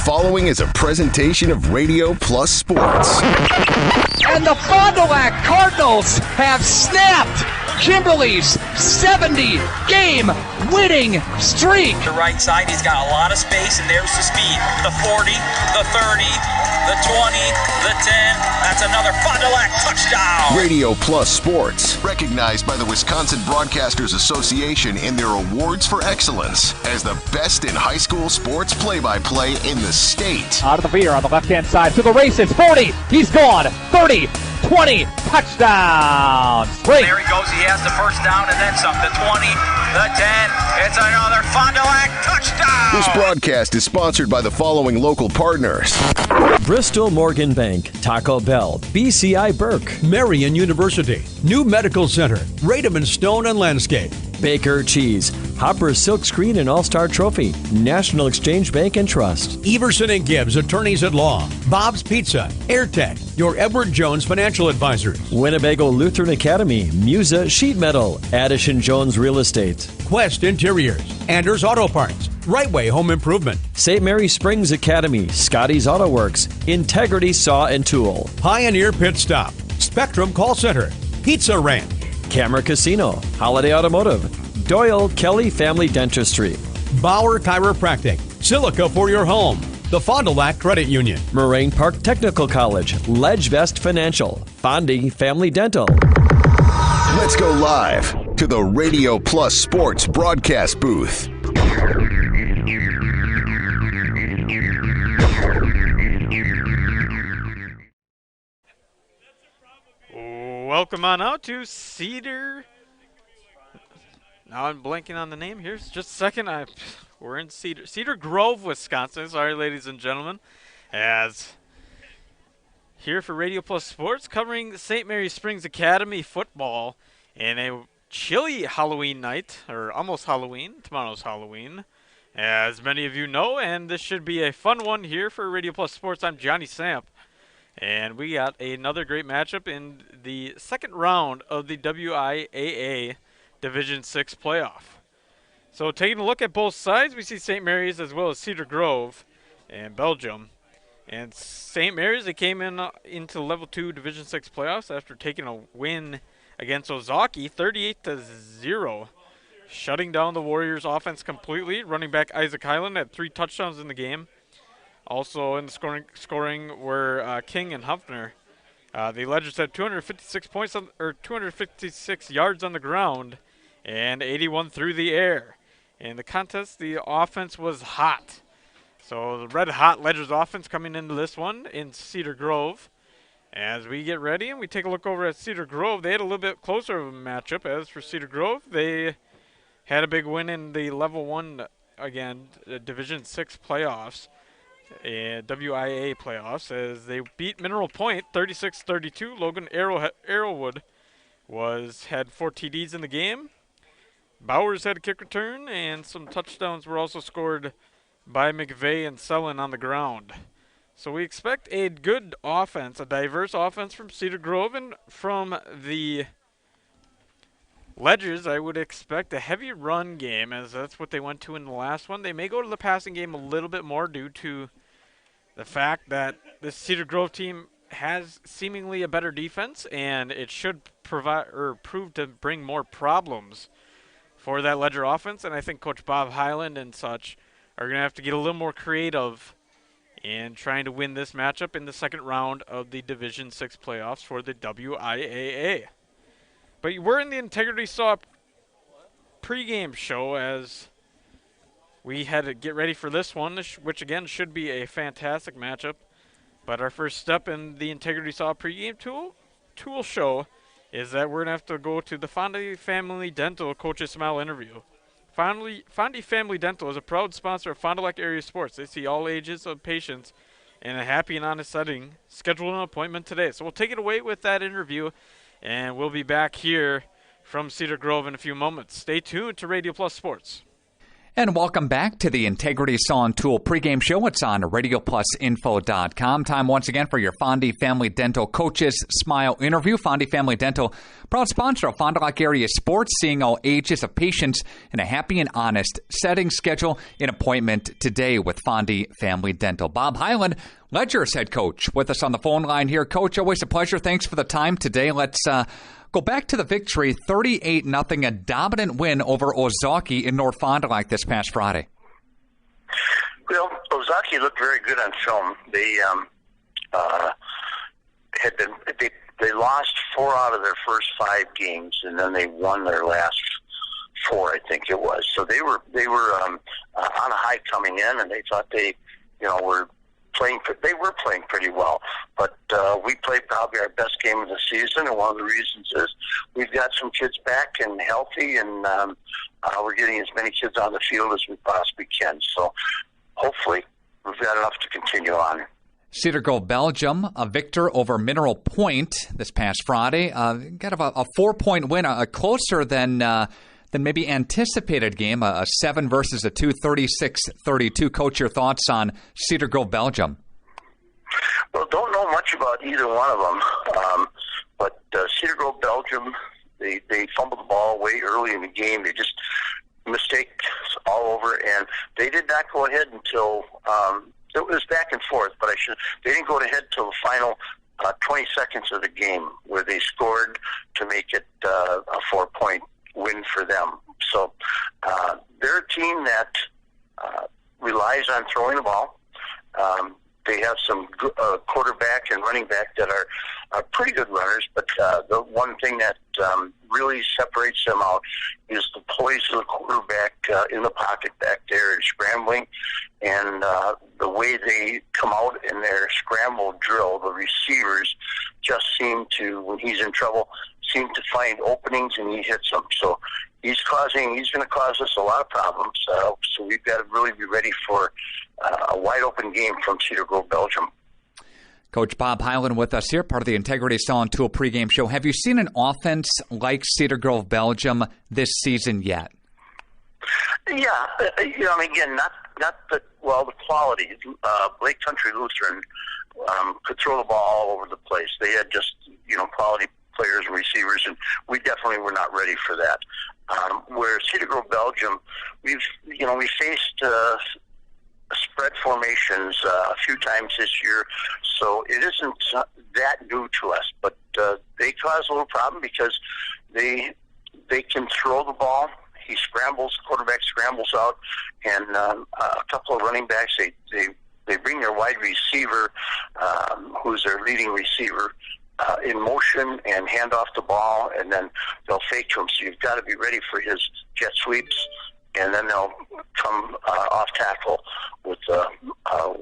following is a presentation of Radio Plus Sports. And the Fond du Lac Cardinals have snapped Kimberly's 70-game winning streak. The right side, he's got a lot of space, and there's the speed. The 40, the 30, the 20, the 10. That's another Fond du Lac touchdown. Radio Plus Sports, recognized by the Wisconsin Broadcasters Association in their awards for excellence as the best in high school sports play-by-play in the state. Out of the veer on the left-hand side to the races. 40, he's gone. 30, 20, touchdown. Spring. There he goes. He has the first down and then some. The 20, the 10. It's another Fond du Lac touchdown. This broadcast is sponsored by the following local partners: Bristol Morgan Bank, Taco Bell, BCI Burke, Marian University, New Medical Center, Radom & Stone and Landscape, Baker Cheese, Hopper Silkscreen and All-Star Trophy, National Exchange Bank and Trust, Everson and Gibbs, Attorneys at Law, Bob's Pizza, AirTech, your Edward Jones Financial Advisors, Winnebago Lutheran Academy, Musa Sheet Metal, Addison Jones Real Estate, Quest Interiors, Anders Auto Parts, Right Way Home Improvement, St. Mary Springs Academy, Scotty's Auto Works, Integrity Saw and Tool, Pioneer Pit Stop, Spectrum Call Center, Pizza Ranch, Camera Casino, Holiday Automotive, Doyle Kelly Family Dentistry, Bauer Chiropractic, Silica for your home, the Fond du Lac Credit Union, Moraine Park Technical College, Ledgevest Financial, Fondi Family Dental. Let's go live to the Radio Plus Sports broadcast booth. Welcome on out to Cedar. Now I'm blanking on the name here. Just a second. We're in Cedar Grove, Wisconsin. Sorry, ladies and gentlemen. As here for Radio Plus Sports, covering St. Mary Springs Academy football in a chilly Halloween night, or almost Halloween. Tomorrow's Halloween, as many of you know, and this should be a fun one here for Radio Plus Sports. I'm Johnny Samp. And we got another great matchup in the second round of the WIAA Division 6 playoff. So taking a look at both sides, we see St. Mary's as well as Cedar Grove and Belgium. And St. Mary's, they came into Level 2 Division 6 playoffs after taking a win against Ozaki 38-0, shutting down the Warriors' offense completely. Running back Isaac Highland had 3 touchdowns in the game. Also in the scoring were King and Huffner. The Ledgers had 256 points 256 yards on the ground and 81 through the air. In the contest, the offense was hot. So the red-hot Ledgers offense coming into this one in Cedar Grove. As we get ready and we take a look over at Cedar Grove, they had a little bit closer of a matchup. As for Cedar Grove, they had a big win in the Level 1, again, Division 6 playoffs. WIA playoffs, as they beat Mineral Point 36-32. Logan Arrowwood had 4 TDs in the game. Bowers had a kick return, and some touchdowns were also scored by McVeigh and Sellon on the ground. So we expect a good offense, a diverse offense from Cedar Grove, and from the Ledgers, I would expect a heavy run game, as that's what they went to in the last one. They may go to the passing game a little bit more due to the fact that this Cedar Grove team has seemingly a better defense, and it should prove to bring more problems for that Ledger offense. And I think Coach Bob Highland and such are going to have to get a little more creative in trying to win this matchup in the second round of the Division 6 playoffs for the WIAA. But we're in the Integrity Saw pregame show, as we had to get ready for this one, which again should be a fantastic matchup. But our first step in the Integrity Saw pregame tool show is that we're going to have to go to the Fondi Family Dental Coach Ismail interview. Fondi Family Dental is a proud sponsor of Fond du Lac area sports. They see all ages of patients in a happy and honest setting. Schedule an appointment today. So we'll take it away with that interview, and we'll be back here from Cedar Grove in a few moments. Stay tuned to Radio Plus Sports. And welcome back to the Integrity Saw and Tool pregame show. It's on RadioPlusInfo.com. Time once again for your Fondy Family Dental Coaches Smile interview. Fondy Family Dental, proud sponsor of Fond du Lac area sports, seeing all ages of patients in a happy and honest setting. Schedule an appointment today with Fondy Family Dental. Bob Hyland, Ledger's head coach, with us on the phone line here. Coach, always a pleasure. Thanks for the time today. Let's go back to the victory, 38-0, a dominant win over Ozaki in North Fond du Lac this past Friday. Well, Ozaki looked very good on film. They they lost 4 out of their first 5 games, and then they won their last 4, I think it was. So they were on a high coming in, and they thought they were playing. They were playing pretty well, but we played probably our best game of the season, and one of the reasons is we've got some kids back and healthy, and we're getting as many kids on the field as we possibly can. So hopefully we've got enough to continue on. Cedar Grove, Belgium, a victor over Mineral Point this past Friday. Got a 4-point win, a closer than maybe anticipated game, a 7 versus a 2, 36-32. Coach, your thoughts on Cedar Grove, Belgium? Well, don't know much about either one of them, but Cedar Grove, Belgium, they fumbled the ball way early in the game. They just mistakes all over, and they did not go ahead until it was back and forth. But they didn't go ahead till the final 20 seconds of the game, where they scored to make it a 4-point win for them. So they're a team that relies on throwing the ball. They have some good, quarterback and running back that are pretty good runners, but the one thing that really separates them out is the poise of the quarterback in the pocket back there and scrambling, and the way they come out in their scramble drill. The receivers just seem to, when he's in trouble, seem to find openings, and he hits them. So he's going to cause us a lot of problems. So we've got to really be ready for a wide open game from Cedar Grove, Belgium. Coach Bob Hyland with us here, part of the Integrity Saw and Tool pregame show. Have you seen an offense like Cedar Grove, Belgium this season yet? Yeah, again, not the quality. Lake Country Lutheran could throw the ball all over the place. They had just quality players and receivers, and we definitely were not ready for that. Where Cedar Grove, Belgium, we faced spread formations a few times this year, so it isn't that new to us. But they cause a little problem because they can throw the ball. Quarterback scrambles out, and a couple of running backs, they bring their wide receiver, who's their leading receiver, in motion and hand off the ball, and then they'll fake to him. So you've got to be ready for his jet sweeps, and then they'll come off tackle with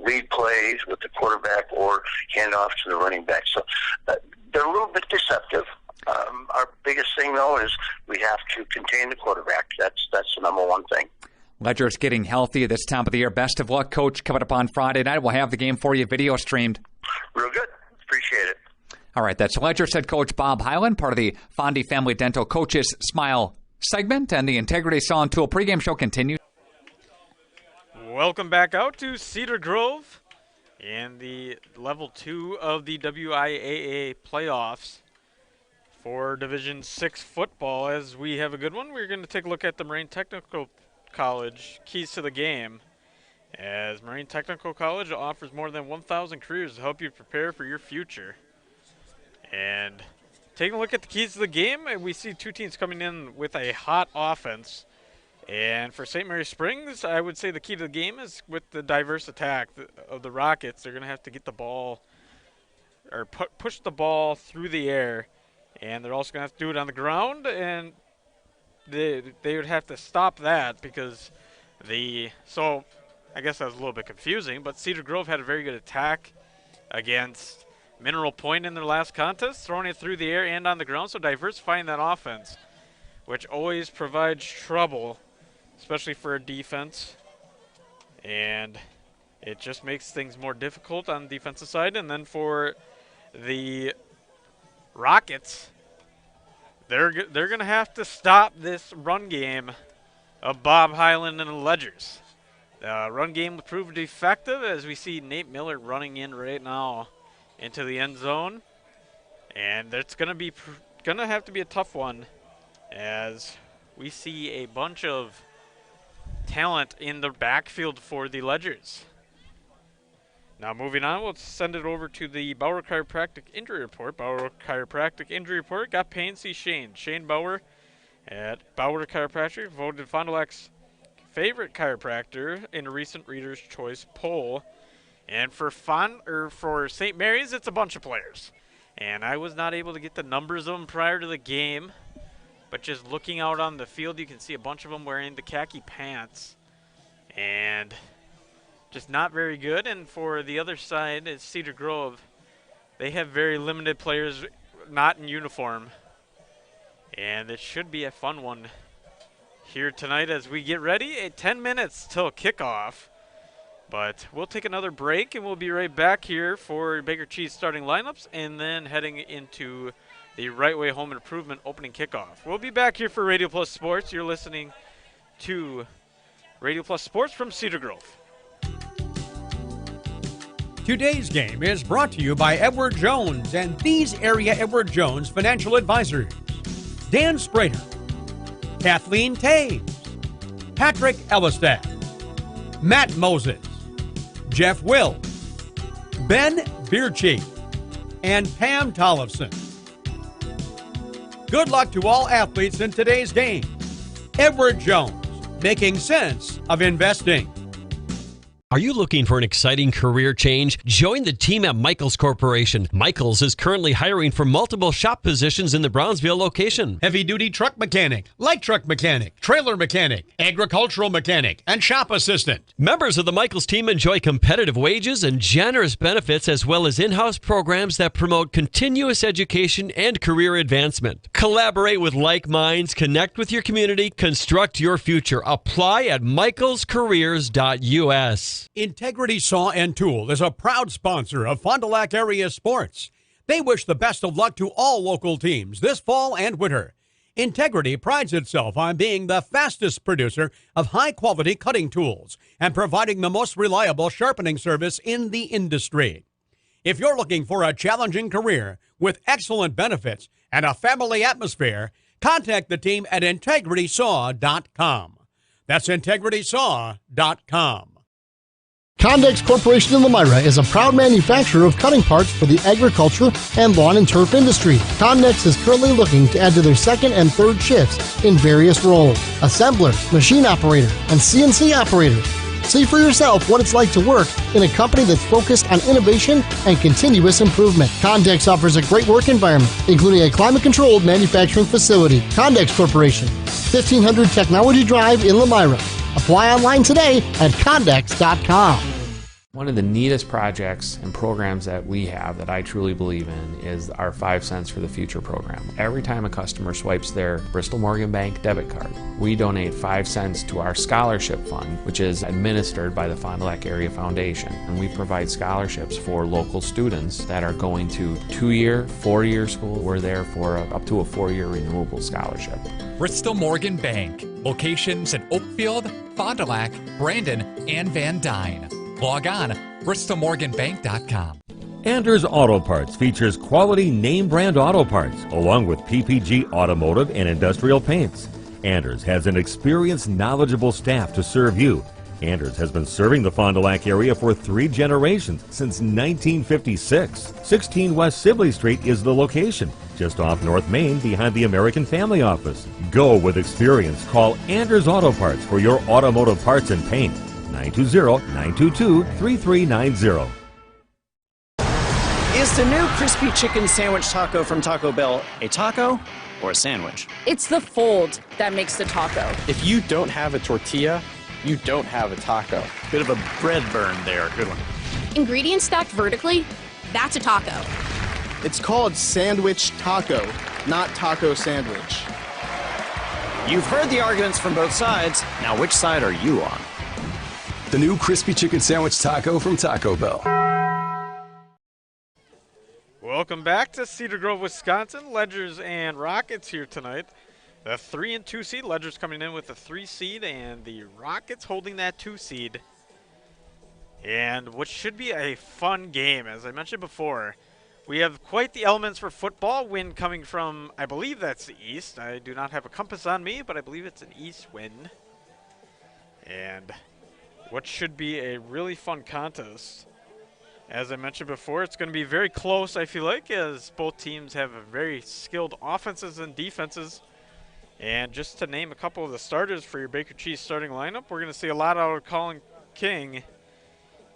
lead plays with the quarterback or hand off to the running back. So they're a little bit deceptive. Our biggest thing, though, is we have to contain the quarterback. That's the number one thing. Ledger's getting healthy this time of the year. Best of luck, Coach. Coming up on Friday night, we'll have the game for you video streamed. Real good. Appreciate it. All right, that's Ledger's head coach Bob Hyland, part of the Fondy Family Dental Coaches Smile segment, and the Integrity Saw and Tool pregame show continues. Welcome back out to Cedar Grove and the Level 2 of the WIAA playoffs for Division 6 football. As we have a good one, we're going to take a look at the Marine Technical College keys to the game, as Marine Technical College offers more than 1,000 careers to help you prepare for your future. And taking a look at the keys to the game, we see 2 teams coming in with a hot offense. And for St. Mary Springs, I would say the key to the game is with the diverse attack of the Rockets. They're going to have to get the ball or push the ball through the air. And they're also going to have to do it on the ground, and they would have to stop that because so I guess that was a little bit confusing, but Cedar Grove had a very good attack against Mineral Point in their last contest, throwing it through the air and on the ground, so diversifying that offense, which always provides trouble, especially for a defense, and it just makes things more difficult on the defensive side. And then for the Rockets, they're going to have to stop this run game of Bob Highland and the Ledgers. The run game proved effective as we see Nate Miller running in right now into the end zone. And it's going to have to be a tough one as we see a bunch of talent in the backfield for the Ledgers. Now moving on, we'll send it over to the Bauer Chiropractic Injury Report. Bauer Chiropractic Injury Report got Payne C. Shane. Shane Bauer at Bauer Chiropractic voted Fond du Lac's favorite chiropractor in a recent Reader's Choice poll. And for St. Mary's, it's a bunch of players. And I was not able to get the numbers of them prior to the game, but just looking out on the field, you can see a bunch of them wearing the khaki pants. And just not very good. And for the other side, it's Cedar Grove. They have very limited players not in uniform. And it should be a fun one here tonight as we get ready. 10 minutes till kickoff. But we'll take another break, and we'll be right back here for Baker Cheese starting lineups and then heading into the Right Way Home Improvement opening kickoff. We'll be back here for Radio Plus Sports. You're listening to Radio Plus Sports from Cedar Grove. Today's game is brought to you by Edward Jones and these area Edward Jones financial advisors: Dan Sprader, Kathleen Taves, Patrick Ellistad, Matt Moses, Jeff Will, Ben Beercheek, and Pam Tollefson. Good luck to all athletes in today's game. Edward Jones, making sense of investing. Are you looking for an exciting career change? Join the team at Michaels Corporation. Michaels is currently hiring for multiple shop positions in the Brownsville location. Heavy-duty truck mechanic, light truck mechanic, trailer mechanic, agricultural mechanic, and shop assistant. Members of the Michaels team enjoy competitive wages and generous benefits, as well as in-house programs that promote continuous education and career advancement. Collaborate with like minds, connect with your community, construct your future. Apply at michaelscareers.us. Integrity Saw and Tool is a proud sponsor of Fond du Lac area sports. They wish the best of luck to all local teams this fall and winter. Integrity prides itself on being the fastest producer of high-quality cutting tools and providing the most reliable sharpening service in the industry. If you're looking for a challenging career with excellent benefits and a family atmosphere, contact the team at integritysaw.com. That's integritysaw.com. Condex Corporation in Lomira is a proud manufacturer of cutting parts for the agriculture and lawn and turf industry. Condex is currently looking to add to their second and third shifts in various roles: assembler, machine operator, and CNC operator. See for yourself what it's like to work in a company that's focused on innovation and continuous improvement. Condex offers a great work environment, including a climate-controlled manufacturing facility. Condex Corporation, 1500 Technology Drive in Lomira. Apply online today at Condex.com. One of the neatest projects and programs that we have that I truly believe in is our 5 Cents for the Future program. Every time a customer swipes their Bristol Morgan Bank debit card, we donate 5 cents to our scholarship fund, which is administered by the Fond du Lac Area Foundation. And we provide scholarships for local students that are going to 2-year, 4-year school. We're there for up to a 4-year renewable scholarship. Bristol Morgan Bank. Locations in Oakfield, Fond du Lac, Brandon, and Van Dyne. Log on bristolmorganbank.com. Anders Auto Parts features quality name brand auto parts along with PPG automotive and industrial paints. Anders has an experienced, knowledgeable staff to serve you. Anders has been serving the Fond du Lac area for 3 generations since 1956. 16 West Sibley Street is the location, just off North Main behind the American Family Office. Go with experience. Call Anders Auto Parts for your automotive parts and paint. 920-922-3390. Is the new crispy chicken sandwich taco from Taco Bell a taco or a sandwich? It's the fold that makes the taco. If you don't have a tortilla, you don't have a taco. Bit of a bread burn there. Good one. Ingredients stacked vertically, that's a taco. It's called sandwich taco, not taco sandwich. You've heard the arguments from both sides. Now, which side are you on? The new crispy chicken sandwich taco from Taco Bell. Welcome back to Cedar Grove, Wisconsin. Ledgers and Rockets here tonight The 3 and 2 seed. Ledger's coming in with the 3 seed, and the Rockets holding that 2 seed. And what should be a fun game, as I mentioned before. We have quite the elements for football. Wind coming from, I believe that's the east. I do not have a compass on me, but I believe it's an east wind. And what should be a really fun contest. As I mentioned before, it's going to be very close, I feel like, as both teams have very skilled offenses and defenses. And just to name a couple of the starters for your Baker Cheese starting lineup, we're going to see a lot out of Colin King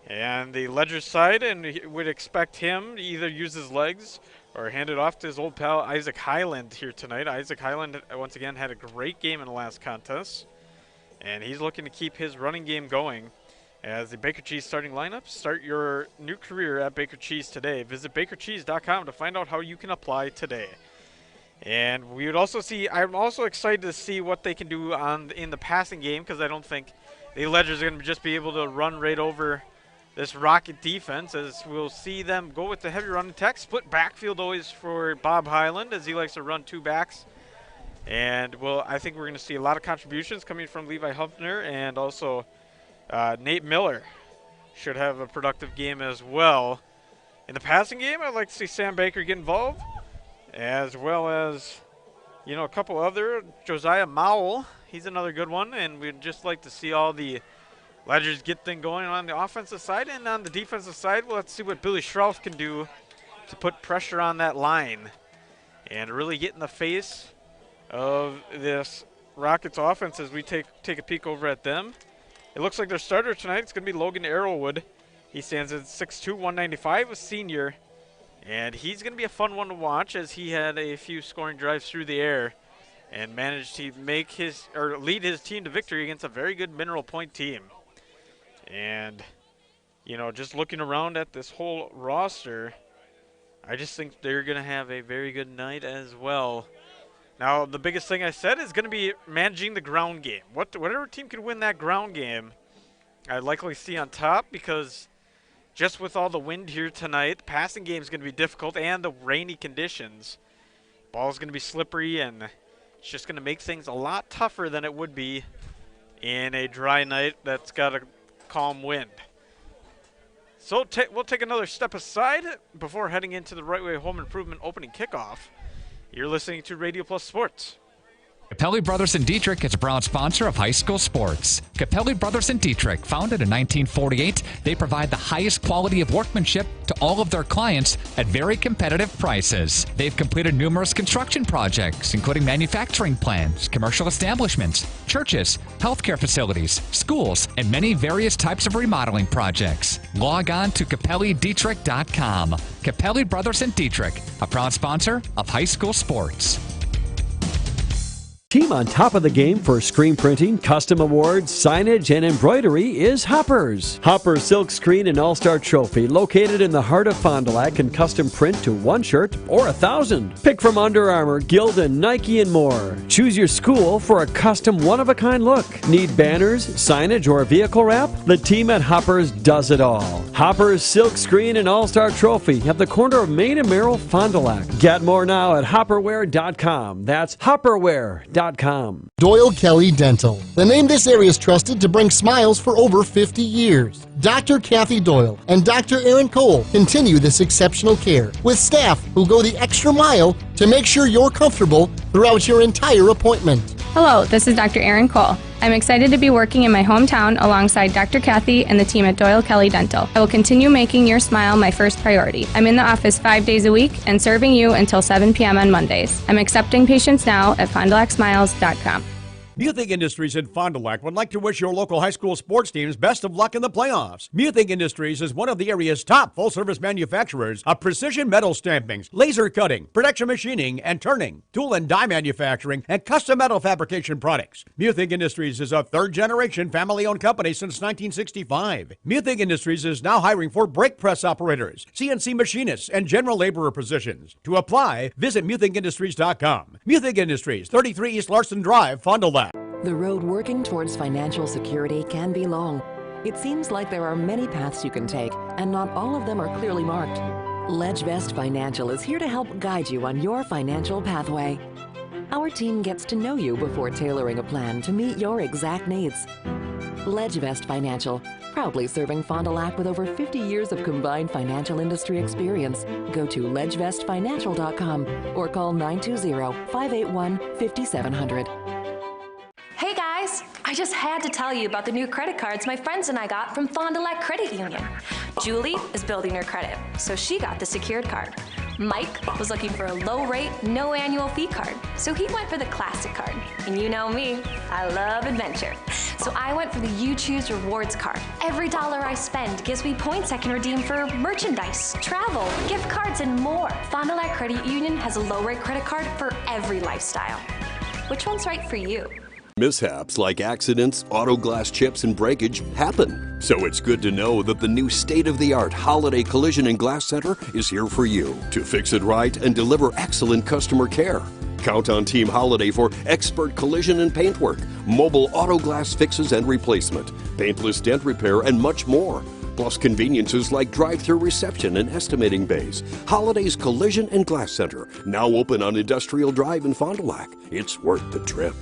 and the Ledger side, and he would expect him to either use his legs or hand it off to his old pal Isaac Highland here tonight. Isaac Highland, once again, had a great game in the last contest, and he's looking to keep his running game going. As the Baker Cheese starting lineup, start your new career at Baker Cheese today. Visit bakercheese.com to find out how you can apply today. And we would also see, I'm also excited to see what they can do in the passing game, because I don't think the Ledgers are going to just be able to run right over this Rocket defense, as we'll see them go with the heavy run attack. Split backfield always for Bob Highland, as he likes to run 2 backs. And I think we're going to see a lot of contributions coming from Levi Huffner, and also Nate Miller should have a productive game as well. In the passing game, I'd like to see Sam Baker get involved, as well as, a couple other. Josiah Mowell, he's another good one, and we'd just like to see all the Ledgers get things going on the offensive side. And on the defensive side, well, let's see what Billy Schroff can do to put pressure on that line and really get in the face of this Rockets offense as we take a peek over at them. It looks like their starter tonight is going to be Logan Arrowwood. He stands at 6'2", 195, a senior. And he's going to be a fun one to watch, as he had a few scoring drives through the air and managed to lead his team to victory against a very good Mineral Point team. And, just looking around at this whole roster, I just think they're going to have a very good night as well. Now, the biggest thing I said is going to be managing the ground game. Whatever team can win that ground game, I'd likely see on top, because just with all the wind here tonight, the passing game is going to be difficult, and the rainy conditions. Ball's going to be slippery, and it's just going to make things a lot tougher than it would be in a dry night that's got a calm wind. So we'll take another step aside before heading into the Right Way Home Improvement opening kickoff. You're listening to Radio Plus Sports. Capelli Brothers & Dietrich is a proud sponsor of high school sports. Capelli Brothers & Dietrich, founded in 1948, they provide the highest quality of workmanship to all of their clients at very competitive prices. They've completed numerous construction projects, including manufacturing plants, commercial establishments, churches, healthcare facilities, schools, and many various types of remodeling projects. Log on to CapelliDietrich.com. Capelli Brothers & Dietrich, a proud sponsor of high school sports. Team on top of the game for screen printing, custom awards, signage, and embroidery is Hoppers. Hoppers Silk Screen and All-Star Trophy, located in the heart of Fond du Lac, can custom print to 1 shirt or 1,000. Pick from Under Armour, Gildan, Nike, and more. Choose your school for a custom one-of-a-kind look. Need banners, signage, or vehicle wrap? The team at Hoppers does it all. Hoppers Silk Screen and All-Star Trophy at the corner of Main and Merrill, Fond du Lac. Get more now at hopperware.com. That's hopperware.com. Doyle Kelly Dental, the name this area is trusted to bring smiles for over 50 years. Dr. Kathy Doyle and Dr. Aaron Cole continue this exceptional care with staff who go the extra mile to make sure you're comfortable throughout your entire appointment. Hello, this is Dr. Aaron Cole. I'm excited to be working in my hometown alongside Dr. Kathy and the team at Doyle Kelly Dental. I will continue making your smile my first priority. I'm in the office 5 days a week and serving you until 7 p.m. on Mondays. I'm accepting patients now at FondulacsMiles.com. Muthig Industries in Fond du Lac would like to wish your local high school sports teams best of luck in the playoffs. Muthig Industries is one of the area's top full-service manufacturers of precision metal stampings, laser cutting, production machining, and turning, tool and die manufacturing, and custom metal fabrication products. Muthig Industries is a third-generation family-owned company since 1965. Muthig Industries is now hiring for brake press operators, CNC machinists, and general laborer positions. To apply, visit MuthigIndustries.com. Muthig Industries, 33 East Larson Drive, Fond du Lac. The road working towards financial security can be long. It seems like there are many paths you can take, and not all of them are clearly marked. LedgeVest Financial is here to help guide you on your financial pathway. Our team gets to know you before tailoring a plan to meet your exact needs. LedgeVest Financial, proudly serving Fond du Lac with over 50 years of combined financial industry experience. Go to ledgevestfinancial.com or call 920-581-5700. Hey guys, I just had to tell you about the new credit cards my friends and I got from Fond du Lac Credit Union. Julie is building her credit, so she got the secured card. Mike was looking for a low-rate, no annual fee card, so he went for the classic card. And you know me, I love adventure. So I went for the You Choose Rewards card. Every dollar I spend gives me points I can redeem for merchandise, travel, gift cards, and more. Fond du Lac Credit Union has a low-rate credit card for every lifestyle. Which one's right for you? Mishaps like accidents, auto glass chips, and breakage happen. So it's good to know that the new state-of-the-art Holiday Collision and Glass Center is here for you to fix it right and deliver excellent customer care. Count on Team Holiday for expert collision and paintwork, mobile auto glass fixes and replacement, paintless dent repair, and much more. Plus conveniences like drive-through reception and estimating bays. Holiday's Collision and Glass Center, now open on Industrial Drive in Fond du Lac. It's worth the trip.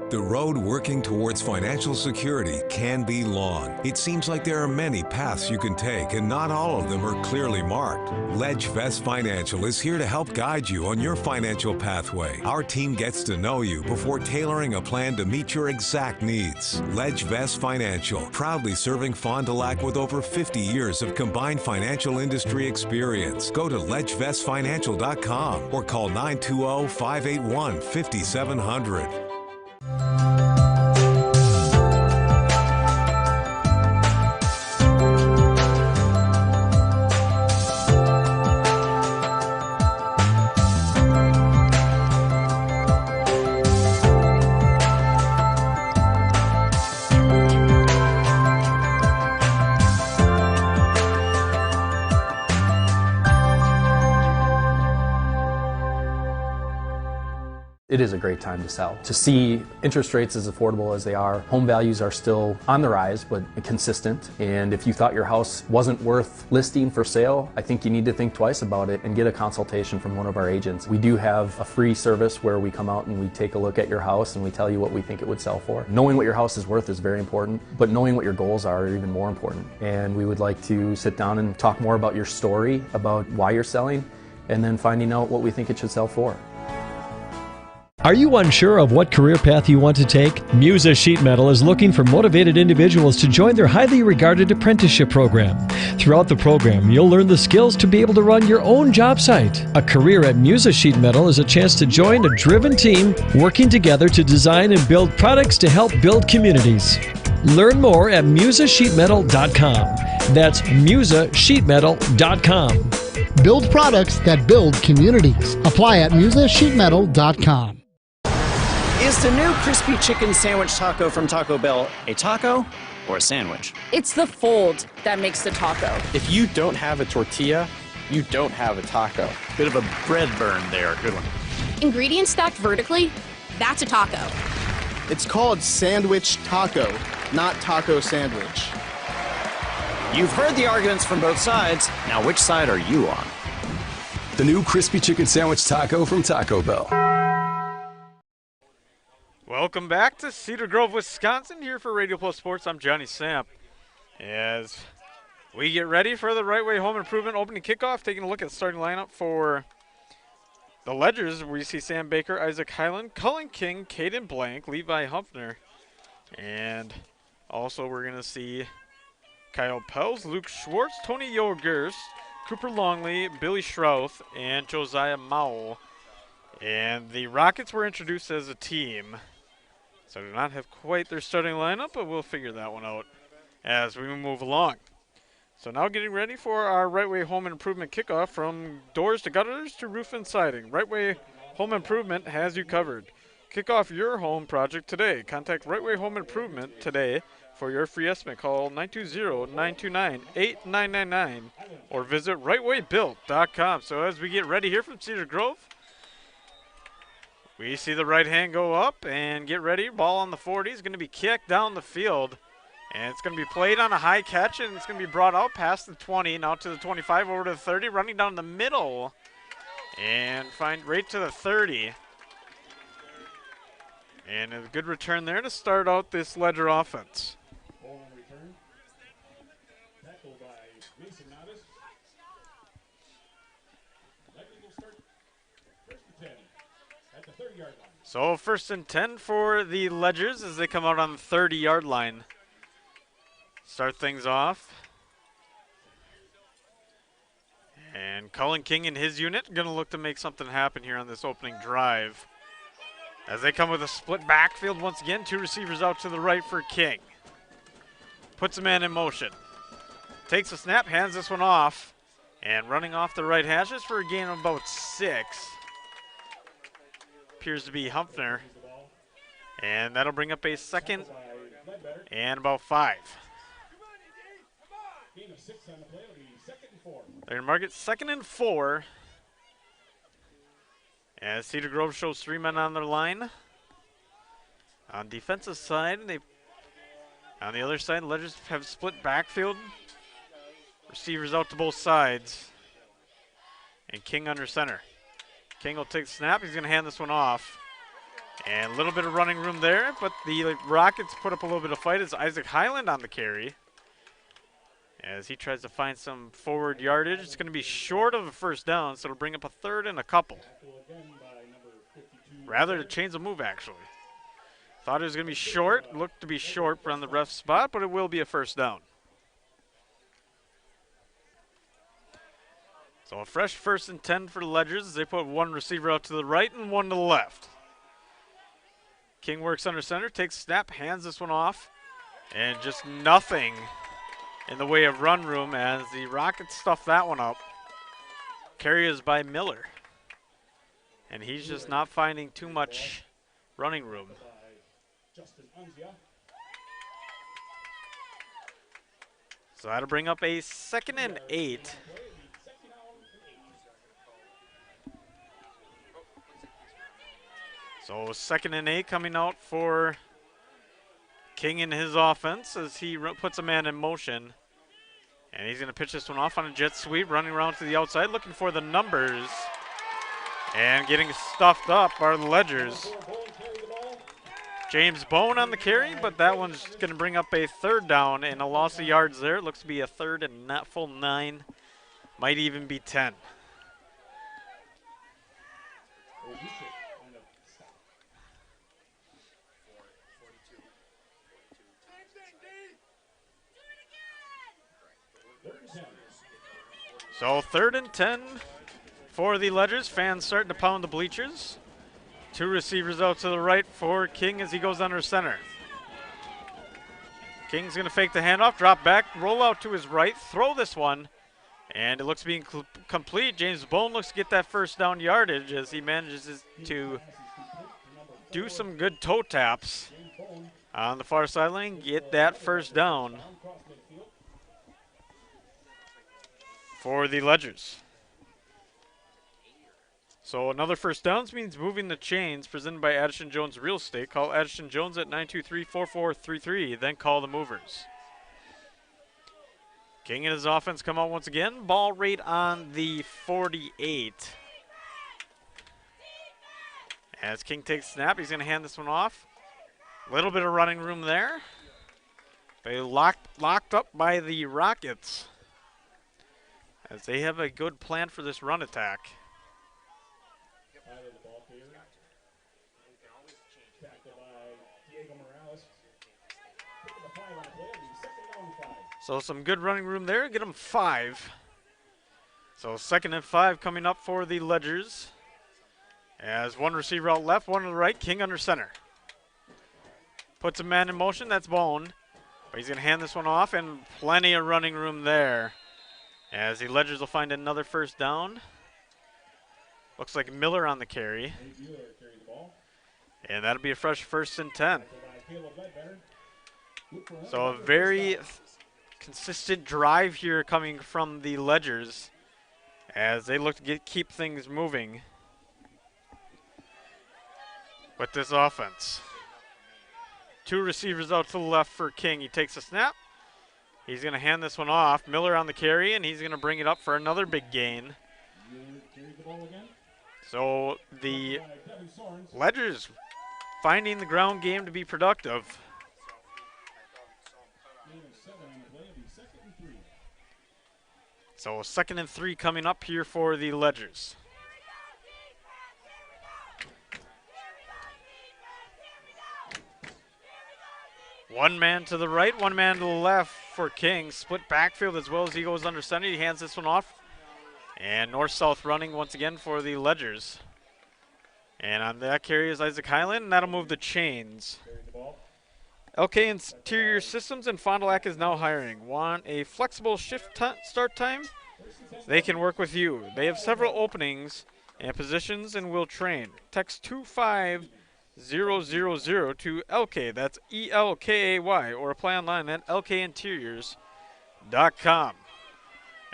The road working towards financial security can be long. It seems like there are many paths you can take, and not all of them are clearly marked. LedgeVest Financial is here to help guide you on your financial pathway. Our team gets to know you before tailoring a plan to meet your exact needs. LedgeVest Financial, proudly serving Fond du Lac with over 50 years of combined financial industry experience. Go to ledgevestfinancial.com or call 920-581-5700. It is a great time to sell. To see interest rates as affordable as they are, home values are still on the rise, but consistent. And if you thought your house wasn't worth listing for sale, I think you need to think twice about it and get a consultation from one of our agents. We do have a free service where we come out and we take a look at your house and we tell you what we think it would sell for. Knowing what your house is worth is very important, but knowing what your goals are even more important. And we would like to sit down and talk more about your story, about why you're selling, and then finding out what we think it should sell for. Are you unsure of what career path you want to take? Musa Sheet Metal is looking for motivated individuals to join their highly regarded apprenticeship program. Throughout the program, you'll learn the skills to be able to run your own job site. A career at Musa Sheet Metal is a chance to join a driven team working together to design and build products to help build communities. Learn more at musasheetmetal.com. That's musasheetmetal.com. Build products that build communities. Apply at musasheetmetal.com. Is the new crispy chicken sandwich taco from Taco Bell a taco or a sandwich? It's the fold that makes the taco. If you don't have a tortilla, you don't have a taco. Bit of a bread burn there. Good one. Ingredients stacked vertically, that's a taco. It's called sandwich taco, not taco sandwich. You've heard the arguments from both sides. Now, which side are you on? The new crispy chicken sandwich taco from Taco Bell. Welcome back to Cedar Grove, Wisconsin. Here for Radio Plus Sports, I'm Johnny Samp. As we get ready for the Right Way Home Improvement opening kickoff, taking a look at the starting lineup for the Ledgers. We see Sam Baker, Isaac Highland, Cullen King, Caden Blank, Levi Humpner. And also we're going to see Kyle Pels, Luke Schwartz, Tony Yogers, Cooper Longley, Billy Schrouth, and Josiah Mowell. And the Rockets were introduced as a team, so do not have quite their starting lineup, but we'll figure that one out as we move along. So now getting ready for our Right Way Home Improvement kickoff, from doors to gutters to roof and siding. Right Way Home Improvement has you covered. Kick off your home project today. Contact Right Way Home Improvement today for your free estimate. Call 920-929-8999 or visit rightwaybuilt.com. So as we get ready here from Cedar Grove, we see the right hand go up and get ready. Ball on the 40 is going to be kicked down the field. And it's going to be played on a high catch, and it's going to be brought out past the 20, now to the 25, over to the 30, running down the middle. And find right to the 30. And a good return there to start out this Ledger offense. So 1st and 10 for the Ledgers as they come out on the 30-yard line. Start things off. And Cullen King and his unit going to look to make something happen here on this opening drive. As they come with a split backfield once again, 2 receivers out to the right for King. Puts a man in motion. Takes a snap, hands this one off. And running off the right hash just for a gain of about 6. Appears to be Humpner. And that'll bring up a 2nd and about 5. They're going to mark it 2nd and 4. As Cedar Grove shows 3 men on their line. On defensive side, on the other side, Ledgers have split backfield. Receivers out to both sides. And King under center. King will take the snap. He's going to hand this one off. And a little bit of running room there, but the Rockets put up a little bit of fight as Isaac Highland on the carry. As he tries to find some forward yardage. It's going to be short of a 1st down, so it'll bring up a 3rd and a couple. Rather to change the move, actually. Thought it was going to be short. Looked to be short on the ref spot, but it will be a 1st down. So a fresh 1st and 10 for the Ledgers as they put 1 receiver out to the right and 1 to the left. King works under center, takes a snap, hands this one off, and just nothing in the way of run room as the Rockets stuff that one up. Carry is by Miller. And he's just not finding too much running room. So that'll bring up a 2nd and 8. So 2nd and 8 coming out for King in his offense as he puts a man in motion. And he's going to pitch this one off on a jet sweep, running around to the outside, looking for the numbers. And getting stuffed up are the Ledgers. James Bone on the carry, but that one's going to bring up a 3rd down and a loss of yards there. It looks to be a 3rd and not full 9. Might even be 10. So 3rd and 10 for the Ledgers. Fans starting to pound the bleachers. 2 receivers out to the right for King as he goes under center. King's going to fake the handoff, drop back, roll out to his right, throw this one, and it looks to be complete. James Bone looks to get that 1st down yardage as he manages to do some good toe taps on the far sideline, get that 1st down for the Ledgers. So another 1st downs means moving the chains, presented by Addison Jones Real Estate. Call Addison Jones at 923-4433, then call the movers. King and his offense come out once again. Ball rate on the 48. As King takes a snap, he's going to hand this one off. A little bit of running room there. They locked up by the Rockets as they have a good plan for this run attack. So some good running room there, get them 5. So 2nd and 5 coming up for the Ledgers. As 1 receiver out left, 1 to the right, King under center. Puts a man in motion, that's Bone. But he's going to hand this one off, and plenty of running room there. As the Ledgers will find another 1st down. Looks like Miller on the carry. And that'll be a fresh 1st and 10. So a very consistent drive here coming from the Ledgers as they look to keep things moving with this offense. 2 receivers out to the left for King. He takes a snap. He's going to hand this one off. Miller on the carry, and he's going to bring it up for another big gain. So the Ledgers finding the ground game to be productive. So 2nd and 3 coming up here for the Ledgers. One man to the right, one man to the left for King. Split backfield as well as he goes under center. He hands this one off. And north-south running once again for the Ledgers. And on that carry is Isaac Highland, and that'll move the chains. LK Interior Systems and Fond du Lac is now hiring. Want a flexible shift start time? They can work with you. They have several openings and positions and will train. Text 25000 to LK, that's ELKAY, or apply online at lkinteriors.com.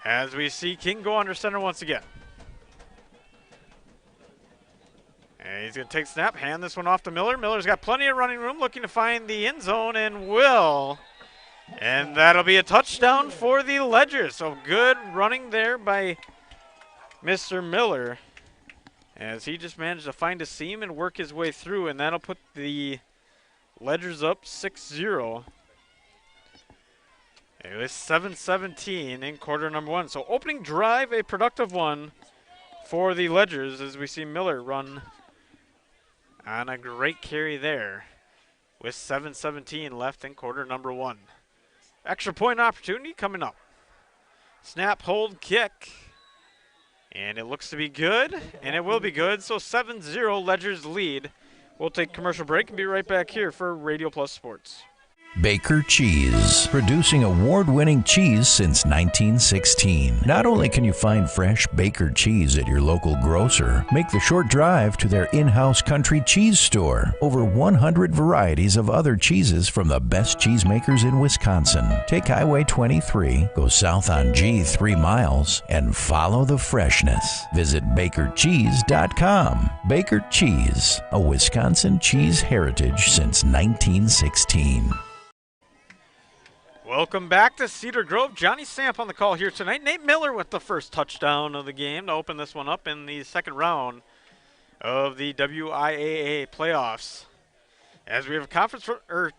As we see King go under center once again. And he's going to take snap, hand this one off to Miller. Miller's got plenty of running room, looking to find the end zone, and will. And that'll be a touchdown for the Ledgers. So good running there by Mr. Miller, as he just managed to find a seam and work his way through, and that'll put the Ledgers up 6-0. It was 7-17 in quarter number 1. So opening drive, a productive one for the Ledgers, as we see Miller run on a great carry there with 7:17 left in quarter number 1. Extra point opportunity coming up. Snap, hold, kick. And it looks to be good, and it will be good. So 7-0 Ledgers lead. We'll take a commercial break and be right back here for Radio Plus Sports. Baker Cheese, producing award-winning cheese since 1916. Not only can you find fresh Baker cheese at your local grocer, make the short drive to their in-house country cheese store. Over 100 varieties of other cheeses from the best cheesemakers in Wisconsin. Take Highway 23, go south on G 3 miles, and follow the freshness. Visit bakercheese.com. Baker Cheese, a Wisconsin cheese heritage since 1916. Welcome back to Cedar Grove. Johnny Samp on the call here tonight. Nate Miller with the first touchdown of the game to open this one up in the second round of the WIAA playoffs. As we have a conference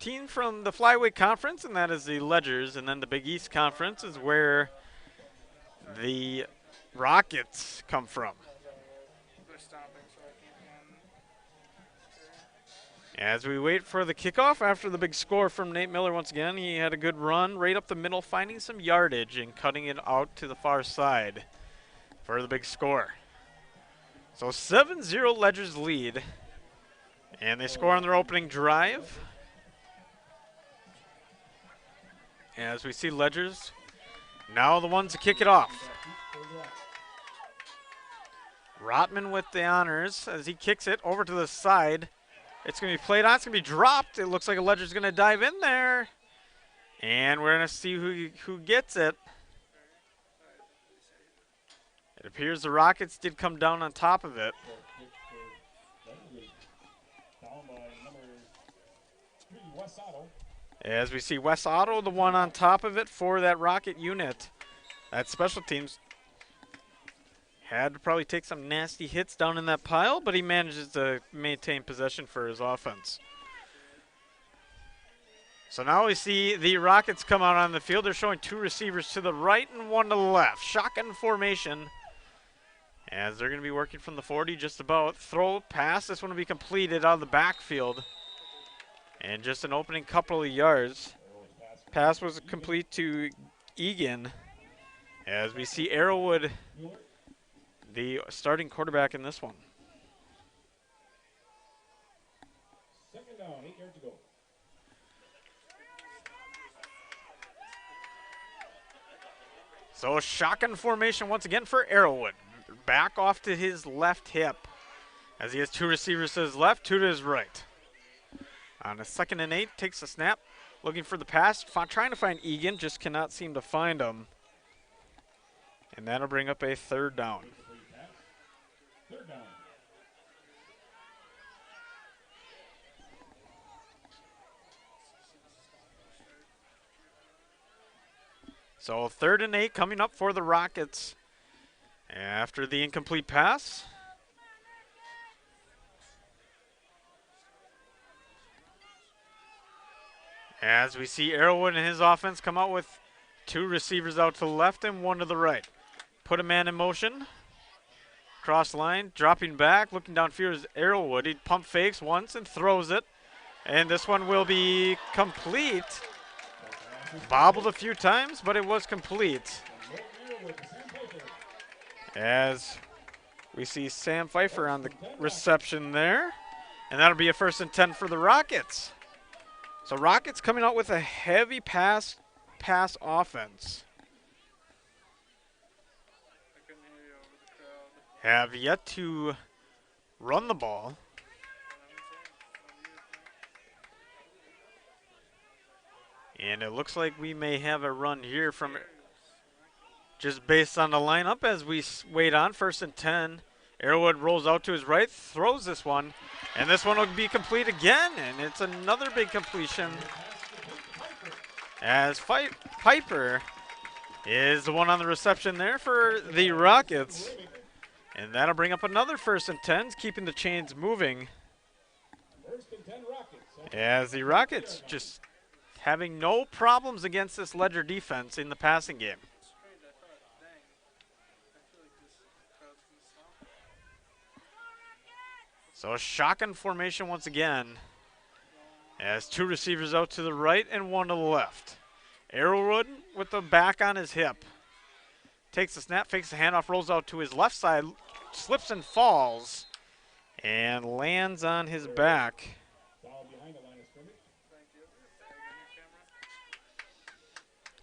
team from the Flyweight Conference, and that is the Ledgers, and then the Big East Conference is where the Rockets come from. As we wait for the kickoff after the big score from Nate Miller once again, he had a good run right up the middle, finding some yardage and cutting it out to the far side for the big score. So 7-0 Ledgers lead, and they score on their opening drive. As we see Ledgers now the ones to kick it off. Rotman with the honors as he kicks it over to the side. It's going to be played on. It's going to be dropped. It looks like a Ledger's going to dive in there. And we're going to see who gets it. It appears the Rockets did come down on top of it. As we see Wes Otto, the one on top of it for that Rocket unit. That special teams had to probably take some nasty hits down in that pile, but he manages to maintain possession for his offense. So now we see the Rockets come out on the field. They're showing two receivers to the right and one to the left. Shotgun formation, as they're going to be working from the 40 just about. Throw, pass. This one will be completed out of the backfield. And just an opening couple of yards. Pass was complete to Egan. As we see Arrowwood, the starting quarterback in this one. Second down, 8 yards to go. So a shotgun formation once again for Arrowwood. Back off to his left hip, as he has two receivers to his left, two to his right. On a 2nd and 8, takes the snap, looking for the pass, trying to find Egan, just cannot seem to find him. And that'll bring up a third down. Third down. So 3rd and 8 coming up for the Rockets after the incomplete pass. As we see Arrowwood and his offense come out with 2 receivers out to the left and 1 to the right. Put a man in motion. Cross line, dropping back, looking downfield is Arrowwood. He pump fakes once and throws it. And this one will be complete. Bobbled a few times, but it was complete. As we see Sam Pfeiffer on the reception there. And that'll be a 1st and 10 for the Rockets. So Rockets coming out with a heavy pass offense. Have yet to run the ball. And it looks like we may have a run here from just based on the lineup as we wait on 1st and 10. Arrowwood rolls out to his right, throws this one, and this one will be complete again, and it's another big completion as Piper is the one on the reception there for the Rockets. And that'll bring up another 1st and 10, keeping the chains moving. As the Rockets just having no problems against this Ledger defense in the passing game. So a shotgun formation once again as 2 receivers out to the right and 1 to the left. Arrowwood with the back on his hip. Takes the snap, fakes the handoff, rolls out to his left side, slips and falls, and lands on his back.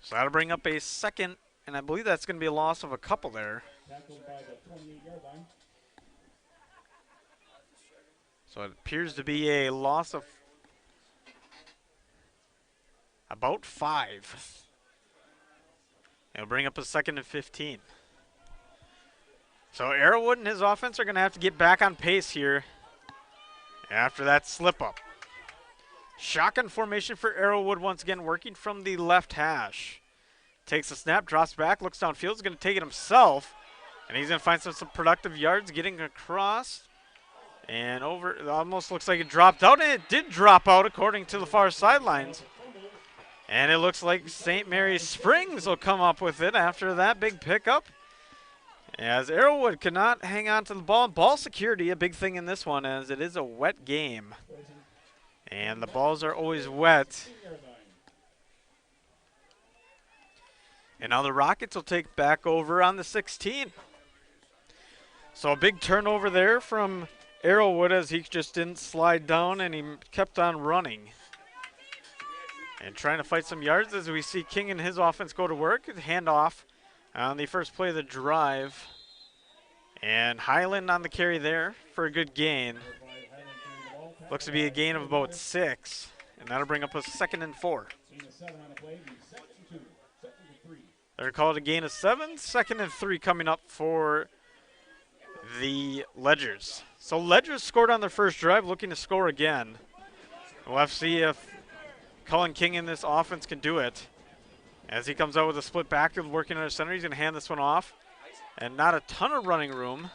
So that'll bring up a 2nd, and I believe that's going to be a loss of a couple there. So it appears to be a loss of about 5. It'll bring up a 2nd and 15. So Arrowwood and his offense are going to have to get back on pace here after that slip up. Shotgun formation for Arrowwood once again, working from the left hash. Takes a snap, drops back, looks downfield, is going to take it himself. And he's going to find some productive yards getting across. And over, it almost looks like it dropped out, and it did drop out according to the far sidelines. And it looks like St. Mary's Springs will come up with it after that big pickup. As Arrowwood could not hang on to the ball. Ball security, a big thing in this one, as it is a wet game. And the balls are always wet. And now the Rockets will take back over on the 16. So a big turnover there from Arrowwood as he just didn't slide down and he kept on running. And trying to fight some yards as we see King and his offense go to work. Handoff on the first play of the drive. And Highland on the carry there for a good gain. Looks to be a gain of about 6. And that'll bring up a 2nd and 4. They're called a gain of 7. 2nd and 3 coming up for the Ledgers. So Ledgers scored on their first drive, looking to score again. We'll have to see if Cullen King in this offense can do it. As he comes out with a split backfield working under center, he's going to hand this one off. And not a ton of running room,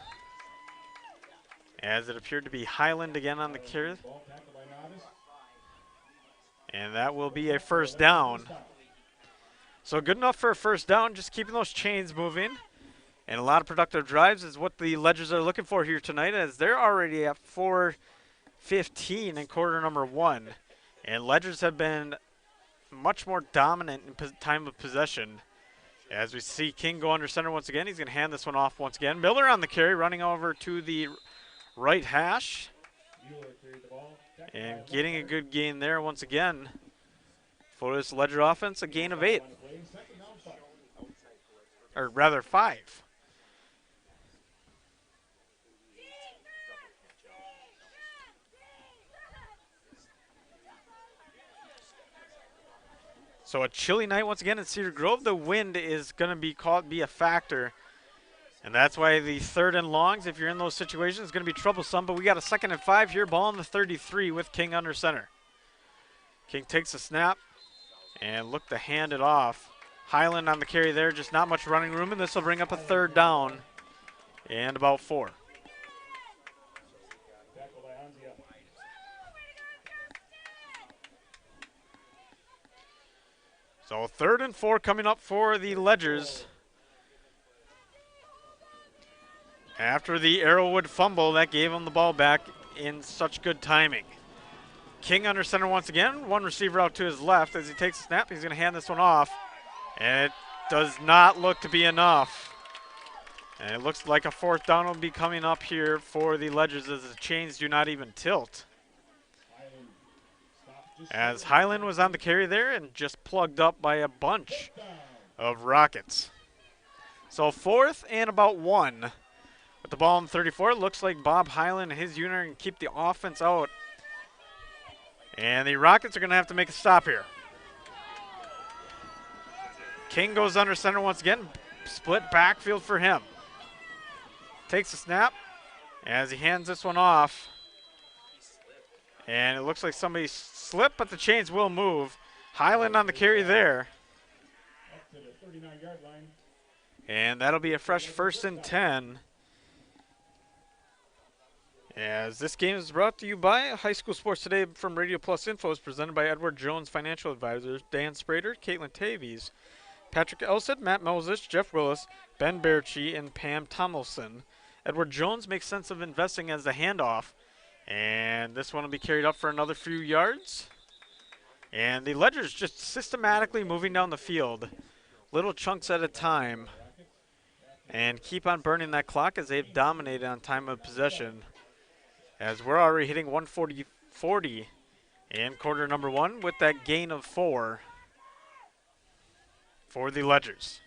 as it appeared to be Highland again on the carry. And that will be a 1st down. So good enough for a 1st down, just keeping those chains moving. And a lot of productive drives is what the Ledgers are looking for here tonight, as they're already at 4:15 in quarter number 1. And Ledgers have been much more dominant in time of possession. As we see King go under center once again, he's going to hand this one off once again. Miller on the carry, running over to the right hash. And getting a good gain there once again for this Ledger offense, a gain of 8. Or rather 5. So a chilly night once again in Cedar Grove. The wind is going to be a factor. And that's why the 3rd and longs, if you're in those situations, is going to be troublesome. But we got a 2nd and 5 here. Ball on the 33 with King under center. King takes a snap and look to hand it off. Highland on the carry there, just not much running room. And this will bring up a 3rd down and about 4. So 3rd and 4 coming up for the Ledgers. After the Arrowwood fumble, that gave him the ball back in such good timing. King under center once again. One receiver out to his left. As he takes a snap, he's going to hand this one off. And it does not look to be enough. And it looks like a 4th down will be coming up here for the Ledgers as the chains do not even tilt. As Highland was on the carry there and just plugged up by a bunch of Rockets. So 4th and about 1. With the ball on 34, it looks like Bob Highland and his unit are going to keep the offense out. And the Rockets are going to have to make a stop here. King goes under center once again. Split backfield for him. Takes a snap as he hands this one off. And it looks like somebody slipped, but the chains will move. Highland on the carry there. Up to the 39-yard line. And that'll be a fresh 1st and 10. As this game is brought to you by High School Sports Today from Radio Plus Info is presented by Edward Jones Financial Advisors, Dan Sprader, Caitlin Tavies, Patrick Elsett, Matt Moses, Jeff Willis, Ben Berchi, and Pam Tomlinson. Edward Jones makes sense of investing as the handoff. And this one will be carried up for another few yards. And the Ledgers just systematically moving down the field, little chunks at a time, and keep on burning that clock as they've dominated on time of possession. As we're already hitting 140-40 in quarter number 1 with that gain of 4 for the Ledgers.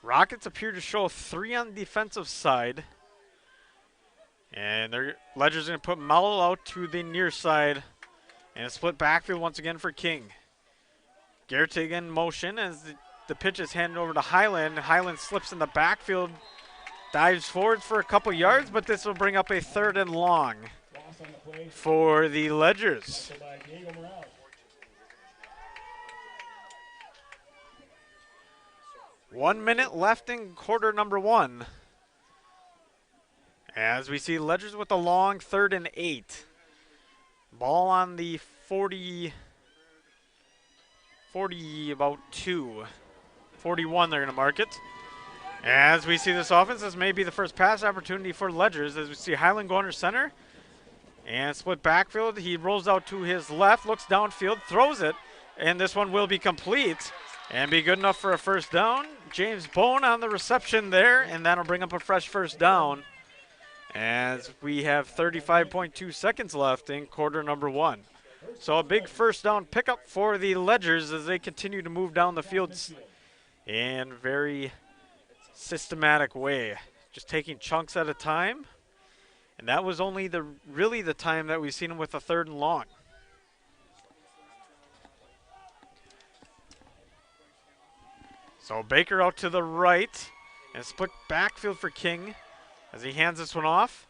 Rockets appear to show 3 on the defensive side. And their Ledgers going to put Mello out to the near side. And a split backfield once again for King. Gertig in motion as the pitch is handed over to Highland. Highland slips in the backfield. Dives forward for a couple yards, but this will bring up a 3rd and long for the Ledgers. 1 minute left in quarter number 1. As we see Ledgers with a long 3rd and 8. Ball on the 40, about 2. 41 they're going to mark it. As we see this offense, this may be the first pass opportunity for Ledgers as we see Highland go under center. And split backfield. He rolls out to his left, looks downfield, throws it, and this one will be complete and be good enough for a 1st down. James Bone on the reception there, and that'll bring up a fresh 1st down as we have 35.2 seconds left in quarter number 1. So a big 1st down pickup for the Ledgers as they continue to move down the field in very systematic way, just taking chunks at a time. And that was only really the time that we've seen him with a 3rd and long. So Baker out to the right and split backfield for King as he hands this one off.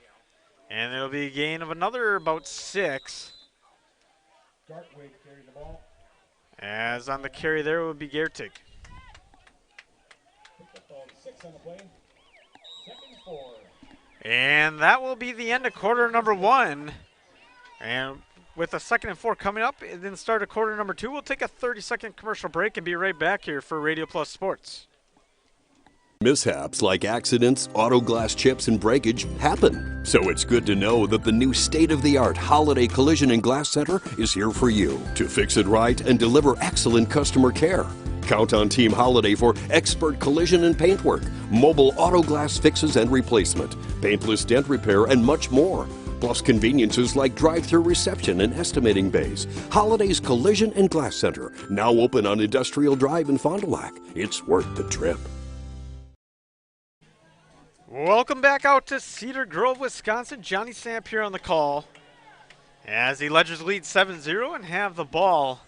And it'll be a gain of another about 6. As on the carry there will be Gertig. 6 on the play. 2nd and 4. And that will be the end of quarter number 1. And with a 2nd and 4 coming up, and then start of quarter number 2, we'll take a 30-second commercial break and be right back here for Radio Plus Sports. Mishaps like accidents, auto glass chips, and breakage happen. So it's good to know that the new state-of-the-art Holiday Collision and Glass Center is here for you to fix it right and deliver excellent customer care. Count on Team Holiday for expert collision and paintwork, mobile auto glass fixes and replacement, paintless dent repair, and much more. Plus conveniences like drive-through reception and estimating bays. Holiday's Collision and Glass Center, now open on Industrial Drive in Fond du Lac. It's worth the trip. Welcome back out to Cedar Grove, Wisconsin. Johnny Samp here on the call as the Ledgers lead 7-0 and have the ball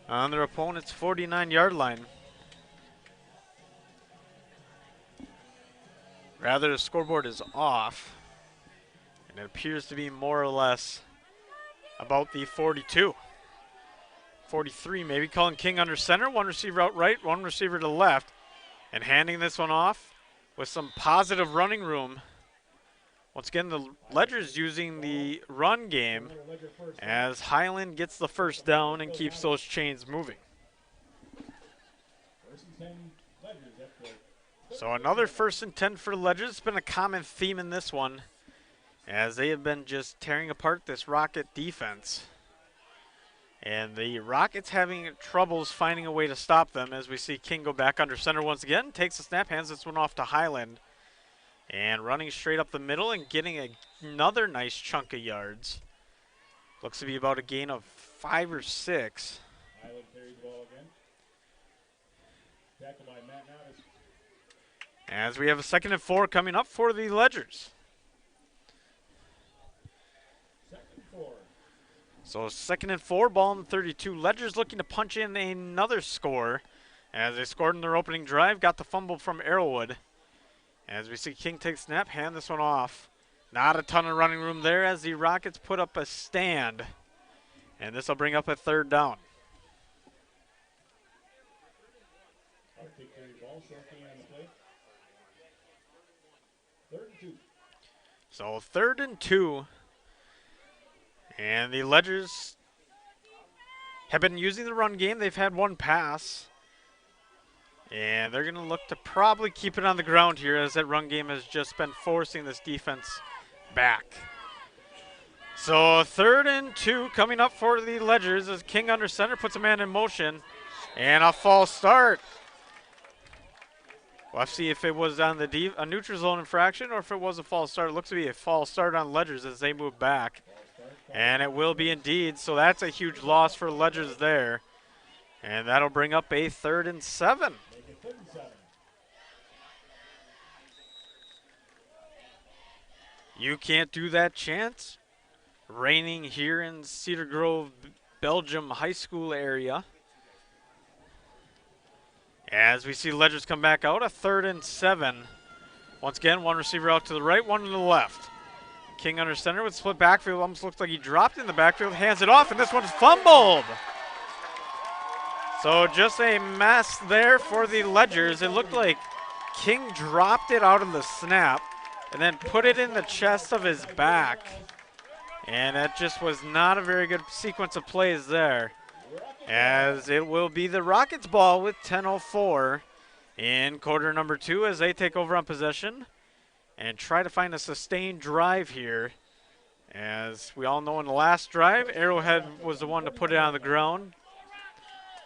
on their opponent's 49-yard line. Rather, the scoreboard is off, and it appears to be more or less about the 42. 43 maybe, calling King under center, one receiver out right, one receiver to the left, and handing this one off with some positive running room Once again, the Ledgers using the run game as Highland gets the first down and keeps those chains moving. So another 1st and 10 for Ledgers. It's been a common theme in this one as they have been just tearing apart this Rocket defense. And the Rockets having troubles finding a way to stop them as we see King go back under center once again. Takes the snap, hands this one off to Highland. And running straight up the middle and getting another nice chunk of yards. Looks to be about a gain of 5 or 6. Highland carries the ball again. Tackled by Matt Navis. As we have a 2nd and 4 coming up for the Ledgers. 2nd and 4. So 2nd and 4, ball in the 32. Ledgers looking to punch in another score as they scored in their opening drive. Got the fumble from Arrowwood. As we see King take snap, hand this one off. Not a ton of running room there as the Rockets put up a stand. And this will bring up a 3rd down. So 3rd and 2. And the Ledgers have been using the run game. They've had 1 pass. And they're going to look to probably keep it on the ground here as that run game has just been forcing this defense back. So 3rd and 2 coming up for the Ledgers as King under center puts a man in motion. And a false start. We'll have to see if it was on the a neutral zone infraction or if it was a false start. It looks to be a false start on Ledgers as they move back. And it will be indeed. So that's a huge loss for Ledgers there. And that'll bring up a 3rd and 7. You can't do that chance. Raining here in Cedar Grove, Belgium high school area. As we see Ledgers come back out, a 3rd and 7. Once again, 1 receiver out to the right, 1 to the left. King under center with split backfield. Almost looks like he dropped in the backfield, hands it off, and this one's fumbled. So just a mess there for the Ledgers. It looked like King dropped it out of the snap and then put it in the chest of his back. And that just was not a very good sequence of plays there. As it will be the Rockets ball with 10:04 in quarter number 2 as they take over on possession and try to find a sustained drive here. As we all know in the last drive, Arrowhead was the one to put it on the ground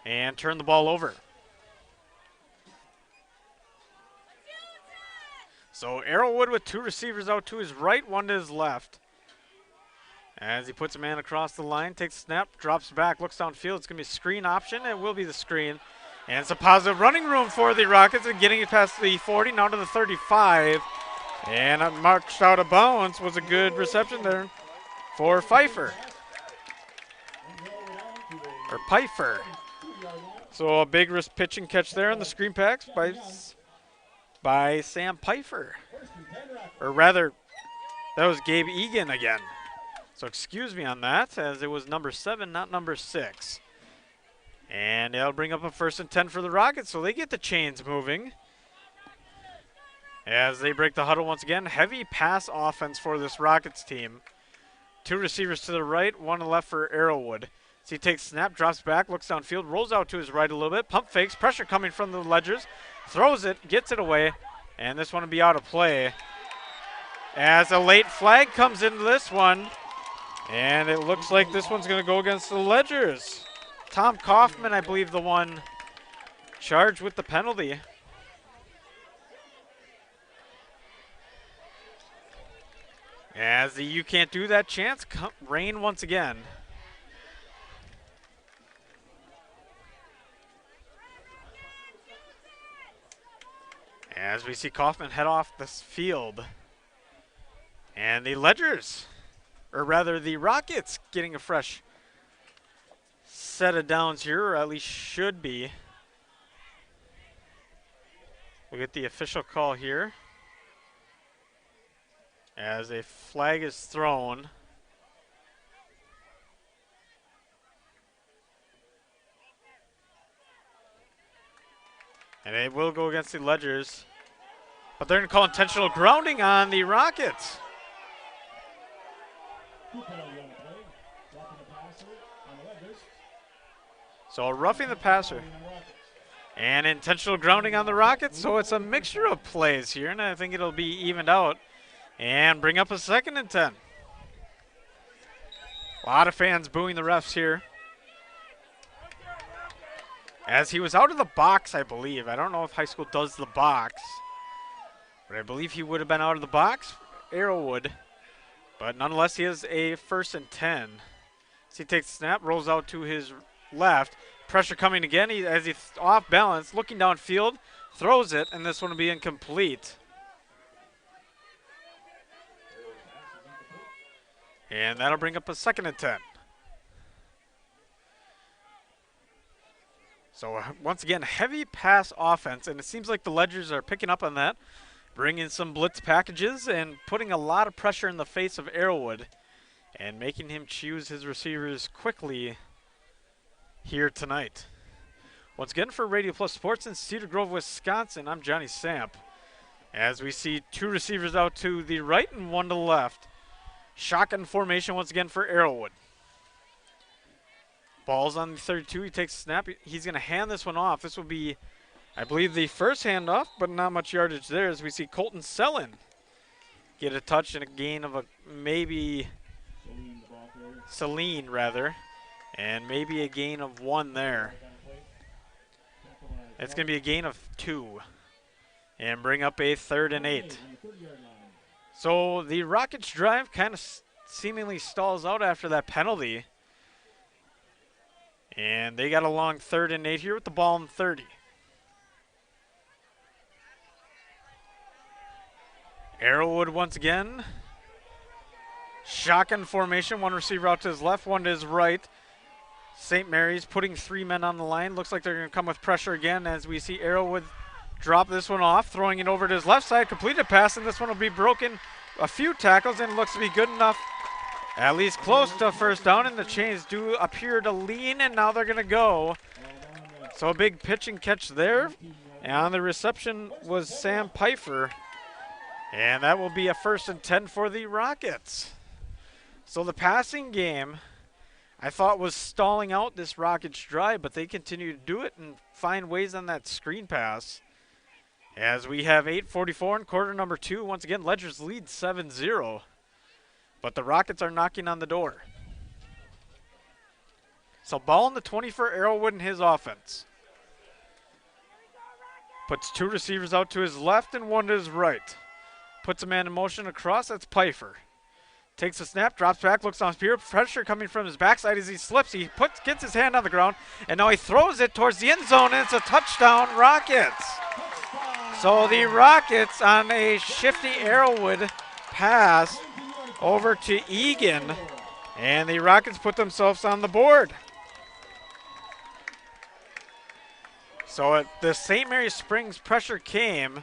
and turn the ball over. So Arrowwood with 2 receivers out to his right, 1 to his left. As he puts a man across the line, takes a snap, drops back, looks downfield. It's going to be a screen option. It will be the screen. And it's a positive running room for the Rockets and getting it past the 40, now to the 35. And marched out of bounds. Was a good reception there for Pfeiffer. Or Pfeiffer. So a big wrist pitch and catch there on the screen packs by Sam Pfeiffer. Or rather, that was Gabe Egan again. So excuse me on that, as it was number 7, not number 6. And it'll bring up a 1st and 10 for the Rockets, so they get the chains moving. As they break the huddle once again, heavy pass offense for this Rockets team. 2 receivers to the right, 1 to the left for Arrowwood. So he takes snap, drops back, looks downfield, rolls out to his right a little bit, pump fakes, pressure coming from the Ledgers, throws it, gets it away, and this one will be out of play. As a late flag comes into this one, and it looks like this one's going to go against the Ledgers. Tom Kaufman, I believe, the one charged with the penalty. As the you can't do that chance, rain once again. As we see Kaufman head off this field. And the Ledgers, or rather the Rockets, getting a fresh set of downs here, or at least should be. We'll get the official call here as a flag is thrown. And it will go against the Ledgers. But they're going to call intentional grounding on the Rockets. So roughing the passer and intentional grounding on the Rockets. So it's a mixture of plays here, and I think it'll be evened out and bring up a 2nd and 10. A lot of fans booing the refs here. As he was out of the box, I believe. I don't know if high school does the box, but I believe he would have been out of the box, Arrowwood. But nonetheless, he has a 1st and 10. So he takes the snap, rolls out to his left. Pressure coming again as he's off balance, looking downfield, throws it, and this one will be incomplete. And that'll bring up a 2nd and 10. So once again, heavy pass offense, and it seems like the Ledgers are picking up on that, bringing some blitz packages and putting a lot of pressure in the face of Arrowwood and making him choose his receivers quickly here tonight. Once again, for Radio Plus Sports in Cedar Grove, Wisconsin, I'm Johnny Samp. As we see 2 receivers out to the right and 1 to the left. Shotgun formation once again for Arrowwood. Ball's on the 32. He takes a snap. He's going to hand this one off. This will be, I believe, the first handoff, but not much yardage there as we see Colton Sellen get a touch and a gain of maybe Celine, rather. And maybe a gain of 1 there. It's going to be a gain of 2. And bring up a 3rd and 8. So the Rockets drive kind of seemingly stalls out after that penalty. And they got a long 3rd and 8 here with the ball on 30. Arrowwood once again. Shotgun formation. 1 receiver out to his left, 1 to his right. St. Mary's putting 3 men on the line. Looks like they're going to come with pressure again as we see Arrowwood drop this one off, throwing it over to his left side. Completed pass, and this one will be broken a few tackles, and looks to be good enough, at least close to a 1st down, and the chains do appear to lean, and now they're going to go. So a big pitch and catch there, and on the reception was Sam Pfeiffer, and that will be a 1st and 10 for the Rockets. So the passing game, I thought, was stalling out this Rockets drive, but they continue to do it and find ways on that screen pass. As we have 8:44 in quarter number 2. Once again, Ledgers lead 7-0. But the Rockets are knocking on the door. So ball in the 20 for Arrowwood and his offense. Puts 2 receivers out to his left and 1 to his right. Puts a man in motion across. That's Pfeiffer. Takes a snap, drops back, looks on peer pressure coming from his backside as he slips. He gets his hand on the ground, and now he throws it towards the end zone, and it's a touchdown, Rockets. So the Rockets on a shifty Arrowwood pass over to Egan, and the Rockets put themselves on the board. So the St. Mary Springs pressure came,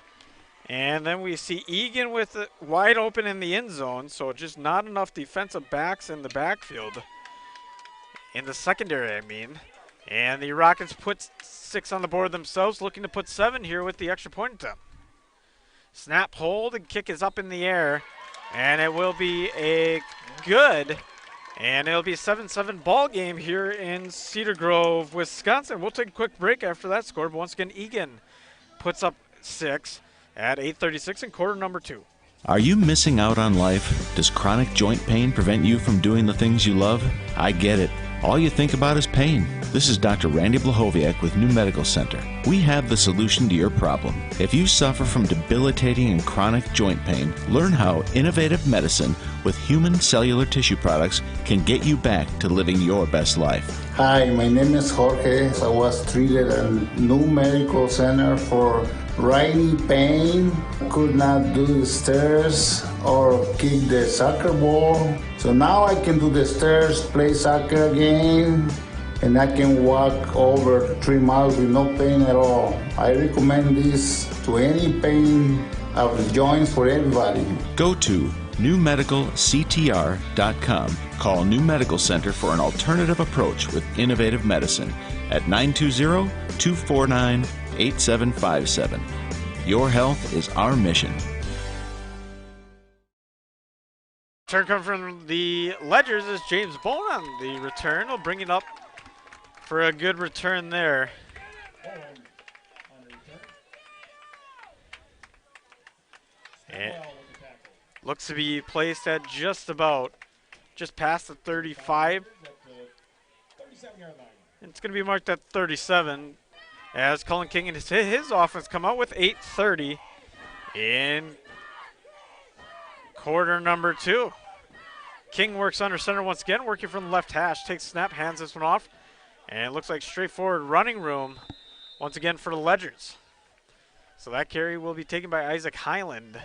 and then we see Egan with it wide open in the end zone, so just not enough defensive backs in the backfield. In the secondary, I mean. And the Rockets put 6 on the board themselves, looking to put 7 here with the extra point attempt. Snap, hold, and kick is up in the air, and it will be a good, and it'll be a 7-7 ball game here in Cedar Grove, Wisconsin. We'll take a quick break after that score, but once again, Egan puts up 6 at 8:36 in quarter number 2. Are you missing out on life? Does chronic joint pain prevent you from doing the things you love? I get it. All you think about is pain. This is Dr. Randy Blahoviak with New Medical Center. We have the solution to your problem. If you suffer from debilitating and chronic joint pain, learn how innovative medicine with human cellular tissue products can get you back to living your best life. Hi, my name is Jorge. I was treated at New Medical Center for riding pain. Could not do the stairs or kick the soccer ball. So now I can do the stairs, play soccer again, and I can walk over 3 miles with no pain at all. I recommend this to any pain of the joints for everybody. Go to newmedicalctr.com. Call New Medical Center for an alternative approach with innovative medicine at 920-249-8757. Your health is our mission. Turn coming from the Ledgers is James Bone on the return. We'll bring it up for a good return there. And looks to be placed at just past the 35. It's going to be marked at 37 as Cullen King and his offense come out with 8:30 in quarter number 2. King works under center once again, working from the left hash, takes a snap, hands this one off, and it looks like straightforward running room once again for the Ledgers. So that carry will be taken by Isaac Highland,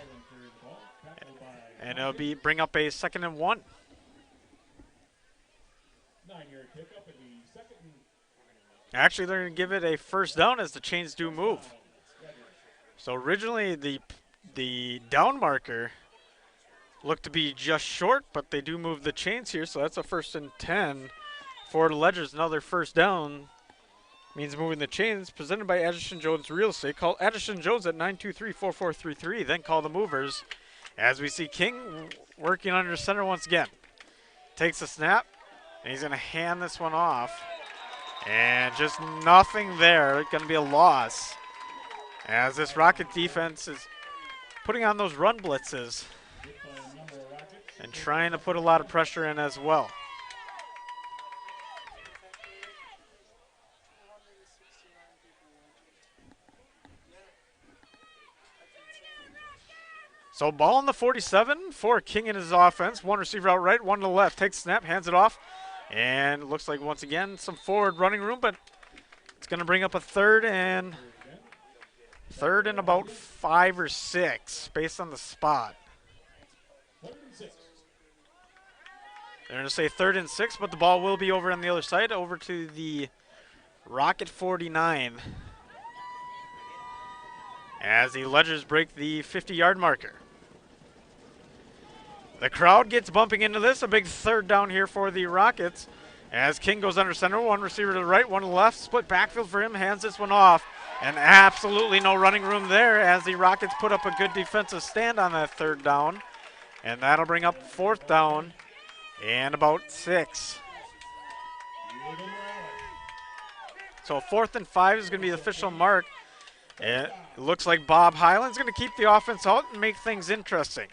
and it'll be bring up a 2nd and 1. 9-yard pickup at the 2nd. Actually, they're going to give it a first down as the chains do move. So originally the down marker looked to be just short, but they do move the chains here, so that's a 1st and 10 for the Ledgers. Another first down means moving the chains. Presented by Addison Jones Real Estate. Call Addison Jones at 923-4433. Then call the movers. As we see King working under center once again. Takes a snap, and he's going to hand this one off. And just nothing there. Going to be a loss as this Rocket defense is putting on those run blitzes and trying to put a lot of pressure in as well. So ball on the 47 for King and his offense. One receiver out right, one to the left. Takes a snap, hands it off. And looks like once again some forward running room, but it's going to bring up a third and about 5 or 6 based on the spot. They're going to say 3rd and 6, but the ball will be over on the other side, over to the Rocket 49. As the Ledgers break the 50-yard marker. The crowd gets bumping into this. A big 3rd down here for the Rockets. As King goes under center, one receiver to the right, one to the left. Split backfield for him, hands this one off. And absolutely no running room there as the Rockets put up a good defensive stand on that 3rd down. And that'll bring up 4th down and about 6. So 4th and 5 is going to be the official mark. It looks like Bob Highland's going to keep the offense out and make things interesting.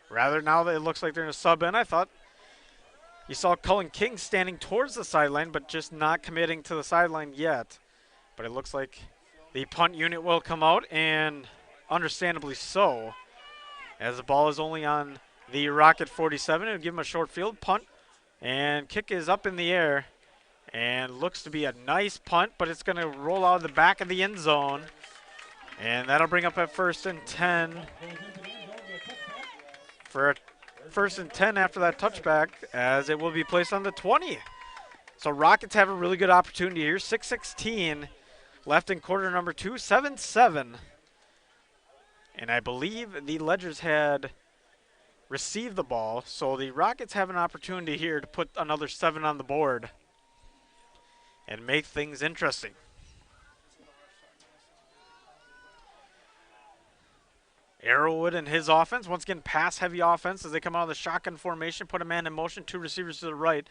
Rather, now that it looks like they're going to sub in, I thought you saw Cullen King standing towards the sideline, but just not committing to the sideline yet. But it looks like the punt unit will come out, and understandably so, as the ball is only on the Rocket 47. It'll give him a short field punt, and kick is up in the air. And looks to be a nice punt, but it's going to roll out of the back of the end zone. And that'll bring up a 1st and 10. For a 1st and 10 after that touchback, as it will be placed on the 20. So Rockets have a really good opportunity here. 6:16 left in quarter number 2, 7-7. And I believe the Ledgers had received the ball, so the Rockets have an opportunity here to put another 7 on the board and make things interesting. Arrowwood and his offense, once again, pass-heavy offense as they come out of the shotgun formation, put a man in motion, 2 receivers to the right,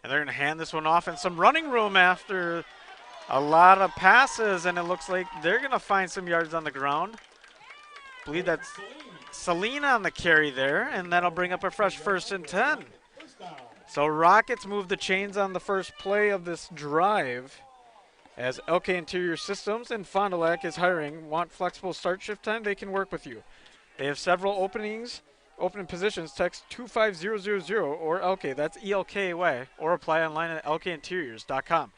and they're going to hand this one off, and some running room after a lot of passes, and it looks like they're going to find some yards on the ground. I believe that's Celine on the carry there, and that'll bring up a fresh 1st and 10. So Rockets move the chains on the first play of this drive as LK Interior Systems and Fond du Lac is hiring. Want flexible start shift time? They can work with you. They have several opening positions. Text 25000 or LK, that's ELKY, or apply online at lkinteriors.com.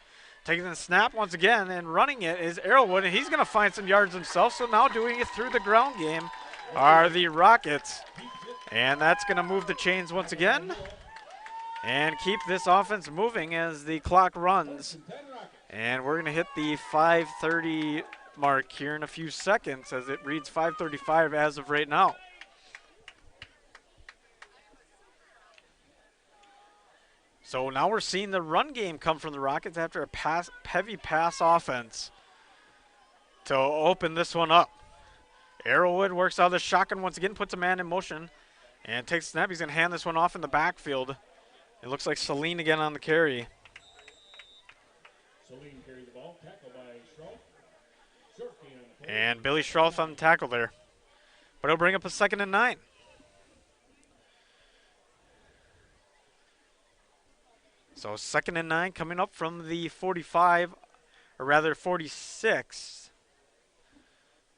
Taking the snap once again and running it is Arrowwood, and he's going to find some yards himself. So now doing it through the ground game are the Rockets. And that's going to move the chains once again and keep this offense moving as the clock runs. And we're going to hit the 5:30 mark here in a few seconds as it reads 5:35 as of right now. So now we're seeing the run game come from the Rockets after a heavy pass offense to open this one up. Arrowwood works out of the shotgun once again, puts a man in motion, And takes a snap. He's going to hand this one off in the backfield. It looks like Celine again on the carry. Celine carried the ball, tackled by Schroff. Short gain on the play. And Billy Schroff on the tackle there. But he'll bring up a 2nd and 9. So 2nd and 9 coming up from the 45, or rather 46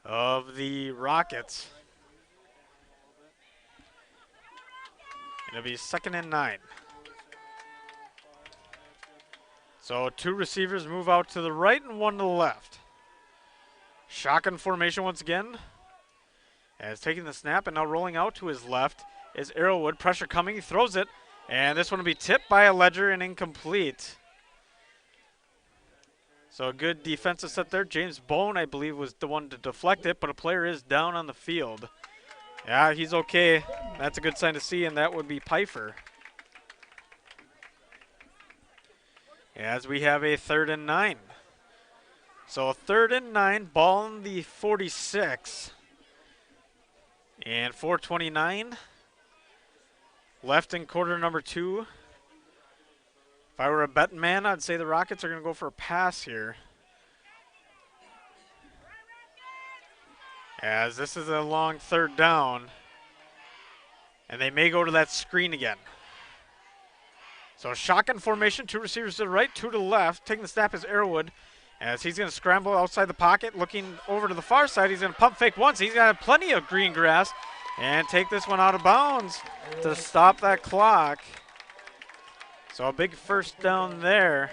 of the Rockets. It'll be 2nd and 9. So 2 receivers move out to the right and 1 to the left. Shotgun formation once again. As taking the snap and now rolling out to his left is Arrowwood. Pressure coming, he throws it. And this one will be tipped by a Ledger and incomplete. So a good defensive set there. James Bone, I believe, was the one to deflect it, but a player is down on the field. Yeah, he's okay. That's a good sign to see, and that would be Pfeiffer. As we have a 3rd and 9. So a 3rd and 9, ball in the 46. And 4:29 left in quarter number 2. If I were a betting man, I'd say the Rockets are going to go for a pass here. As this is a long 3rd down. And they may go to that screen again. So shotgun formation, 2 receivers to the right, 2 to the left. Taking the snap is Arrowwood. As he's going to scramble outside the pocket, looking over to the far side. He's going to pump fake once. He's got plenty of green grass. And take this one out of bounds to stop that clock. So a big 1st down there.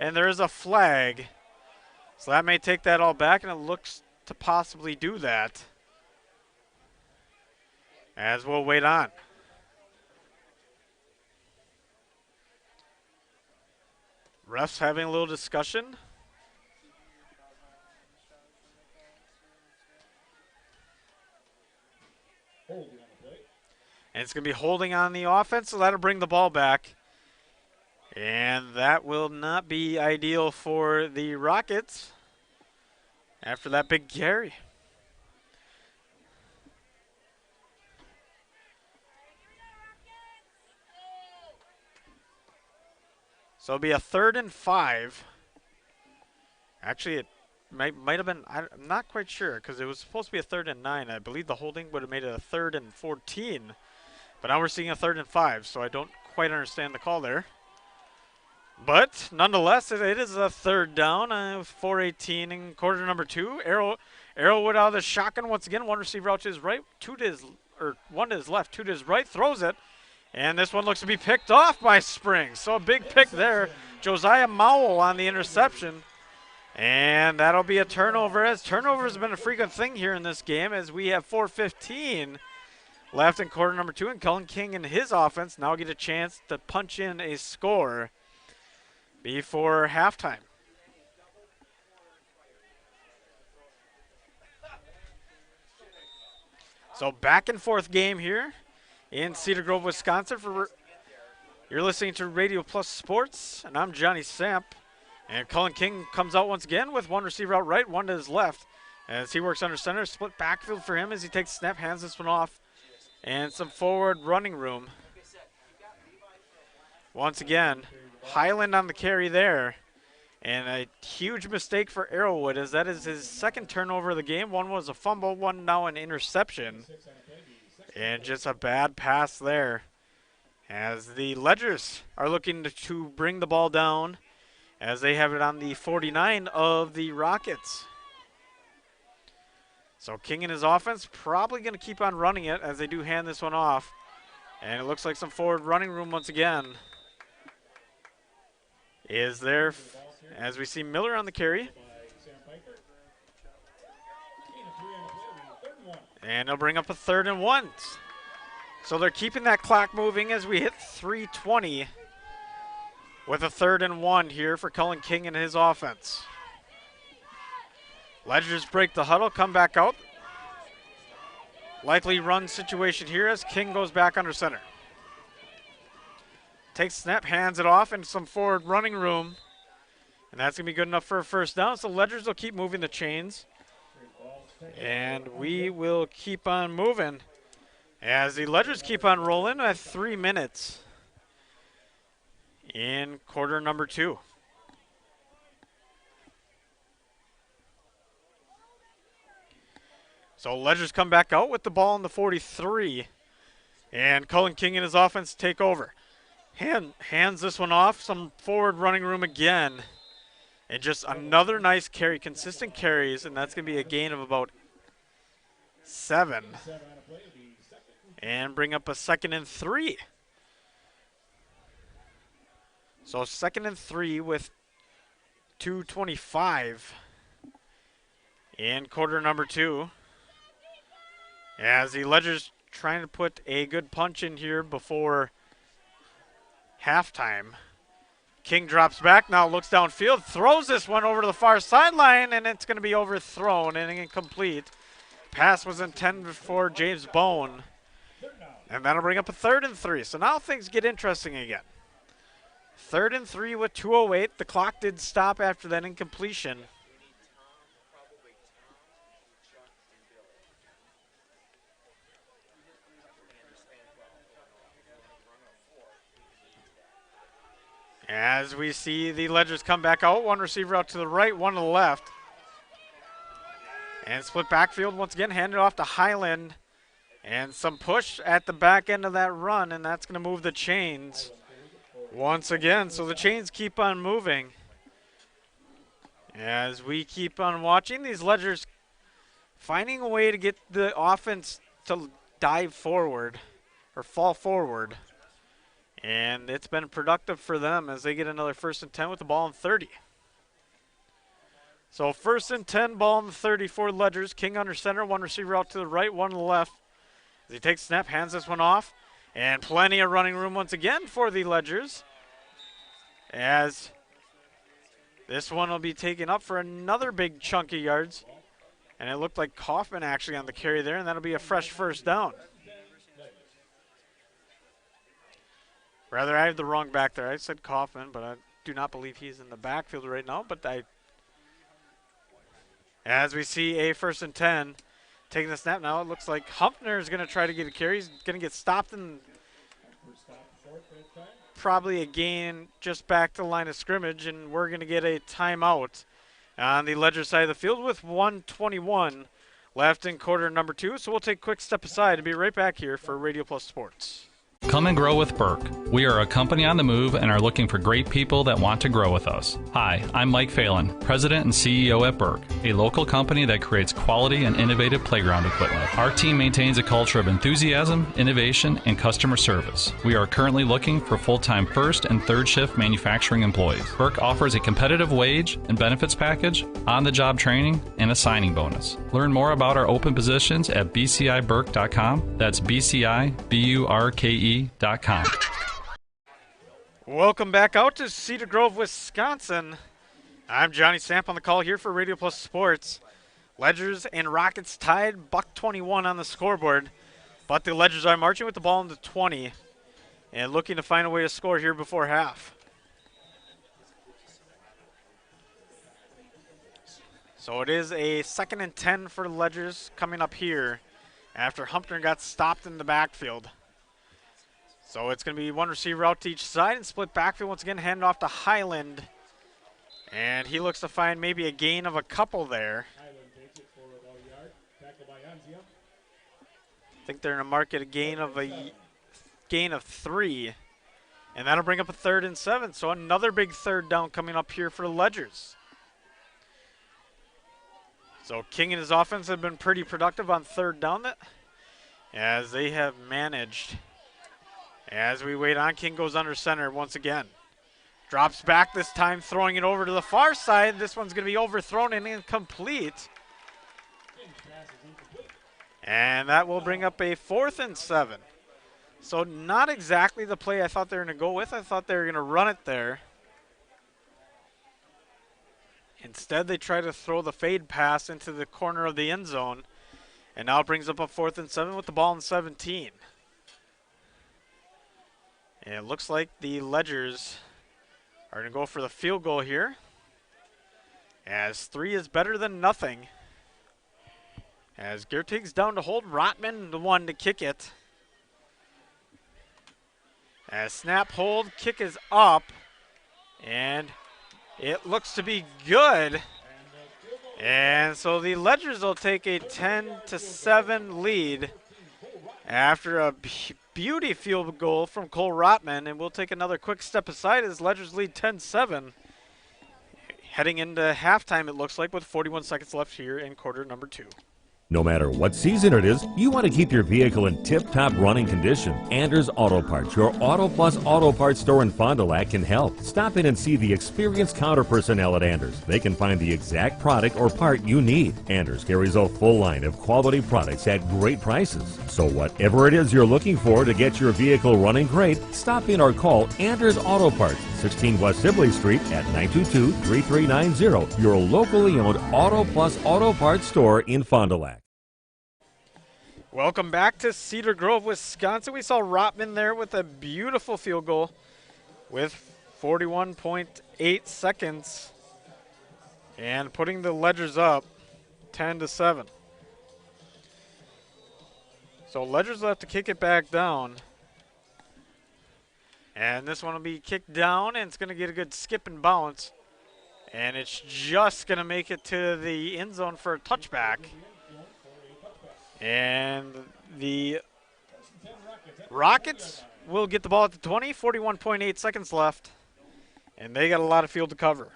And there is a flag. So that may take that all back, and it looks to possibly do that. As we'll wait on. Refs having a little discussion. And it's going to be holding on the offense, so that'll bring the ball back. And that will not be ideal for the Rockets after that big carry. So it'll be a 3rd and 5. Actually, it might have been, I'm not quite sure, because it was supposed to be a 3rd and 9. I believe the holding would have made it a 3rd and 14. But now we're seeing a 3rd and 5, so I don't quite understand the call there. But nonetheless, it is a 3rd down, 4:18 in quarter number 2. Arrowwood out of the shotgun once again. 1 receiver out to his right, 1 to his left, 2 to his right, throws it. And this one looks to be picked off by Springs. So a big pick there. Josiah Mowell on the interception. And that'll be a turnover, as turnover has been a frequent thing here in this game, as we have 4:15 left in quarter number 2, and Cullen King and his offense now get a chance to punch in a score before halftime. So back and forth game here in Cedar Grove, Wisconsin. You're listening to Radio Plus Sports, and I'm Johnny Samp. And Cullen King comes out once again with 1 receiver out right, 1 to his left. As he works under center, split backfield for him as he takes a snap, hands this one off. And some forward running room. Once again, Highland on the carry there. And a huge mistake for Arrowwood, as that is his 2nd turnover of the game. 1 was a fumble, 1 now an interception. And just a bad pass there. As the Ledgers are looking to bring the ball down, as they have it on the 49 of the Rockets. So King and his offense probably going to keep on running it as they do hand this one off. And it looks like some forward running room once again is there, as we see Miller on the carry. And they'll bring up a 3rd and 1. So they're keeping that clock moving as we hit 3:20 with a 3rd and 1 here for Cullen King and his offense. Ledgers break the huddle, come back out. Likely run situation here as King goes back under center. Takes snap, hands it off into some forward running room. And that's going to be good enough for a 1st down. So Ledgers will keep moving the chains. And we will keep on moving. As the Ledgers keep on rolling at 3 minutes in quarter number 2. So Ledgers come back out with the ball in the 43. And Cullen King and his offense take over. Hands this one off, some forward running room again. And just another nice carry, consistent carries, and that's going to be a gain of about 7. And bring up a 2nd and 3. So 2nd and 3 with 2:25 in quarter number 2. As the Ledgers trying to put a good punch in here before halftime. King drops back, now looks downfield, throws this one over to the far sideline, and it's going to be overthrown and incomplete. Pass was intended for James Bone. And that'll bring up a 3rd and 3. So now things get interesting again. 3rd and 3 with 2:08. The clock did stop after that incompletion. As we see the Ledgers come back out, one receiver out to the right, one to the left. And split backfield once again, handed off to Highland. And some push at the back end of that run, and that's going to move the chains once again. So the chains keep on moving. As we keep on watching, these Ledgers finding a way to get the offense to dive forward or fall forward. And it's been productive for them as they get another 1st and 10 with the ball in 30. So 1st and 10, ball in the 30 for Ledgers. King under center, one receiver out to the right, one to the left. As he takes snap, hands this one off. And plenty of running room once again for the Ledgers. As this one will be taken up for another big chunk of yards. And it looked like Kaufman actually on the carry there, and that'll be a fresh 1st down. Rather, I have the wrong back there. I said Kaufman, but I do not believe he's in the backfield right now. But as we see a 1st and 10, taking the snap now, it looks like Humpner is going to try to get a carry. He's going to get stopped, and probably a gain just back to the line of scrimmage, and we're going to get a timeout on the Ledger side of the field with 1:21 left in quarter number 2. So we'll take a quick step aside and be right back here for Radio Plus Sports. Come and grow with Burke. We are a company on the move and are looking for great people that want to grow with us. Hi, I'm Mike Phelan, President and CEO at Burke, a local company that creates quality and innovative playground equipment. Our team maintains a culture of enthusiasm, innovation, and customer service. We are currently looking for full-time 1st and 3rd shift manufacturing employees. Burke offers a competitive wage and benefits package, on-the-job training, and a signing bonus. Learn more about our open positions at bciburke.com. That's bciburke.com. Welcome back out to Cedar Grove, Wisconsin. I'm Johnny Samp on the call here for Radio Plus Sports. Ledgers and Rockets tied, $1:21 on the scoreboard. But the Ledgers are marching with the ball in the 20 and looking to find a way to score here before half. So it is a 2nd and 10 for the Ledgers coming up here after Humpner got stopped in the backfield. So it's going to be one receiver out to each side and split backfield once again, handed off to Highland. And he looks to find maybe a gain of a couple there. I think they're going to mark it a gain of 3. And that'll bring up a 3rd and 7. So another big 3rd down coming up here for the Ledgers. So King and his offense have been pretty productive on 3rd down as they have managed. As we wait on, King goes under center once again. Drops back this time, throwing it over to the far side. This one's going to be overthrown and incomplete. And that will bring up a 4th and 7. So not exactly the play I thought they were going to go with. I thought they were going to run it there. Instead, they try to throw the fade pass into the corner of the end zone. And now it brings up a 4th and 7 with the ball in 17. And it looks like the Ledgers are going to go for the field goal here, as 3 is better than nothing. As Gertig's down to hold, Rotman the one to kick it. As snap, hold, kick is up, and it looks to be good. And so the Ledgers will take a 10-7 lead after a beauty field goal from Cole Rotman, and we'll take another quick step aside as Ledgers lead 10-7. Heading into halftime, it looks like, with 41 seconds left here in quarter number 2. No matter what season it is, you want to keep your vehicle in tip-top running condition. Anders Auto Parts, your Auto Plus Auto Parts store in Fond du Lac, can help. Stop in and see the experienced counter personnel at Anders. They can find the exact product or part you need. Anders carries a full line of quality products at great prices. So whatever it is you're looking for to get your vehicle running great, stop in or call Anders Auto Parts, 16 West Sibley Street at 922-3390, your locally owned Auto Plus Auto Parts store in Fond du Lac. Welcome back to Cedar Grove, Wisconsin. We saw Rotman there with a beautiful field goal with 41.8 seconds and putting the Ledgers up 10-7. So Ledgers will have to kick it back down. And this one will be kicked down, and it's going to get a good skip and bounce. And it's just going to make it to the end zone for a touchback. And the Rockets will get the ball at the 20, 41.8 seconds left. And they got a lot of field to cover.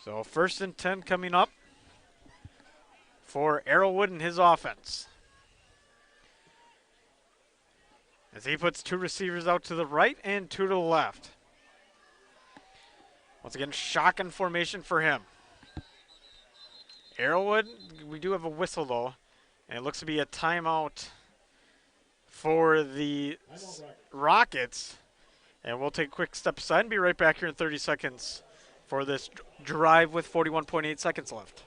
So 1st and 10 coming up for Arrowwood and his offense. As he puts 2 receivers out to the right and 2 to the left. Once again, shotgun formation for him. Arrowwood, we do have a whistle though, and it looks to be a timeout for the Rockets. And we'll take a quick step aside and be right back here in 30 seconds for this drive with 41.8 seconds left.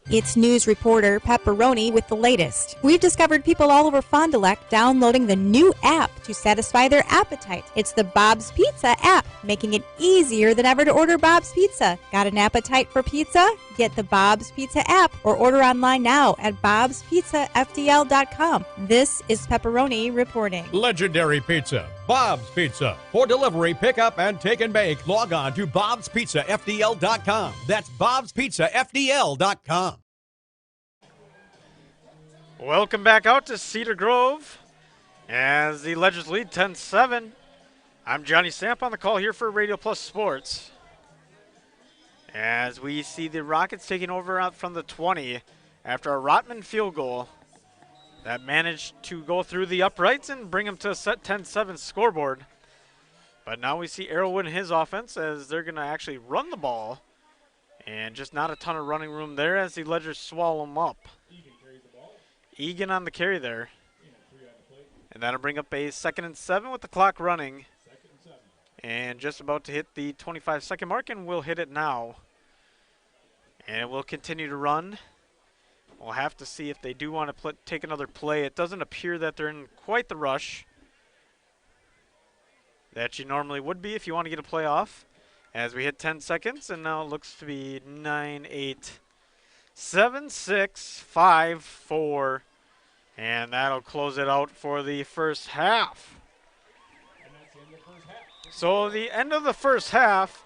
It's news reporter Pepperoni with the latest. We've discovered people all over Fond du Lac downloading the new app to satisfy their appetite. It's the Bob's Pizza app, making it easier than ever to order Bob's Pizza. Got an appetite for pizza? Get the Bob's Pizza app or order online now at bobspizzafdl.com. This is Pepperoni reporting. Legendary Pizza, Bob's Pizza. For delivery, pickup, and take and bake, log on to bobspizzafdl.com. That's bobspizzafdl.com. Welcome back out to Cedar Grove as the Ledgers lead 10-7. I'm Johnny Samp on the call here for Radio Plus Sports. As we see the Rockets taking over out from the 20 after a Rotman field goal that managed to go through the uprights and bring them to a set 10-7 scoreboard. But now we see Arrowwood and his offense as they're going to actually run the ball. And just not a ton of running room there as the Ledgers swallow them up. Egan on the carry there. And that'll bring up a 2nd and 7 with the clock running. And just about to hit the 25-second mark, and we'll hit it now. And it will continue to run. We'll have to see if they do want to take another play. It doesn't appear that they're in quite the rush that you normally would be if you want to get a play off. As we hit 10 seconds, and now it looks to be 9, 8, 7, 6, 5, 4. And that'll close it out for the first half. So the end of the first half,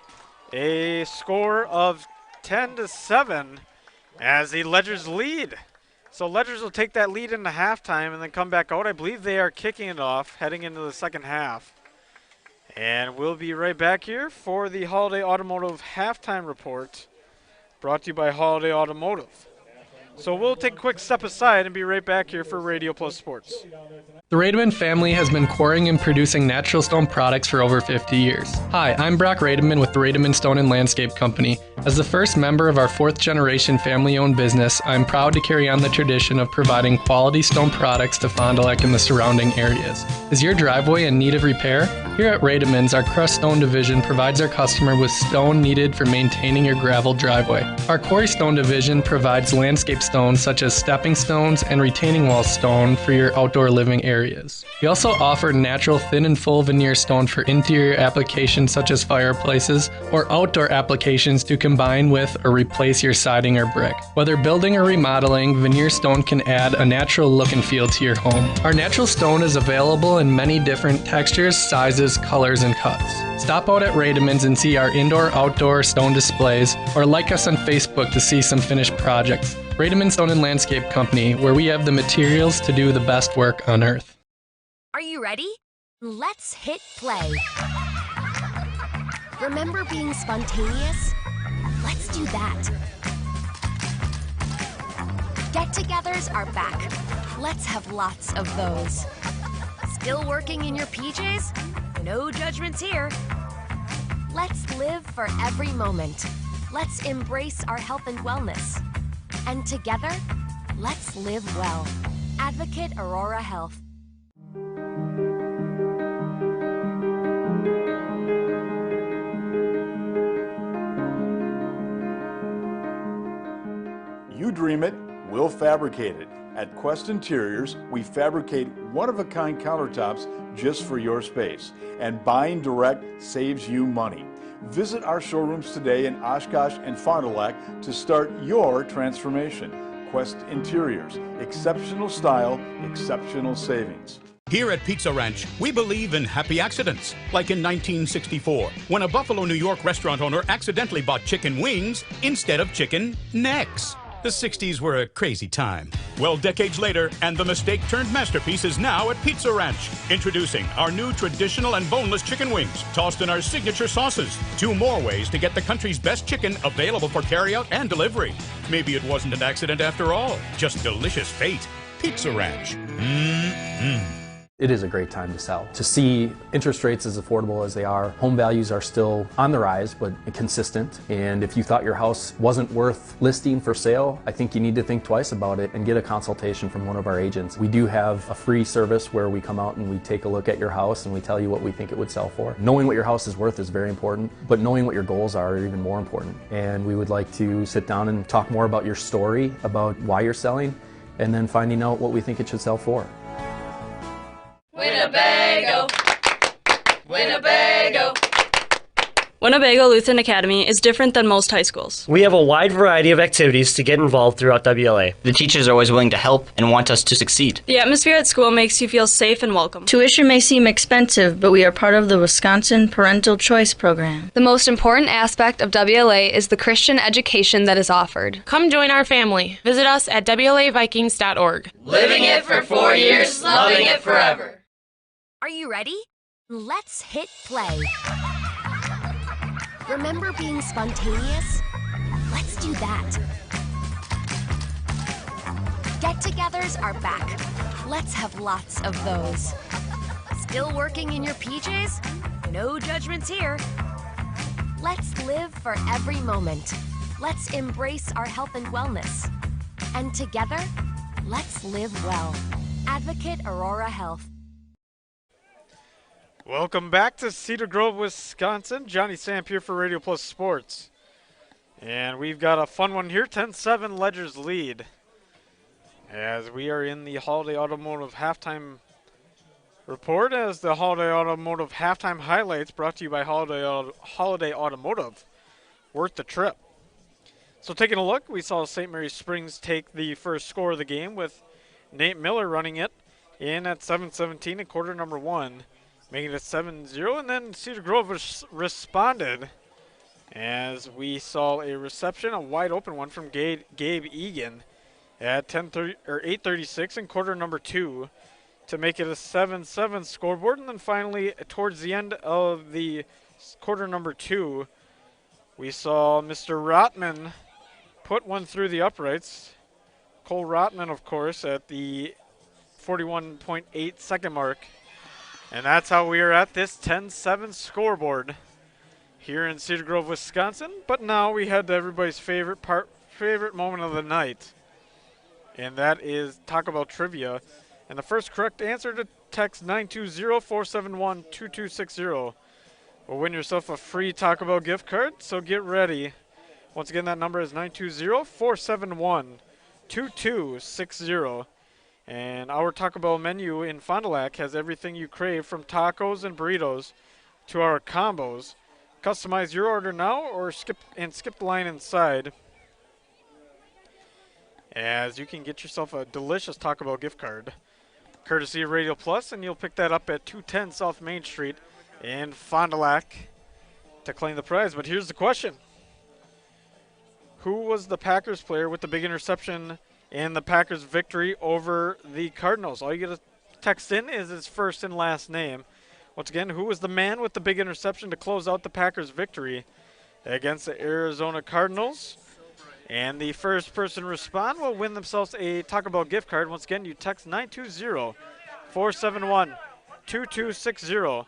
a score of 10-7 as the Ledgers lead. So Ledgers will take that lead into halftime and then come back out. I believe they are kicking it off heading into the second half. And we'll be right back here for the Holiday Automotive halftime report brought to you by Holiday Automotive. So we'll take a quick step aside and be right back here for Radio Plus Sports. The Rademan family has been quarrying and producing natural stone products for over 50 years. Hi, I'm Brock Rademan with the Rademan Stone and Landscape Company. As the first member of our 4th generation family-owned business, I'm proud to carry on the tradition of providing quality stone products to Fond du Lac and the surrounding areas. Is your driveway in need of repair? Here at Rademan's, our crushed stone division provides our customer with stone needed for maintaining your gravel driveway. Our quarry stone division provides landscape stone such as stepping stones and retaining wall stone for your outdoor living areas. We also offer natural thin and full veneer stone for interior applications such as fireplaces or outdoor applications to combine with or replace your siding or brick. Whether building or remodeling, veneer stone can add a natural look and feel to your home. Our natural stone is available in many different textures, sizes, colors, and cuts. Stop out at Rademann's and see our indoor-outdoor stone displays, or like us on Facebook to see some finished projects. Rademan Stone and Landscape Company, where we have the materials to do the best work on earth. Are you ready? Let's hit play. Remember being spontaneous? Let's do that. Get-togethers are back. Let's have lots of those. Still working in your PJs? No judgments here. Let's live for every moment. Let's embrace our health and wellness. And together, let's live well. Advocate Aurora Health. You dream it, we'll fabricate it. At Quest Interiors, we fabricate one-of-a-kind countertops just for your space. And buying direct saves you money. Visit our showrooms today in Oshkosh and Fond du Lac to start your transformation. Quest Interiors, exceptional style, exceptional savings. Here at Pizza Ranch, we believe in happy accidents, like in 1964, when a Buffalo, New York restaurant owner accidentally bought chicken wings instead of chicken necks. The 60s were a crazy time. Well, decades later, and the mistake-turned masterpiece is now at Pizza Ranch. Introducing our new traditional and boneless chicken wings, tossed in our signature sauces. 2 more ways to get the country's best chicken available for carryout and delivery. Maybe it wasn't an accident after all, just delicious fate. Pizza Ranch. It is a great time to sell. To see interest rates as affordable as they are, home values are still on the rise, but consistent. And if you thought your house wasn't worth listing for sale, I think you need to think twice about it and get a consultation from one of our agents. We do have a free service where we come out and we take a look at your house and we tell you what we think it would sell for. Knowing what your house is worth is very important, but knowing what your goals are even more important. And we would like to sit down and talk more about your story, about why you're selling, and then finding out what we think it should sell for. Winnebago, Winnebago. Winnebago Lutheran Academy is different than most high schools. We have a wide variety of activities to get involved throughout WLA. The teachers are always willing to help and want us to succeed. The atmosphere at school makes you feel safe and welcome. Tuition may seem expensive, but we are part of the Wisconsin Parental Choice Program. The most important aspect of WLA is the Christian education that is offered. Come join our family. Visit us at WLAVikings.org. Living it for 4 years, loving it forever. Are you ready? Let's hit play. Remember being spontaneous? Let's do that. Get-togethers are back. Let's have lots of those. Still working in your PJs? No judgments here. Let's live for every moment. Let's embrace our health and wellness. And together, let's live well. Advocate Aurora Health. Welcome back to Cedar Grove, Wisconsin. Johnny Samp here for Radio Plus Sports. And we've got a fun one here, 10-7 Ledger's lead. As we are in the Holiday Automotive Halftime Report, as the Holiday Automotive Halftime Highlights brought to you by Holiday Automotive. Worth the trip. So taking a look, we saw St. Mary Springs take the first score of the game with Nate Miller running it in at 7:17 in quarter number 1. Making it 7-0, and then Cedar Grove responded as we saw a reception, a wide open one from Gabe Egan at 8:36 in quarter number 2 to make it a 7-7 scoreboard. And then finally, towards the end of the quarter number 2, we saw Mr. Rotman put one through the uprights. Cole Rotman, of course, at the 41.8 second mark. And that's how we are at this 10-7 scoreboard here in Cedar Grove, Wisconsin. But now we head to everybody's favorite moment of the night, and that is Taco Bell Trivia. And the first correct answer to text 920-471-2260 will win yourself a free Taco Bell gift card, so get ready. Once again, that number is 920-471-2260. 2260. And our Taco Bell menu in Fond du Lac has everything you crave, from tacos and burritos to our combos. Customize your order now or skip the line inside, as you can get yourself a delicious Taco Bell gift card courtesy of Radio Plus, and you'll pick that up at 210 South Main Street in Fond du Lac to claim the prize. But here's the question: who was the Packers player with the big interception in the Packers' victory over the Cardinals? All you got to text in is his first and last name. Once again, who was the man with the big interception to close out the Packers' victory against the Arizona Cardinals? And the first person to respond will win themselves a Taco Bell gift card. Once again, you text 920-471-2260.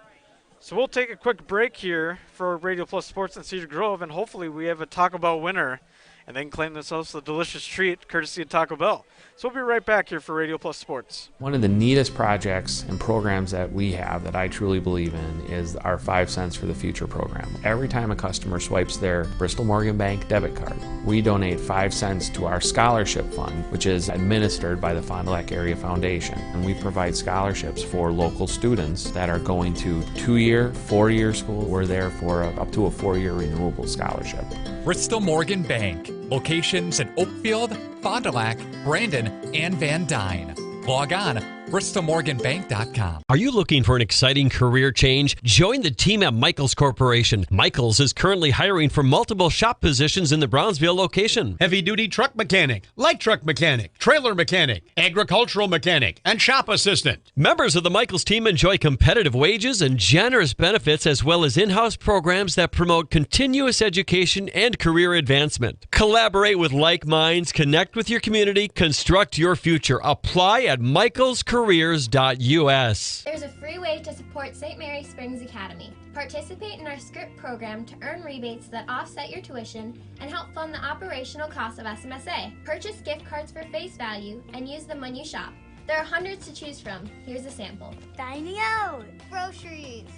So we'll take a quick break here for Radio Plus Sports in Cedar Grove, and hopefully we have a Taco Bell winner, and they can claim themselves a delicious treat courtesy of Taco Bell. So we'll be right back here for Radio Plus Sports. One of the neatest projects and programs that we have that I truly believe in is our 5 Cents for the Future program. Every time a customer swipes their Bristol Morgan Bank debit card, we donate 5 cents to our scholarship fund, which is administered by the Fond du Lac Area Foundation. And we provide scholarships for local students that are going to 2-year, 4-year school. We're there for up to a 4-year renewable scholarship. Bristol Morgan Bank. Locations in Oakfield, Fond du Lac, Brandon, and Van Dyne. Log on bristolmorganbank.com. Are you looking for an exciting career change? Join the team at Michaels Corporation. Michaels is currently hiring for multiple shop positions in the Brownsville location. Heavy-duty truck mechanic, light truck mechanic, trailer mechanic, agricultural mechanic, and shop assistant. Members of the Michaels team enjoy competitive wages and generous benefits, as well as in-house programs that promote continuous education and career advancement. Collaborate with like minds, connect with your community, construct your future. Apply at michaelscareers.us. There's a free way to support St. Mary Springs Academy. Participate in our SCRIPT program to earn rebates that offset your tuition and help fund the operational costs of SMSA. Purchase gift cards for face value and use them when you shop. There are hundreds to choose from. Here's a sample. Dining out, groceries,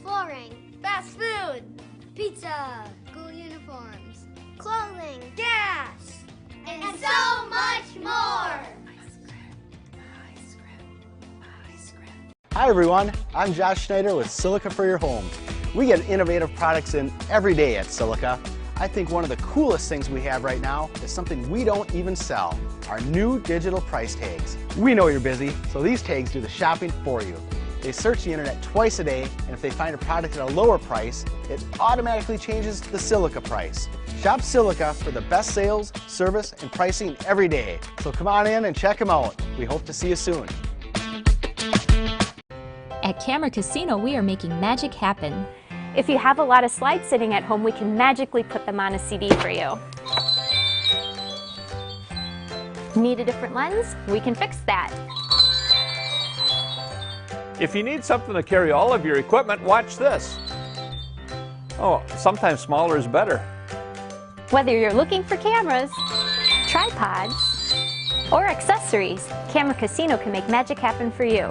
flooring, fast food, pizza, school uniforms, clothing, gas, and so much more. Hi everyone, I'm Josh Schneider with Silica for Your Home. We get innovative products in every day at Silica. I think one of the coolest things we have right now is something we don't even sell, our new digital price tags. We know you're busy, so these tags do the shopping for you. They search the internet twice a day, and if they find a product at a lower price, it automatically changes the Silica price. Shop Silica for the best sales, service, and pricing every day. So come on in and check them out. We hope to see you soon. At Camera Casino, we are making magic happen. If you have a lot of slides sitting at home, we can magically put them on a CD for you. Need a different lens? We can fix that. If you need something to carry all of your equipment, watch this. Oh, sometimes smaller is better. Whether you're looking for cameras, tripods, or accessories, Camera Casino can make magic happen for you.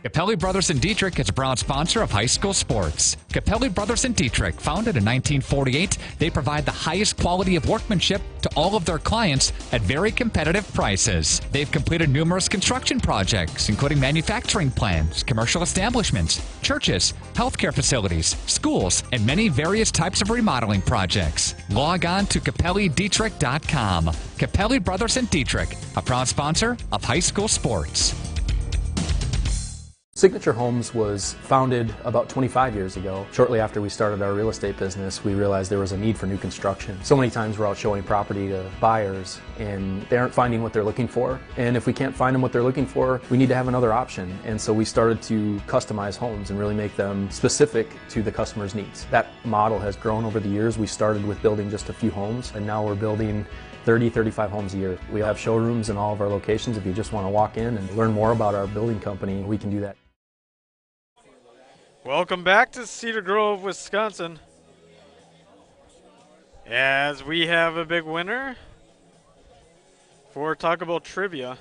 Capelli Brothers and Dietrich is a proud sponsor of high school sports. Capelli Brothers and Dietrich, founded in 1948, they provide the highest quality of workmanship to all of their clients at very competitive prices. They've completed numerous construction projects, including manufacturing plants, commercial establishments, churches, healthcare facilities, schools, and many various types of remodeling projects. Log on to CapelliDietrich.com. Capelli Brothers and Dietrich, a proud sponsor of high school sports. Signature Homes was founded about 25 years ago. Shortly after we started our real estate business, we realized there was a need for new construction. So many times we're out showing property to buyers and they aren't finding what they're looking for. And if we can't find them what they're looking for, we need to have another option. And so we started to customize homes and really make them specific to the customer's needs. That model has grown over the years. We started with building just a few homes, and now we're building 30, 35 homes a year. We have showrooms in all of our locations. If you just want to walk in and learn more about our building company, we can do that. Welcome back to Cedar Grove, Wisconsin, as we have a big winner for Taco Bell Trivia.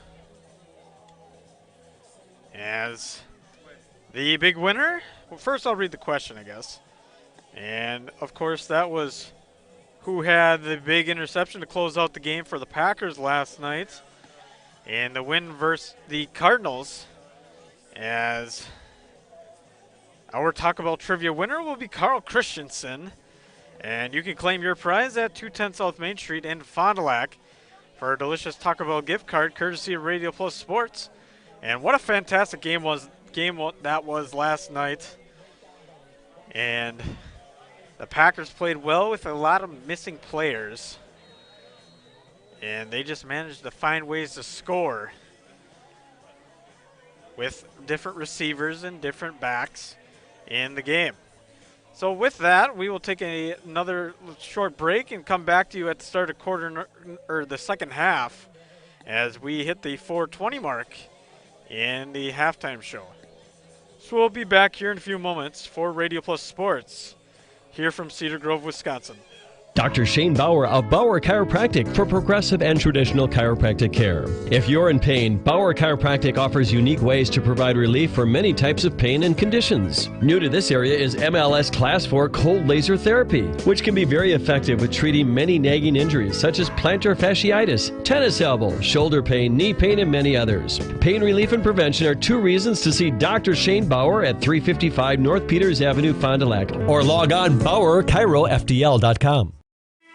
As the big winner, well, first I'll read the question, I guess. And, of course, that was who had the big interception to close out the game for the Packers last night. And the win versus the Cardinals, as our Talk About Trivia winner will be Carl Christensen. And you can claim your prize at 210 South Main Street in Fond du Lac for a delicious Taco Bell gift card courtesy of Radio Plus Sports. And what a fantastic game that was last night. And the Packers played well with a lot of missing players. And they just managed to find ways to score with different receivers and different backs in the game. So with that, we will take another short break and come back to you at the start of the second half as we hit the 4:20 mark in the halftime show. So we'll be back here in a few moments for Radio Plus Sports here from Cedar Grove, Wisconsin. Dr. Shane Bauer of Bauer Chiropractic for progressive and traditional chiropractic care. If you're in pain, Bauer Chiropractic offers unique ways to provide relief for many types of pain and conditions. New to this area is MLS Class 4 cold laser therapy, which can be very effective with treating many nagging injuries such as plantar fasciitis, tennis elbow, shoulder pain, knee pain, and many others. Pain relief and prevention are 2 reasons to see Dr. Shane Bauer at 355 North Peters Avenue, Fond du Lac, or log on BauerChiroFDL.com.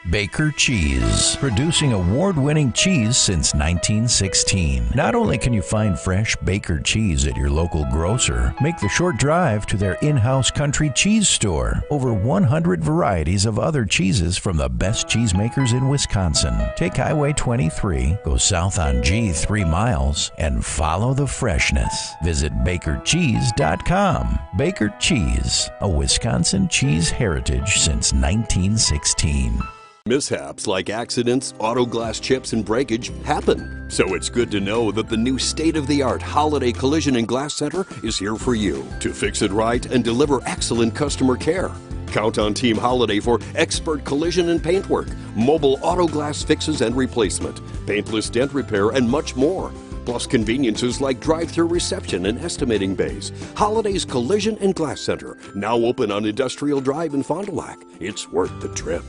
Baker Cheese, producing award-winning cheese since 1916. Not only can you find fresh Baker cheese at your local grocer, make the short drive to their in-house country cheese store. Over 100 varieties of other cheeses from the best cheesemakers in Wisconsin. Take Highway 23, go south on G 3 miles, and follow the freshness. Visit BakerCheese.com. Baker Cheese, a Wisconsin cheese heritage since 1916. Mishaps like accidents, auto glass chips, and breakage happen. So it's good to know that the new state-of-the-art Holiday Collision and Glass Center is here for you to fix it right and deliver excellent customer care. Count on Team Holiday for expert collision and paintwork, mobile auto glass fixes and replacement, paintless dent repair, and much more. Plus conveniences like drive-through reception and estimating bays. Holiday's Collision and Glass Center, now open on Industrial Drive in Fond du Lac. It's worth the trip.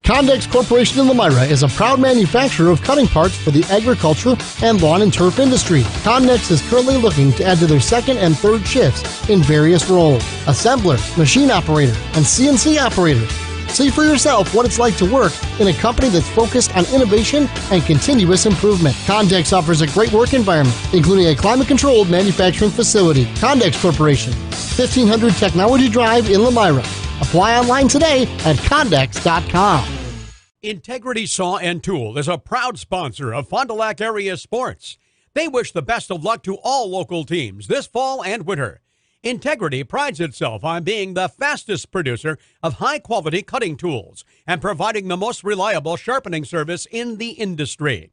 Condex Corporation in Lomira is a proud manufacturer of cutting parts for the agriculture and lawn and turf industry. Condex is currently looking to add to their second and third shifts in various roles: assembler, machine operator, and CNC operator. See for yourself what it's like to work in a company that's focused on innovation and continuous improvement. Condex offers a great work environment, including a climate-controlled manufacturing facility. Condex Corporation, 1500 Technology Drive in Lomira. Apply online today at Condex.com. Integrity Saw and Tool is a proud sponsor of Fond du Lac area sports. They wish the best of luck to all local teams this fall and winter. Integrity prides itself on being the fastest producer of high-quality cutting tools and providing the most reliable sharpening service in the industry.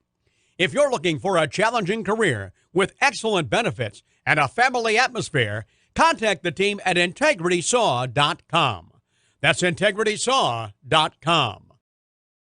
If you're looking for a challenging career with excellent benefits and a family atmosphere, contact the team at IntegritySaw.com. That's IntegritySaw.com.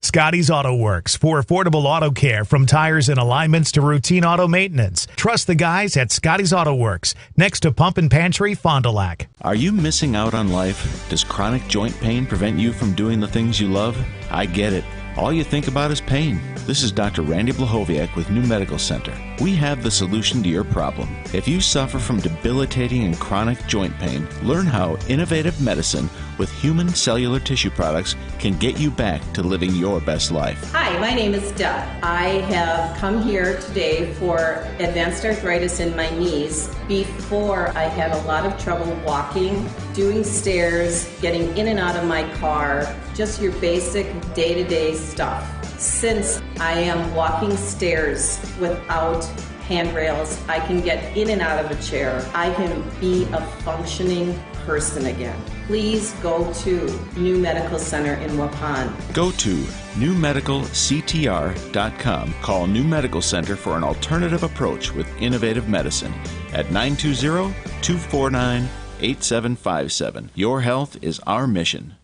Scotty's Auto Works for affordable auto care, from tires and alignments to routine auto maintenance. Trust the guys at Scotty's Auto Works, next to Pump and Pantry, Fond du Lac. Are you missing out on life? Does chronic joint pain prevent you from doing the things you love? I get it. All you think about is pain. This is Dr. Randy Blahoviak with New Medical Center. We have the solution to your problem. If you suffer from debilitating and chronic joint pain, learn how innovative medicine with human cellular tissue products can get you back to living your best life. Hi, my name is Deb. I have come here today for advanced arthritis in my knees. Before, I had a lot of trouble walking, doing stairs, getting in and out of my car, just your basic day-to-day stuff. Since I am walking stairs without handrails, I can get in and out of a chair. I can be a functioning person again. Please go to New Medical Center in Waupun. Go to newmedicalctr.com. Call New Medical Center for an alternative approach with innovative medicine at 920-249-8757. Your health is our mission.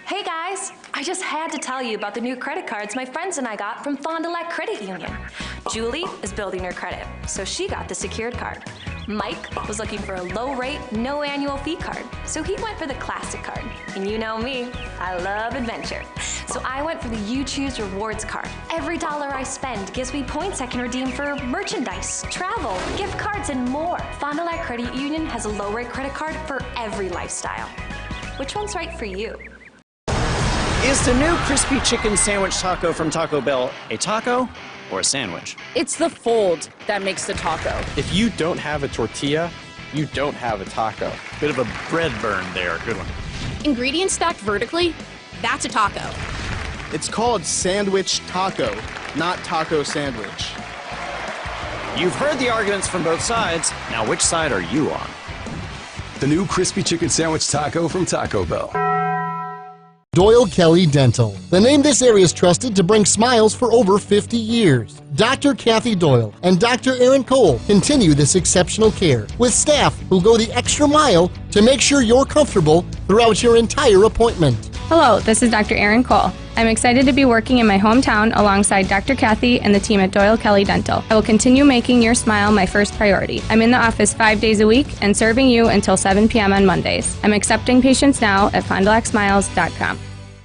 Hey guys, I just had to tell you about the new credit cards my friends and I got from Fond du Lac Credit Union. Julie is building her credit, so she got the secured card. Mike was looking for a low-rate, no annual fee card, so he went for the classic card. And you know me, I love adventure. So So I went for the You Choose Rewards card. Every dollar I spend gives me points I can redeem for merchandise, travel, gift cards, and more. Fond du Lac Credit Union has a low-rate credit card for every lifestyle. Which one's right for you? Is the new crispy chicken sandwich taco from Taco Bell a taco or a sandwich? It's the fold that makes the taco. If you don't have a tortilla, you don't have a taco. Bit of a bread burn there. Good one. Ingredients stacked vertically, that's a taco. It's called sandwich taco, not taco sandwich. You've heard the arguments from both sides. Now, which side are you on? The new crispy chicken sandwich taco from Taco Bell. Doyle Kelly Dental, the name this area is trusted to bring smiles for over 50 years. Dr. Kathy Doyle and Dr. Aaron Cole continue this exceptional care with staff who go the extra mile to make sure you're comfortable throughout your entire appointment. Hello, this is Dr. Aaron Cole. I'm excited to be working in my hometown alongside Dr. Kathy and the team at Doyle Kelly Dental. I will continue making your smile my first priority. I'm in the office 5 days a week and serving you until 7 p.m. on Mondays. I'm accepting patients now at fondulacsmiles.com.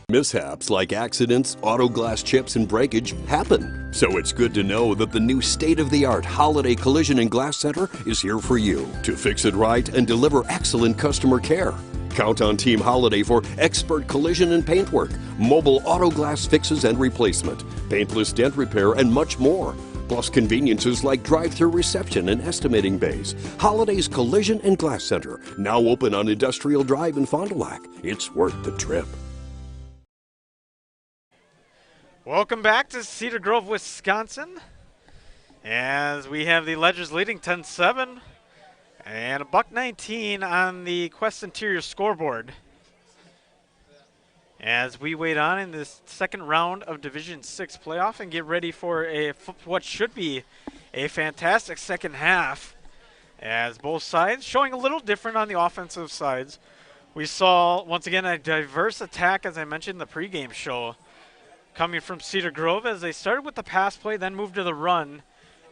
Mishaps like accidents, auto glass chips, and breakage happen. So it's good to know that the new state-of-the-art Holiday Collision and Glass Center is here for you to fix it right and deliver excellent customer care. Count on Team Holiday for expert collision and paintwork, mobile auto glass fixes and replacement, paintless dent repair, and much more. Plus conveniences like drive-through reception and estimating bays. Holiday's Collision and Glass Center, now open on Industrial Drive in Fond du Lac. It's worth the trip. Welcome back to Cedar Grove, Wisconsin, as we have the Ledgers leading 10-7 and $1.19 on the Quest Interior scoreboard as we wait on in this second round of Division 6 playoff and get ready for what should be a fantastic second half, as both sides showing a little different on the offensive sides. We saw, once again, a diverse attack, as I mentioned in the pregame show, coming from Cedar Grove as they started with the pass play, then moved to the run.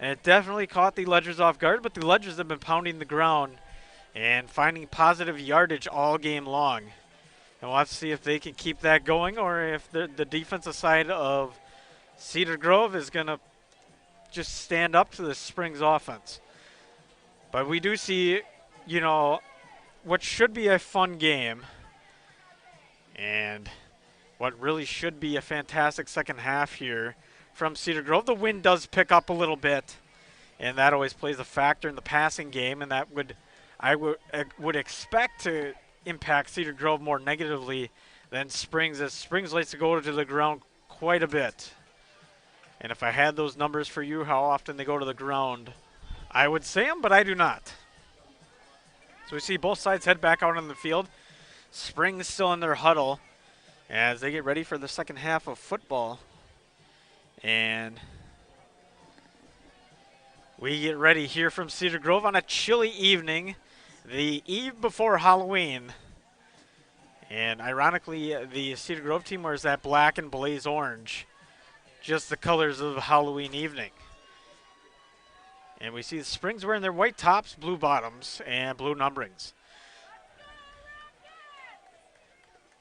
And it definitely caught the Ledgers off guard, but the Ledgers have been pounding the ground and finding positive yardage all game long. And we'll have to see if they can keep that going or if the defensive side of Cedar Grove is going to just stand up to the Springs offense. But we do see, you know, what should be a fun game and what really should be a fantastic second half here from Cedar Grove. The wind does pick up a little bit, and that always plays a factor in the passing game, and that I would expect to impact Cedar Grove more negatively than Springs, as Springs likes to go to the ground quite a bit. And if I had those numbers for you, how often they go to the ground, I would say them, but I do not. So we see both sides head back out on the field. Springs still in their huddle as they get ready for the second half of football. And we get ready here from Cedar Grove on a chilly evening, the eve before Halloween. And ironically, the Cedar Grove team wears that black and blaze orange, just the colors of the Halloween evening. And we see the Springs wearing their white tops, blue bottoms, and blue numberings.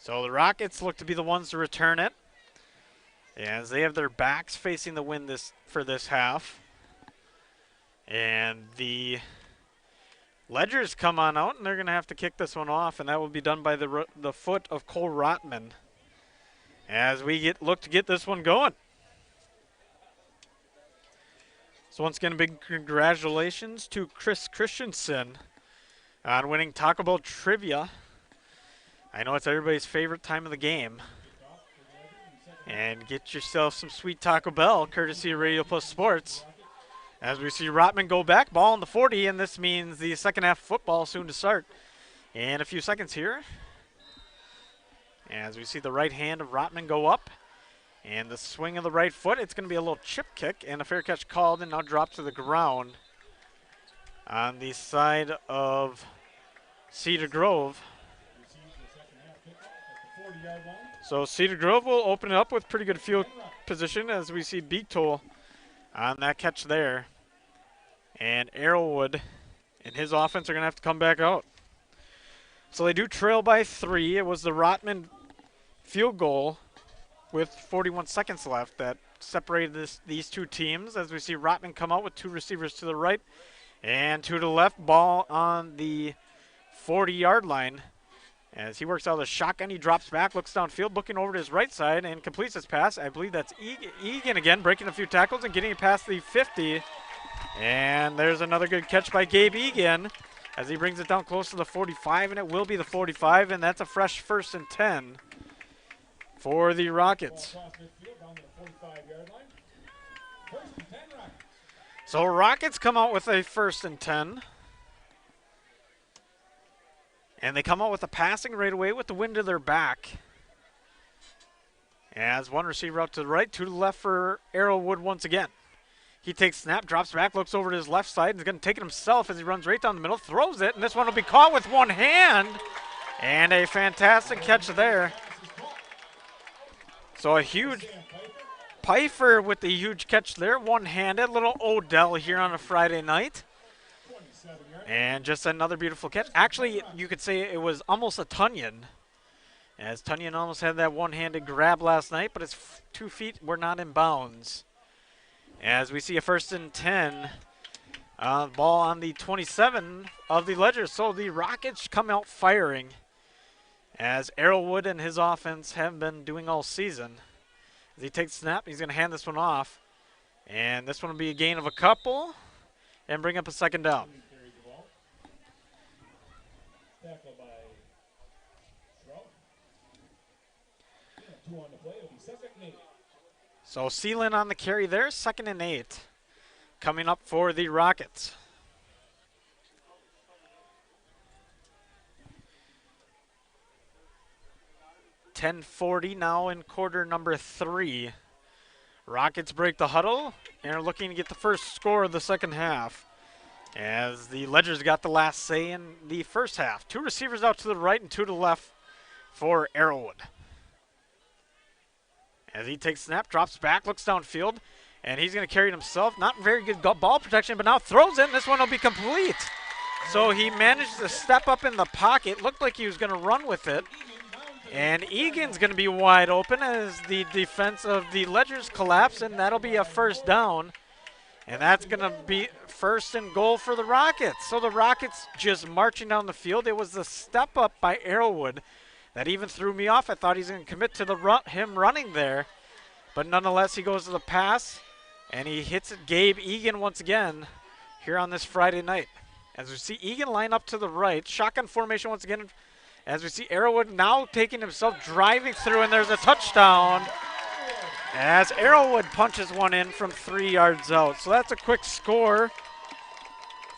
So the Rockets look to be the ones to return it, as they have their backs facing the wind for this half. And the Ledgers come on out, and they're going to have to kick this one off, and that will be done by the foot of Cole Rotman as we look to get this one going. So once again, a big congratulations to Chris Christensen on winning Taco Bell Trivia. I know it's everybody's favorite time of the game. And get yourself some sweet Taco Bell, courtesy of Radio Plus Sports. As we see Rotman go back, ball in the 40, and this means the second half of football soon to start in a few seconds here. As we see the right hand of Rotman go up, and the swing of the right foot, it's going to be a little chip kick, and a fair catch called, and now dropped to the ground on the side of Cedar Grove. So Cedar Grove will open it up with pretty good field position as we see Beaktol on that catch there. And Arrowwood and his offense are going to have to come back out. So they do trail by 3. It was the Rotman field goal with 41 seconds left that separated these two teams, as we see Rotman come out with two receivers to the right and two to the left. Ball on the 40-yard line. As he works out of the shotgun, he drops back, looks downfield, looking over to his right side, and completes his pass. I believe that's Egan again, breaking a few tackles and getting it past the 50. And there's another good catch by Gabe Egan as he brings it down close to the 45, and it will be the 45, and that's a fresh 1st and 10 for the Rockets. So Rockets come out with a 1st and 10. And they come out with a passing right away with the wind to their back. As one receiver out to the right, two to the left for Arrowwood once again. He takes snap, drops back, looks over to his left side, and is going to take it himself as he runs right down the middle, throws it, and this one will be caught with one hand. And a fantastic catch there. So a huge Pfeiffer with the huge catch there, one-handed. Little Odell here on a Friday night. And just another beautiful catch. Actually, you could say it was almost a Tunyon, as Tunyon almost had that one-handed grab last night, but his 2 feet were not in bounds. As we see a 1st and 10, ball on the 27 of the Ledger. So the Rockets come out firing, as Arrowwood and his offense have been doing all season. As he takes snap, he's going to hand this one off. And this one will be a gain of a couple and bring up a 2nd down. So Sealand on the carry there, 2nd and 8. Coming up for the Rockets. .10:40 now in quarter number 3. Rockets break the huddle and are looking to get the first score of the second half, as the Ledgers got the last say in the first half. 2 receivers out to the right and 2 to the left for Arrowwood. As he takes snap, drops back, looks downfield, and he's going to carry it himself. Not very good ball protection, but now throws it, and this one will be complete. So he managed to step up in the pocket. Looked like he was going to run with it. And Egan's going to be wide open as the defense of the Ledgers collapse, and that'll be a 1st down. And that's going to be 1st and goal for the Rockets. So the Rockets just marching down the field. It was the step up by Arrowwood that even threw me off. I thought he's going to commit to him running there. But nonetheless, he goes to the pass, and he hits it Gabe Egan once again here on this Friday night. As we see Egan line up to the right, shotgun formation once again. As we see Arrowwood now taking himself, driving through, and there's a touchdown as Arrowwood punches one in from 3 yards out. So that's a quick score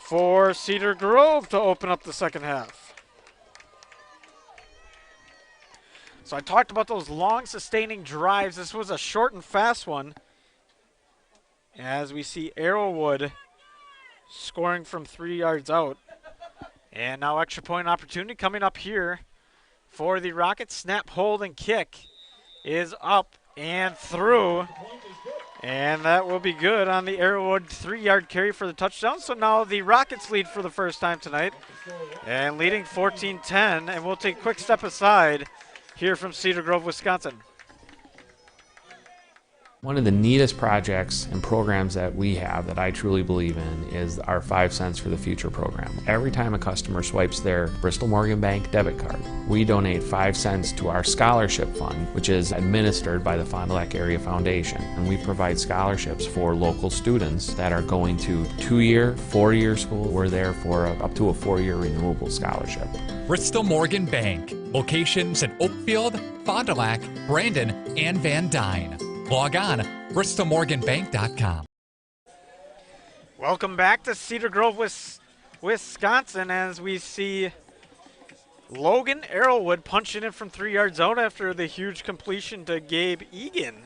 for Cedar Grove to open up the second half. So I talked about those long sustaining drives. This was a short and fast one, as we see Arrowwood scoring from 3 yards out. And now extra point opportunity coming up here for the Rockets. Snap, hold, and kick is up and through. And that will be good on the Arrowwood 3-yard carry for the touchdown. So now the Rockets lead for the first time tonight, and leading 14-10. And we'll take a quick step aside here from Cedar Grove, Wisconsin. One of the neatest projects and programs that we have that I truly believe in is our 5 cents for the future program. Every time a customer swipes their Bristol Morgan Bank debit card, we donate 5 cents to our scholarship fund, which is administered by the Fond du Lac Area Foundation. And we provide scholarships for local students that are going to 2-year, 4-year school. We're there for up to a 4-year renewable scholarship. Bristol Morgan Bank. Locations in Oakfield, Fond du Lac, Brandon, and Van Dyne. Log on, bristolmorganbank.com. Welcome back to Cedar Grove, Wisconsin, as we see Logan Arrowwood punching it from 3 yards out after the huge completion to Gabe Egan.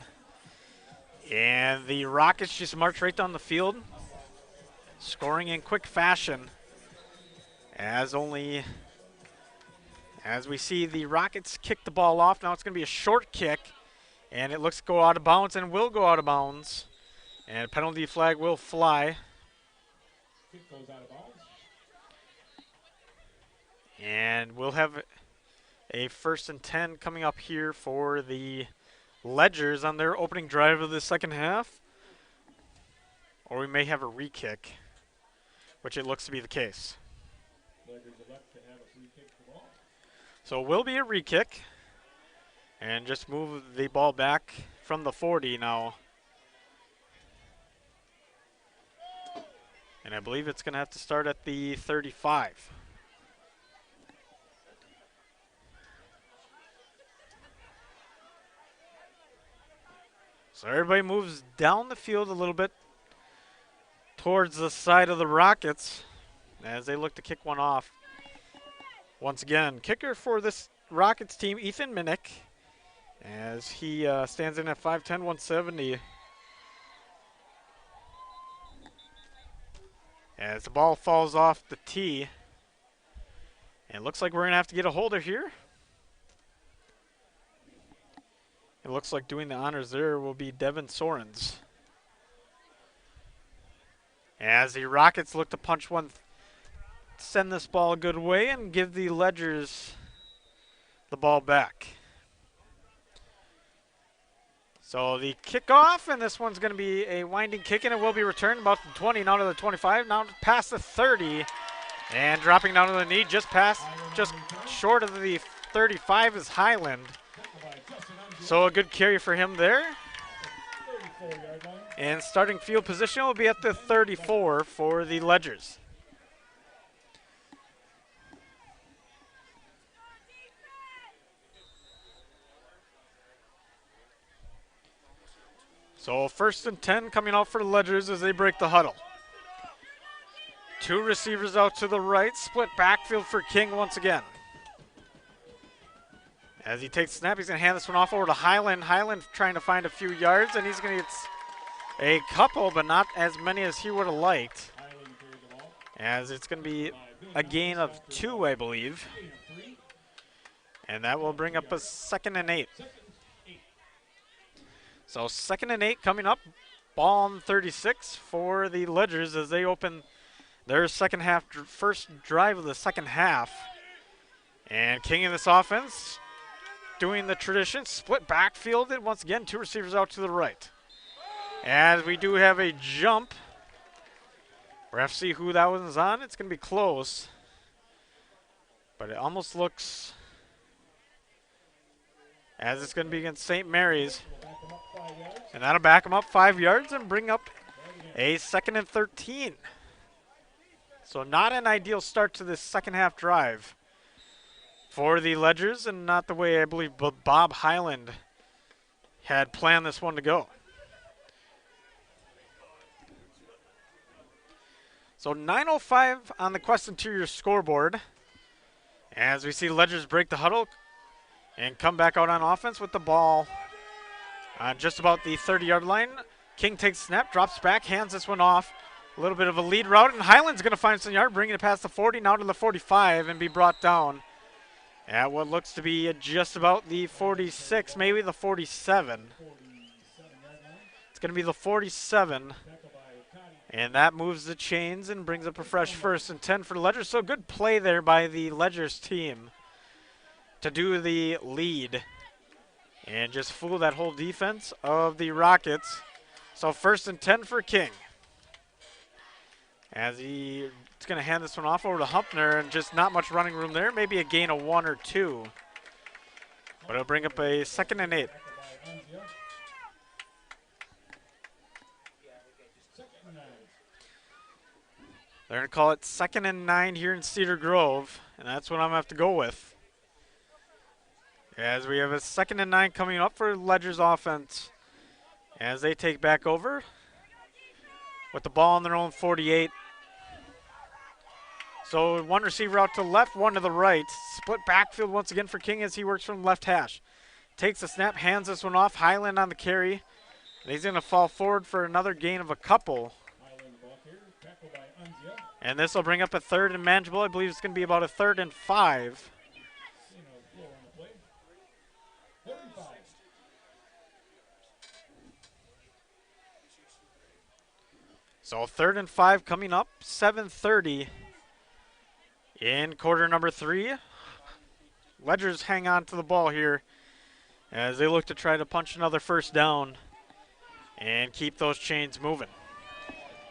And the Rockets just march right down the field, scoring in quick fashion, as we see the Rockets kick the ball off. Now it's going to be a short kick, and it looks to go out of bounds and will go out of bounds. And a penalty flag will fly. Kick goes out of bounds. And we'll have a 1st and 10 coming up here for the Ledgers on their opening drive of the second half. Or we may have a re-kick, which it looks to be the case. So it will be a re-kick. And just move the ball back from the 40 now. And I believe it's going to have to start at the 35. So everybody moves down the field a little bit towards the side of the Rockets as they look to kick one off. Once again, kicker for this Rockets team, Ethan Minnick, as he stands in at 5'10", 170. As the ball falls off the tee. And it looks like we're going to have to get a holder here. It looks like doing the honors there will be Devin Sorens. As the Rockets look to punch one, send this ball a good way and give the Ledgers the ball back. So the kickoff, and this one's going to be a winding kick, and it will be returned about the 20, now to the 25, now past the 30, and dropping down to the knee, just short of the 35 is Highland. So a good carry for him there. And starting field position will be at the 34 for the Ledgers. So 1st and 10 coming out for the Ledgers as they break the huddle. Two receivers out to the right, split backfield for King once again. As he takes the snap, he's going to hand this one off over to Highland. Highland trying to find a few yards, and he's going to get a couple, but not as many as he would have liked. As it's going to be a gain of 2, I believe. And that will bring up a 2nd and 8. So 2nd and 8 coming up. Ball on 36 for the Ledgers as they open their second half, first drive of the second half. And King in this offense doing the tradition, split backfield, and once again, two receivers out to the right. As we do have a jump. Ref see who that one's on. It's going to be close. But it almost looks as it's going to be against St. Mary's. And that'll back them up 5 yards and bring up a 2nd and 13. So not an ideal start to this second half drive for the Ledgers, and not the way I believe Bob Highland had planned this one to go. So 9:05 on the Quest Interior scoreboard as we see Ledgers break the huddle and come back out on offense with the ball on just about the 30-yard line. King takes a snap, drops back, hands this one off. A little bit of a lead route, and Highland's going to find some yard, bringing it past the 40, now to the 45, and be brought down at what looks to be just about the 46, maybe the 47. It's going to be the 47. And that moves the chains and brings up a fresh 1st and 10 for the Ledgers. So good play there by the Ledgers team to do the lead and just fool that whole defense of the Rockets. So 1st and 10 for King. As he's going to hand this one off over to Humpner, and just not much running room there. Maybe a gain of 1 or 2. But it'll bring up a 2nd and 8. They're going to call it 2nd and 9 here in Cedar Grove, and that's what I'm going to have to go with. As we have a 2nd and 9 coming up for Ledgers offense as they take back over with the ball on their own 48. So one receiver out to the left, one to the right. Split backfield once again for King as he works from left hash. Takes a snap, hands this one off. Highland on the carry. And he's going to fall forward for another gain of a couple. And this will bring up a 3rd and manageable. I believe it's going to be about a 3rd and 5. So 3rd and 5 coming up, 7:30 in quarter number 3. Ledgers hang on to the ball here as they look to try to punch another first down and keep those chains moving.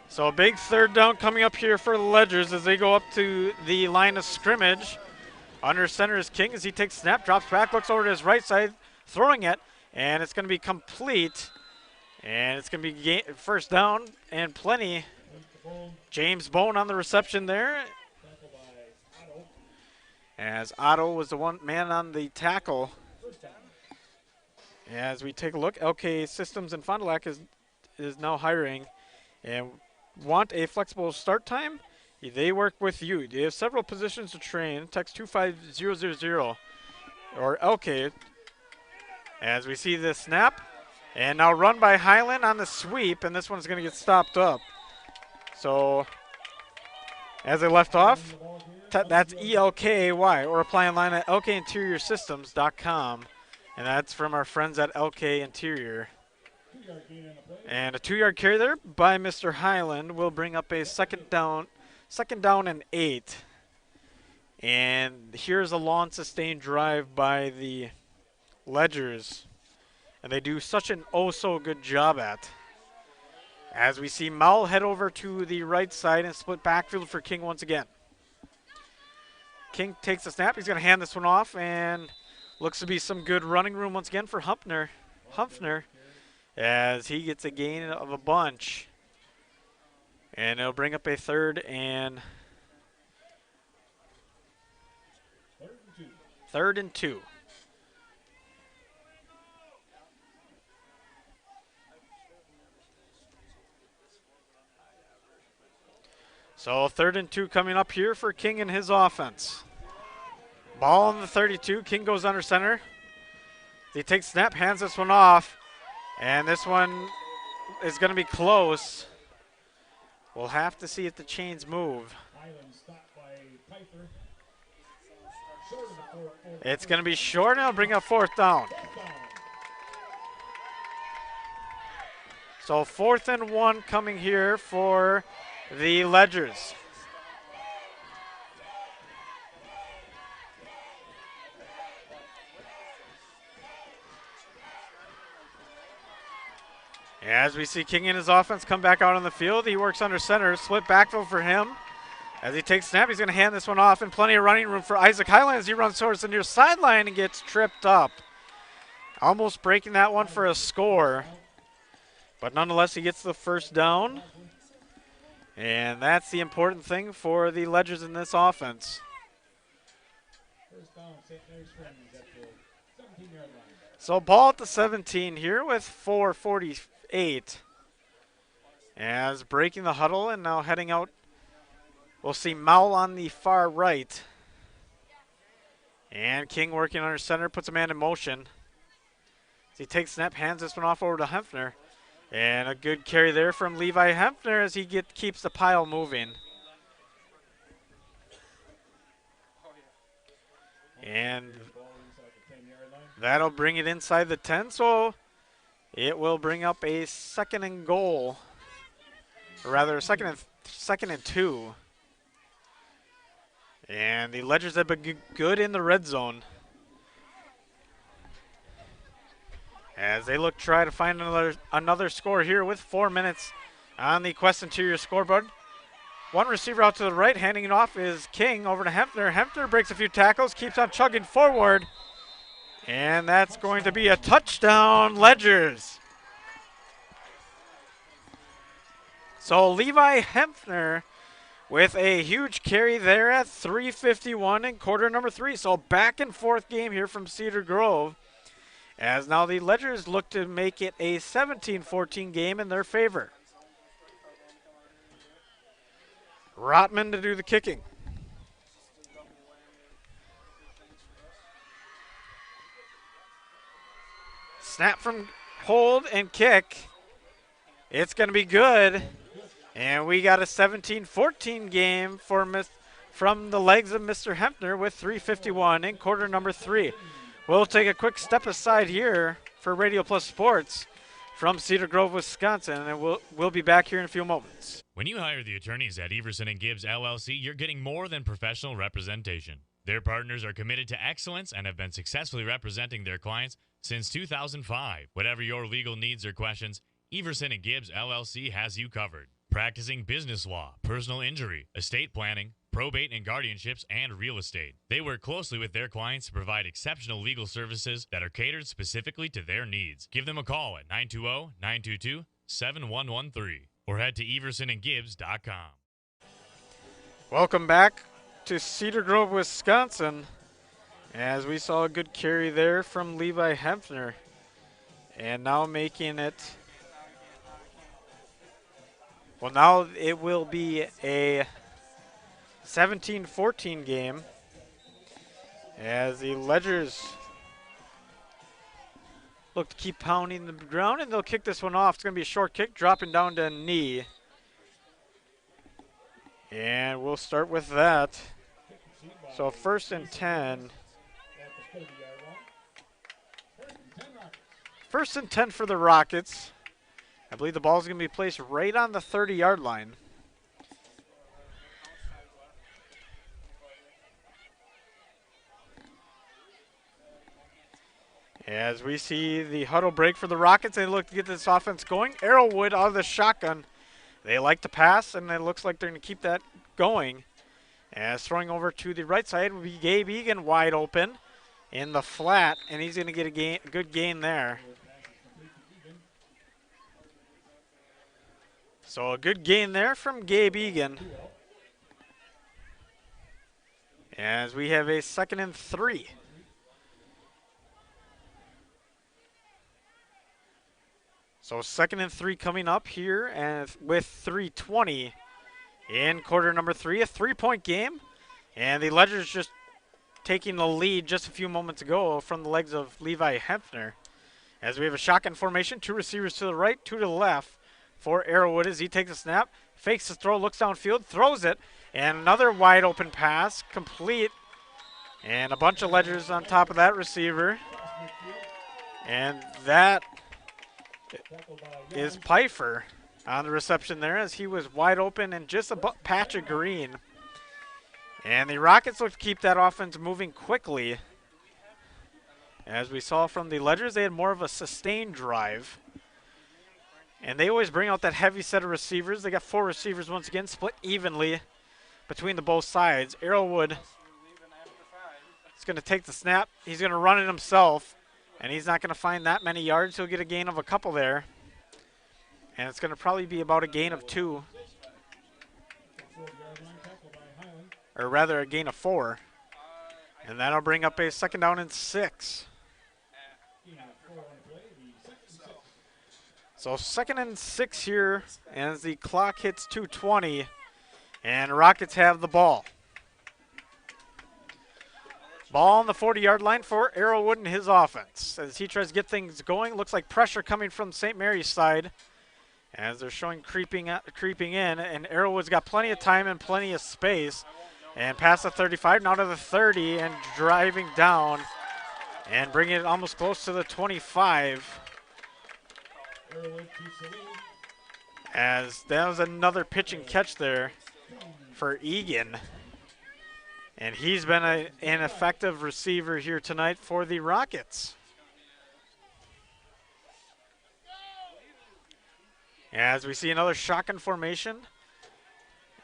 So a big third down coming up here for the Ledgers as they go up to the line of scrimmage. Under center is King as he takes snap, drops back, looks over to his right side, throwing it, and it's going to be complete. And it's going to be first down and plenty. James Bone on the reception there. As Otto was the one man on the tackle. As we take a look, LK Systems in Fond du Lac is now hiring and want a flexible start time. They work with you. They have several positions to train. Text 25000 or LK. As we see the snap. And now run by Highland on the sweep, and this one's going to get stopped up. So as they left off, that's ELKAY, or apply online at lkinteriorsystems.com. And that's from our friends at LK Interior. And a 2-yard carry there by Mr. Highland will bring up a second down and 8. And here's a long sustained drive by the Ledgers. And they do such an oh-so-good job at. As we see Mowell head over to the right side and split backfield for King once again. King takes the snap. He's going to hand this one off, and looks to be some good running room once again for Humpner as he gets a gain of a bunch. And it'll bring up a third and two. So 3rd and 2 coming up here for King and his offense. Ball on the 32. King goes under center. He takes snap, hands this one off. And this one is going to be close. We'll have to see if the chains move. It's going to be short, and it'll bring up 4th down. So 4th and 1 coming here for the Ledgers. As we see King and his offense come back out on the field, he works under center, split backfield for him. As he takes snap, he's going to hand this one off, and plenty of running room for Isaac Highland as he runs towards the near sideline and gets tripped up. Almost breaking that one for a score. But nonetheless, he gets the first down. And that's the important thing for the Ledgers in this offense. So ball at the 17 here with 4:48. As breaking the huddle and now heading out, we'll see Mowell on the far right. And King working under center, puts a man in motion. As he takes snap, hands this one off over to Hempner. And a good carry there from Levi Hempner as he keeps the pile moving. And that'll bring it inside the 10, so it will bring up a 2nd and goal. Or rather, second and 2. And the Ledgers have been good in the red zone. As they try to find another score here with 4 minutes on the Quest Interior scoreboard. One receiver out to the right, handing it off is King over to Hempner. Hempner breaks a few tackles, keeps on chugging forward. And that's going to be a touchdown, Ledgers. So Levi Hempner with a huge carry there at 3:51 in quarter number 3. So back and forth game here from Cedar Grove. As now the Ledgers look to make it a 17-14 game in their favor. Rotman to do the kicking. Snap from hold and kick. It's going to be good. And we got a 17-14 game from the legs of Mr. Hempner with 3:51 in quarter number 3. We'll take a quick step aside here for Radio Plus Sports from Cedar Grove, Wisconsin, and we'll be back here in a few moments. When you hire the attorneys at Everson & Gibbs LLC, you're getting more than professional representation. Their partners are committed to excellence and have been successfully representing their clients since 2005. Whatever your legal needs or questions, Everson & Gibbs LLC has you covered. Practicing business law, personal injury, estate planning, probate and guardianships, and real estate. They work closely with their clients to provide exceptional legal services that are catered specifically to their needs. Give them a call at 920-922-7113 or head to eversonandgibbs.com. Welcome back to Cedar Grove, Wisconsin, as we saw a good carry there from Levi Hempner. And now making it, well, now it will be a 17-14 game as the Ledgers look to keep pounding the ground, and they'll kick this one off. It's going to be a short kick, dropping down to a knee. And we'll start with that. So 1st and 10. 1st and 10 for the Rockets. I believe the ball is going to be placed right on the 30-yard line. As we see the huddle break for the Rockets, they look to get this offense going. Arrowwood out of the shotgun. They like to pass, and it looks like they're going to keep that going. As throwing over to the right side will be Gabe Egan, wide open in the flat, and he's going to get a good gain there. So a good gain there from Gabe Egan. As we have a 2nd and 3. So 2nd and 3 coming up here, and with 3:20 in quarter number 3, a 3-point game. And the Ledgers just taking the lead just a few moments ago from the legs of Levi Hempner. As we have a shotgun formation, 2 receivers to the right, 2 to the left for Arrowwood as he takes a snap, fakes the throw, looks downfield, throws it, and another wide open pass, complete. And a bunch of Ledgers on top of that receiver. And that is Pfeiffer on the reception there as he was wide open and just a patch of green. And the Rockets look to keep that offense moving quickly. As we saw from the Ledgers, they had more of a sustained drive. And they always bring out that heavy set of receivers. They got 4 receivers once again, split evenly between the both sides. Arrowwood is going to take the snap. He's going to run it himself. And he's not going to find that many yards. He'll get a gain of a couple there. And it's going to probably be about a gain of 2. Or rather, a gain of 4. And that'll bring up a 2nd down and 6. So 2nd and 6 here as the clock hits 2:20. And Rockets have the ball. Ball on the 40-yard line for Arrowwood and his offense. As he tries to get things going, looks like pressure coming from St. Mary's side. As they're showing creeping in, and Arrowwood's got plenty of time and plenty of space. And past the 35, now to the 30, and driving down and bringing it almost close to the 25. As that was another pitch and catch there for Egan. And he's been an effective receiver here tonight for the Rockets. As we see another shotgun formation.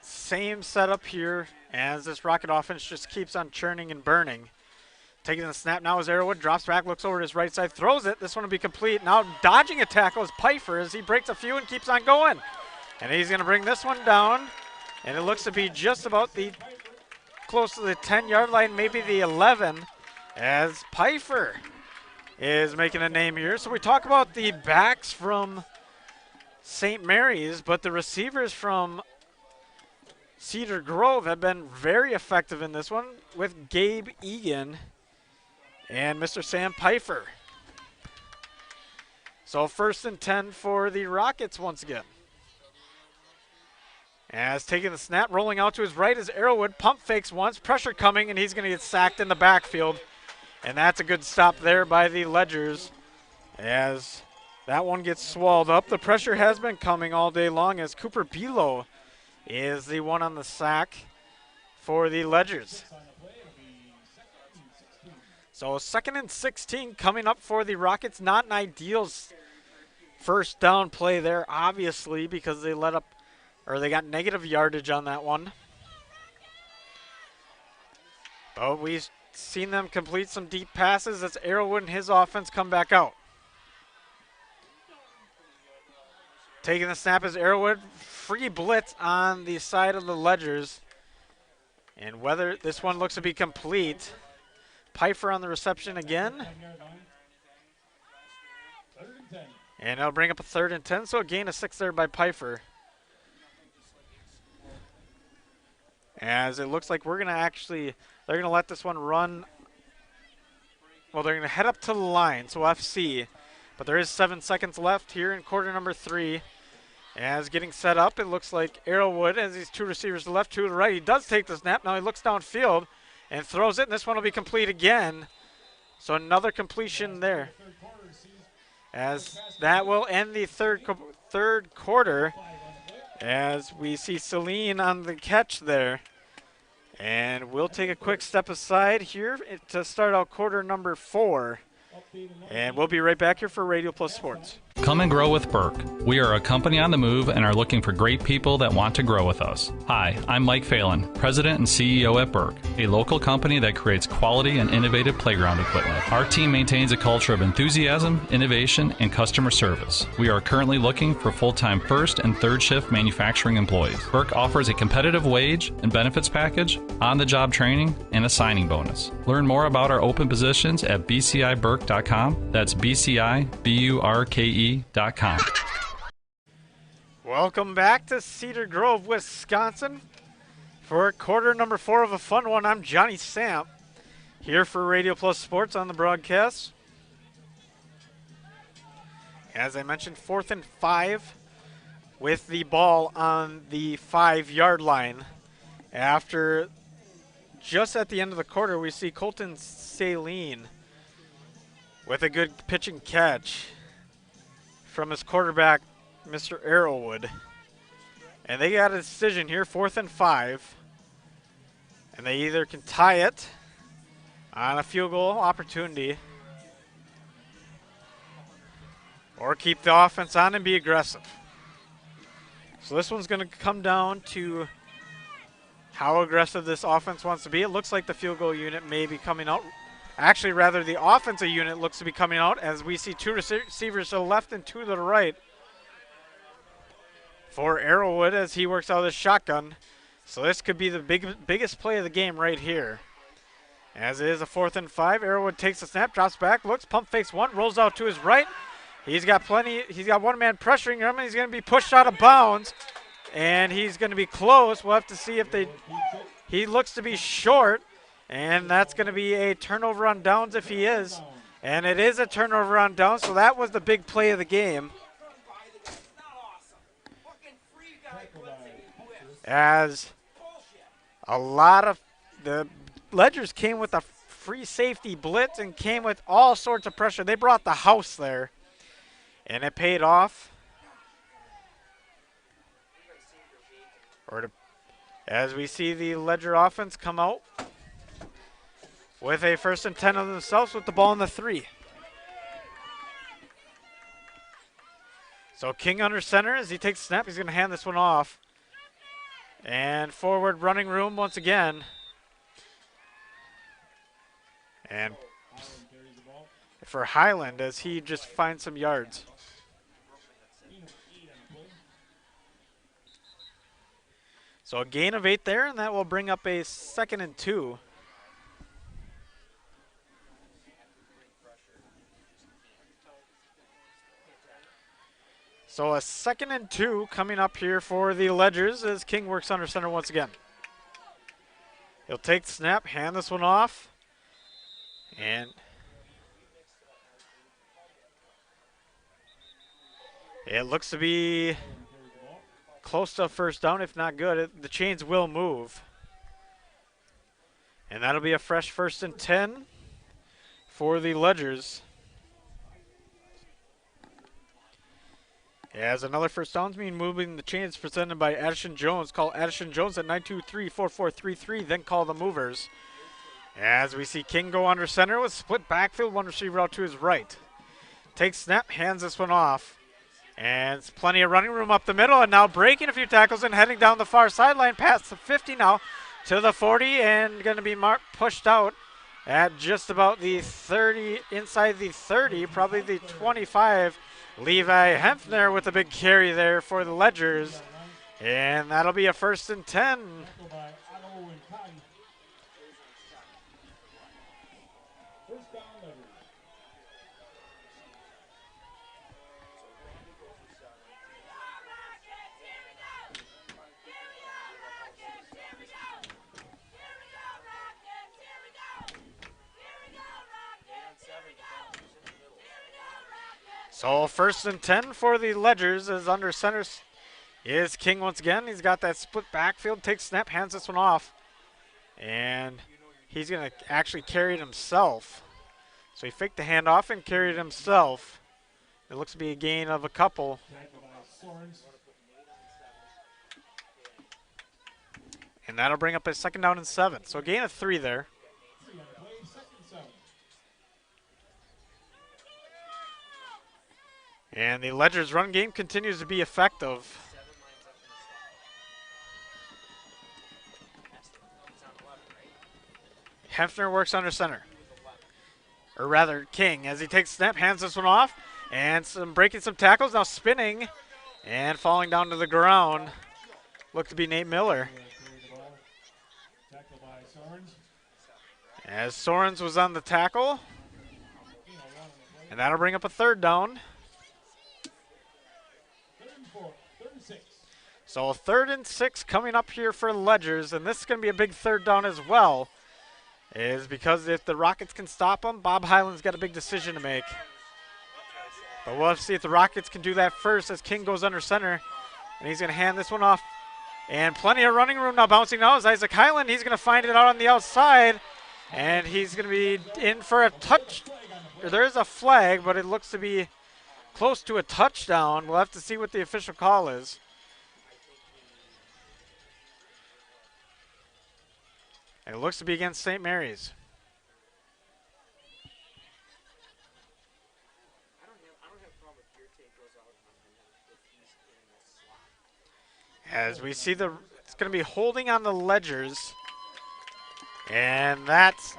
Same setup here as this Rocket offense just keeps on churning and burning. Taking the snap now is Arrowwood, drops back, looks over to his right side, throws it. This one will be complete. Now dodging a tackle is Pfeiffer as he breaks a few and keeps on going. And he's going to bring this one down. And it looks to be just about the close to the 10-yard line, maybe the 11, as Pfeiffer is making a name here. So we talk about the backs from St. Mary's, but the receivers from Cedar Grove have been very effective in this one with Gabe Egan and Mr. Sam Pfeiffer. So 1st and 10 for the Rockets once again. As taking the snap, rolling out to his right is Arrowwood. Pump fakes once, pressure coming, and he's going to get sacked in the backfield. And that's a good stop there by the Ledgers as that one gets swallowed up. The pressure has been coming all day long as Cooper Below is the one on the sack for the Ledgers. So 2nd and 16 coming up for the Rockets. Not an ideal first down play there, obviously, because they they got negative yardage on that one. But we've seen them complete some deep passes as Arrowwood and his offense come back out. Taking the snap is Arrowwood. Free blitz on the side of the Ledgers. And whether this one looks to be complete. Pfeiffer on the reception again. And it'll bring up a 3rd and 10, so a gain of 6 there by Pfeiffer. As it looks like they're going to let this one run. Well, they're going to head up to the line, so FC. But there is 7 seconds left here in quarter number 3. As getting set up, it looks like Arrowwood has these 2 receivers to the left, 2 to the right. He does take the snap. Now he looks downfield and throws it, and this one will be complete again. So another completion there. As that will end the third quarter. As we see Celine on the catch there. And we'll take a quick step aside here to start out quarter number 4. And we'll be right back here for Radio Plus Sports. Come and grow with Burke. We are a company on the move and are looking for great people that want to grow with us. Hi, I'm Mike Phelan, President and CEO at Burke, a local company that creates quality and innovative playground equipment. Our team maintains a culture of enthusiasm, innovation, and customer service. We are currently looking for full-time first and third shift manufacturing employees. Burke offers a competitive wage and benefits package, on-the-job training, and a signing bonus. Learn more about our open positions at bciburke.com. That's BCIBURKE.com. Welcome back to Cedar Grove, Wisconsin for quarter number 4 of a fun one. I'm Johnny Samp here for Radio Plus Sports on the broadcast. As I mentioned, 4th and 5 with the ball on the 5-yard line. After just at the end of the quarter, we see Colton Saline with a good pitch and catch from his quarterback, Mr. Arrowwood. And they got a decision here, 4th and 5. And they either can tie it on a field goal opportunity or keep the offense on and be aggressive. So this one's going to come down to how aggressive this offense wants to be. It looks like the field goal unit may be coming out. Actually, rather, the offensive unit looks to be coming out as we see 2 receivers to the left and 2 to the right for Arrowwood as he works out of the shotgun. So this could be the biggest play of the game right here. As it is a 4th and 5, Arrowwood takes the snap, drops back, looks, pump fakes one, rolls out to his right. He's got one man pressuring him, and he's going to be pushed out of bounds. And he's going to be close. We'll have to see if he looks to be short. And that's going to be a turnover on downs if he is. And it is a turnover on downs, so that was the big play of the game. As a lot of the Ledgers came with a free safety blitz and came with all sorts of pressure. They brought the house there, and it paid off. As we see the Ledger offense come out with a 1st and 10 of themselves with the ball in the 3. So King under center as he takes the snap. He's going to hand this one off. And forward running room once again. And for Highland as he just finds some yards. So a gain of 8 there, and that will bring up a 2nd and 2. So a 2nd and 2 coming up here for the Ledgers as King works under center once again. He'll take the snap, hand this one off, and it looks to be close to a 1st down, if not good. The chains will move. And that'll be a fresh 1st and 10 for the Ledgers. As another 1st down's being moving the chains presented by Addison Jones. Call Addison Jones at 923-4433, then call the movers. As we see King go under center with split backfield, one receiver out to his right. Takes snap, hands this one off. And it's plenty of running room up the middle, and now breaking a few tackles and heading down the far sideline past the 50 now to the 40, and going to be pushed out at just about the 30, inside the 30, probably the 25. Levi Hempner with a big carry there for the Ledgers, and that'll be a 1st and 10. So 1st and 10 for the Ledgers, as under center is King once again. He's got that split backfield, takes snap, hands this one off. And he's going to actually carry it himself. So he faked the handoff and carried it himself. It looks to be a gain of a couple. And that'll bring up a 2nd down and 7. So a gain of 3 there. And the Ledgers' run game continues to be effective. Hempner works under center. Or rather, King, as he takes snap, hands this one off. And breaking some tackles, now spinning. And falling down to the ground. Looked to be Nate Miller. As Sorens was on the tackle. And that'll bring up a 3rd down. So 3rd and 6 coming up here for the Ledgers, and this is going to be a big 3rd down as well, is because if the Rockets can stop them, Bob Highland's got a big decision to make. But we'll have to see if the Rockets can do that first as King goes under center, and he's going to hand this one off. And plenty of running room now, bouncing now is Isaac Highland. He's going to find it out on the outside, and he's going to be in for a touch. There is a flag, but it looks to be close to a touchdown. We'll have to see what the official call is. And it looks to be against St. Mary's. As we see it's going to be holding on the Ledgers. And that's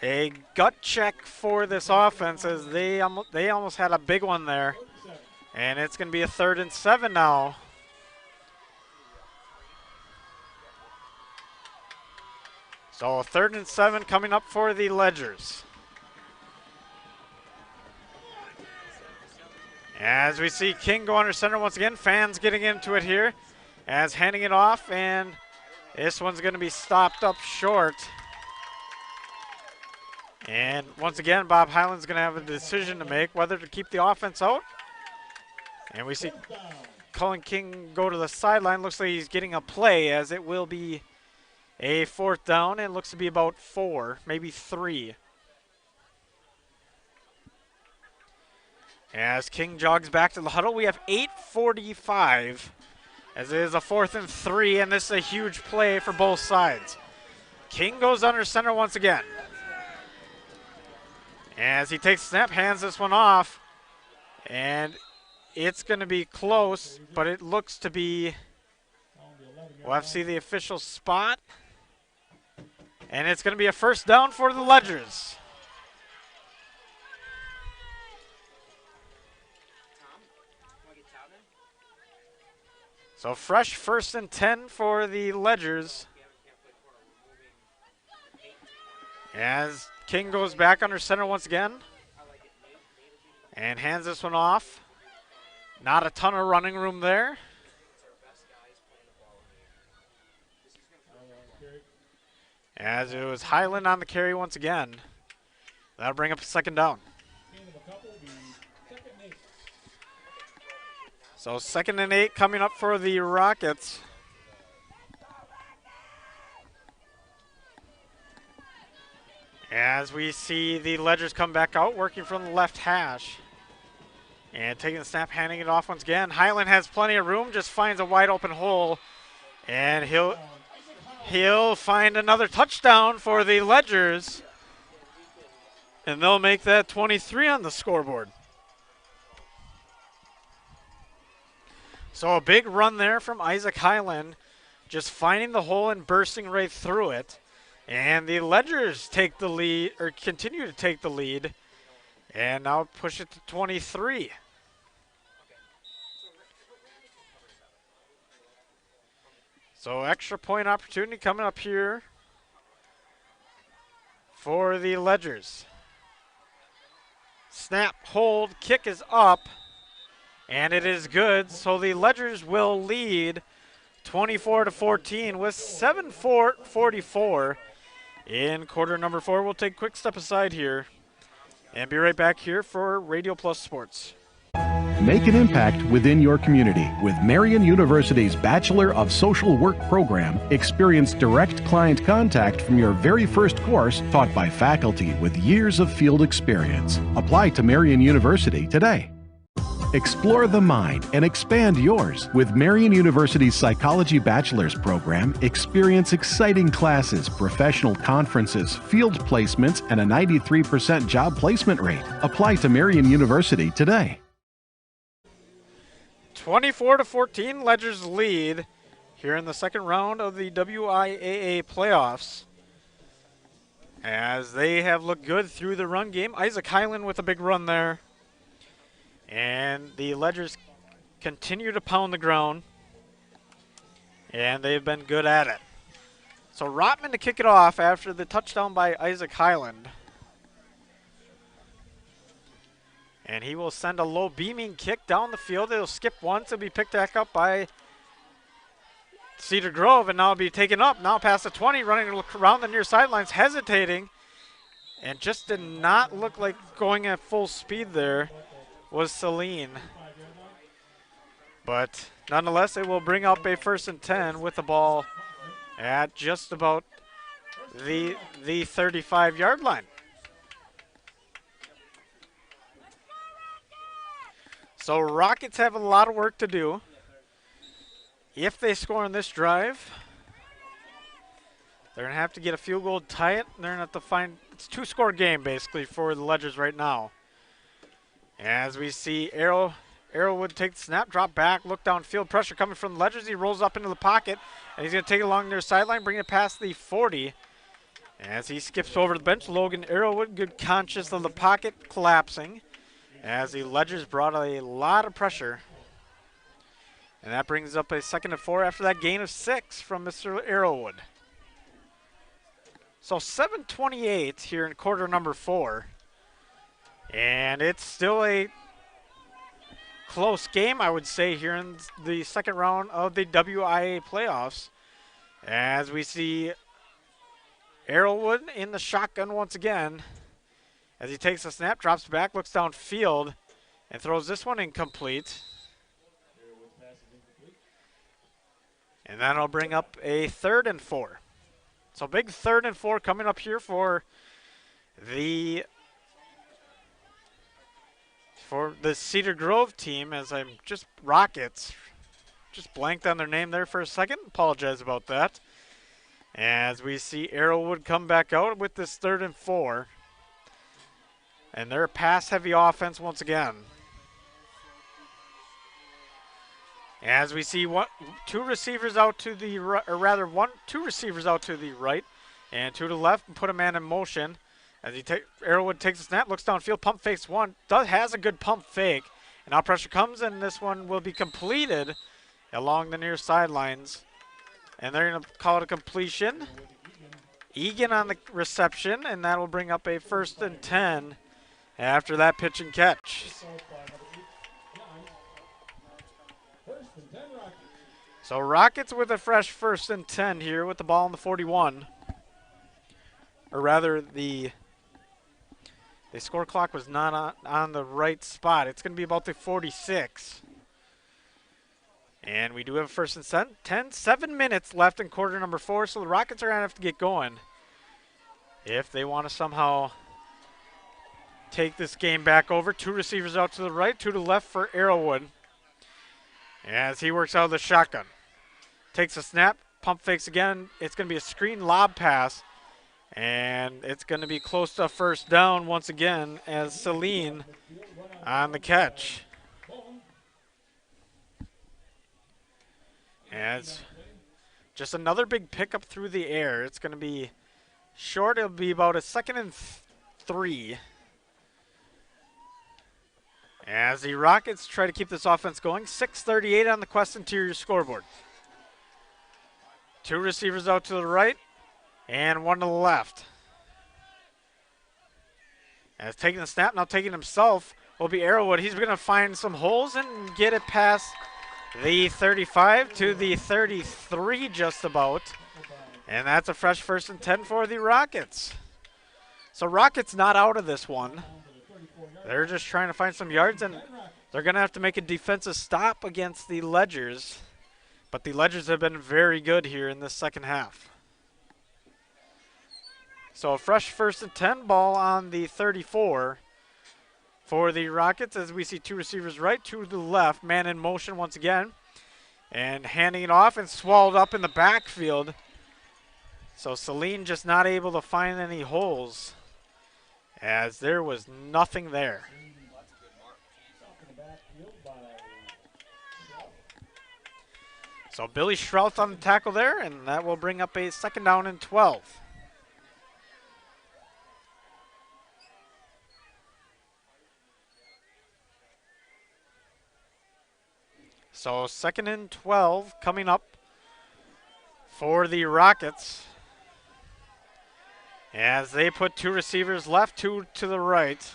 a gut check for this offense as they almost had a big one there. And it's going to be a 3rd and 7 now. So 3rd and 7 coming up for the Ledgers. As we see King go under center once again, fans getting into it here as handing it off, and this one's going to be stopped up short. And once again, Bob Highland's going to have a decision to make whether to keep the offense out. And we see Cullen King go to the sideline. Looks like he's getting a play as it will be a 4th down, and looks to be about 4, maybe 3. As King jogs back to the huddle, we have 8:45 as it is a 4th and 3, and this is a huge play for both sides. King goes under center once again. As he takes snap, hands this one off, and it's going to be close, but it looks to be, we'll have to see the official spot. And it's going to be a 1st down for the Ledgers. So fresh 1st and 10 for the Ledgers. As King goes back under center once again. And hands this one off. Not a ton of running room there. As it was Highland on the carry once again. That'll bring up a 2nd down. So 2nd and 8 coming up for the Rockets. As we see the Ledgers come back out, working from the left hash. And taking the snap, handing it off once again. Highland has plenty of room, just finds a wide open hole. And he'll He'll find another touchdown for the Ledgers, and they'll make that 23 on the scoreboard. So a big run there from Isaac Highland, just finding the hole and bursting right through it. And the Ledgers take the lead, or continue to take the lead, and now push it to 23. So extra point opportunity coming up here for the Ledgers. Snap, hold, kick is up, and it is good. So the Ledgers will lead 24-14 with 7:44 in quarter number 4. We'll take a quick step aside here and be right back here for Radio Plus Sports. Make an impact within your community with Marian University's Bachelor of Social Work program. Experience direct client contact from your very first course, taught by faculty with years of field experience. Apply to Marian University today. Explore the mind and expand yours. With Marian University's Psychology Bachelor's program, experience exciting classes, professional conferences, field placements, and a 93% job placement rate. Apply to Marian University today. 24-14, Ledgers lead here in the second round of the WIAA playoffs, as they have looked good through the run game. Isaac Highland with a big run there. And the Ledgers continue to pound the ground, and they've been good at it. So Rotman to kick it off after the touchdown by Isaac Highland. And he will send a low beaming kick down the field. It'll skip once. It'll be picked back up by Cedar Grove, and now it'll be taken up. Now past the 20, running around the near sidelines, hesitating, and just did not look like going at full speed there was Celine. But nonetheless, it will bring up a 1st and 10 with the ball at just about the 35-yard line. So Rockets have a lot of work to do. If they score on this drive, they're going to have to get a field goal to tie it. They're going to have to find, it's a 2-score game basically for the Ledgers right now. As we see Arrowwood take the snap, drop back, look downfield, pressure coming from the Ledgers. He rolls up into the pocket, and he's going to take it along their sideline, bring it past the 40. As he skips over the bench, Logan Arrowwood, good conscious of the pocket collapsing, as the Ledgers brought a lot of pressure. And that brings up a 2nd and 4 after that gain of 6 from Mr. Arrowwood. So 7:28 here in quarter number 4. And it's still a close game, I would say, here in the second round of the WIA playoffs. As we see Arrowwood in the shotgun once again. As he takes a snap, drops back, looks downfield, and throws this one incomplete. And that'll bring up a 3rd and 4. So big 3rd and 4 coming up here for the Cedar Grove team, as I'm just Rockets. Just blanked on their name there for a second. Apologize about that. As we see Arrowwood come back out with this 3rd and 4. And they're a pass-heavy offense once again. As we see two receivers out to the right, or rather two receivers out to the right and 2 to the left, and put a man in motion. As Arrowwood takes a snap, looks downfield, pump fakes one, has a good pump fake, and now pressure comes, and this one will be completed along the near sidelines. And they're going to call it a completion. Egan on the reception, and that will bring up a 1st and 10 after that pitch and catch. So Rockets with a fresh 1st and 10 here with the ball on the 41. Or rather, the score clock was not on the right spot. It's going to be about the 46. And we do have a 1st and 10. 7 minutes left in quarter number 4, so the Rockets are going to have to get going if they want to somehow take this game back over. 2 receivers out to the right, 2 to the left for Arrowwood. As he works out of the shotgun. Takes a snap, pump fakes again. It's going to be a screen lob pass. And it's going to be close to a first down once again as Celine on the catch. And it's just another big pickup through the air. It's going to be short. It'll be about a 2nd and 3. As the Rockets try to keep this offense going. 6:38 on the Quest Interior scoreboard. 2 receivers out to the right. And 1 to the left. As taking the snap, now taking himself, will be Arrowwood. He's going to find some holes and get it past the 35 to the 33 just about. And that's a fresh 1st and 10 for the Rockets. So Rockets not out of this one. They're just trying to find some yards, and they're going to have to make a defensive stop against the Ledgers. But the Ledgers have been very good here in this second half. So a fresh 1st and 10, ball on the 34 for the Rockets as we see 2 receivers right, 2 to the left. Man in motion once again. And handing it off and swallowed up in the backfield. So Celine just not able to find any holes as there was nothing there. So Billy Schrouth on the tackle there, and that will bring up a 2nd down and 12. So 2nd and 12 coming up for the Rockets as they put 2 receivers left, 2 to the right.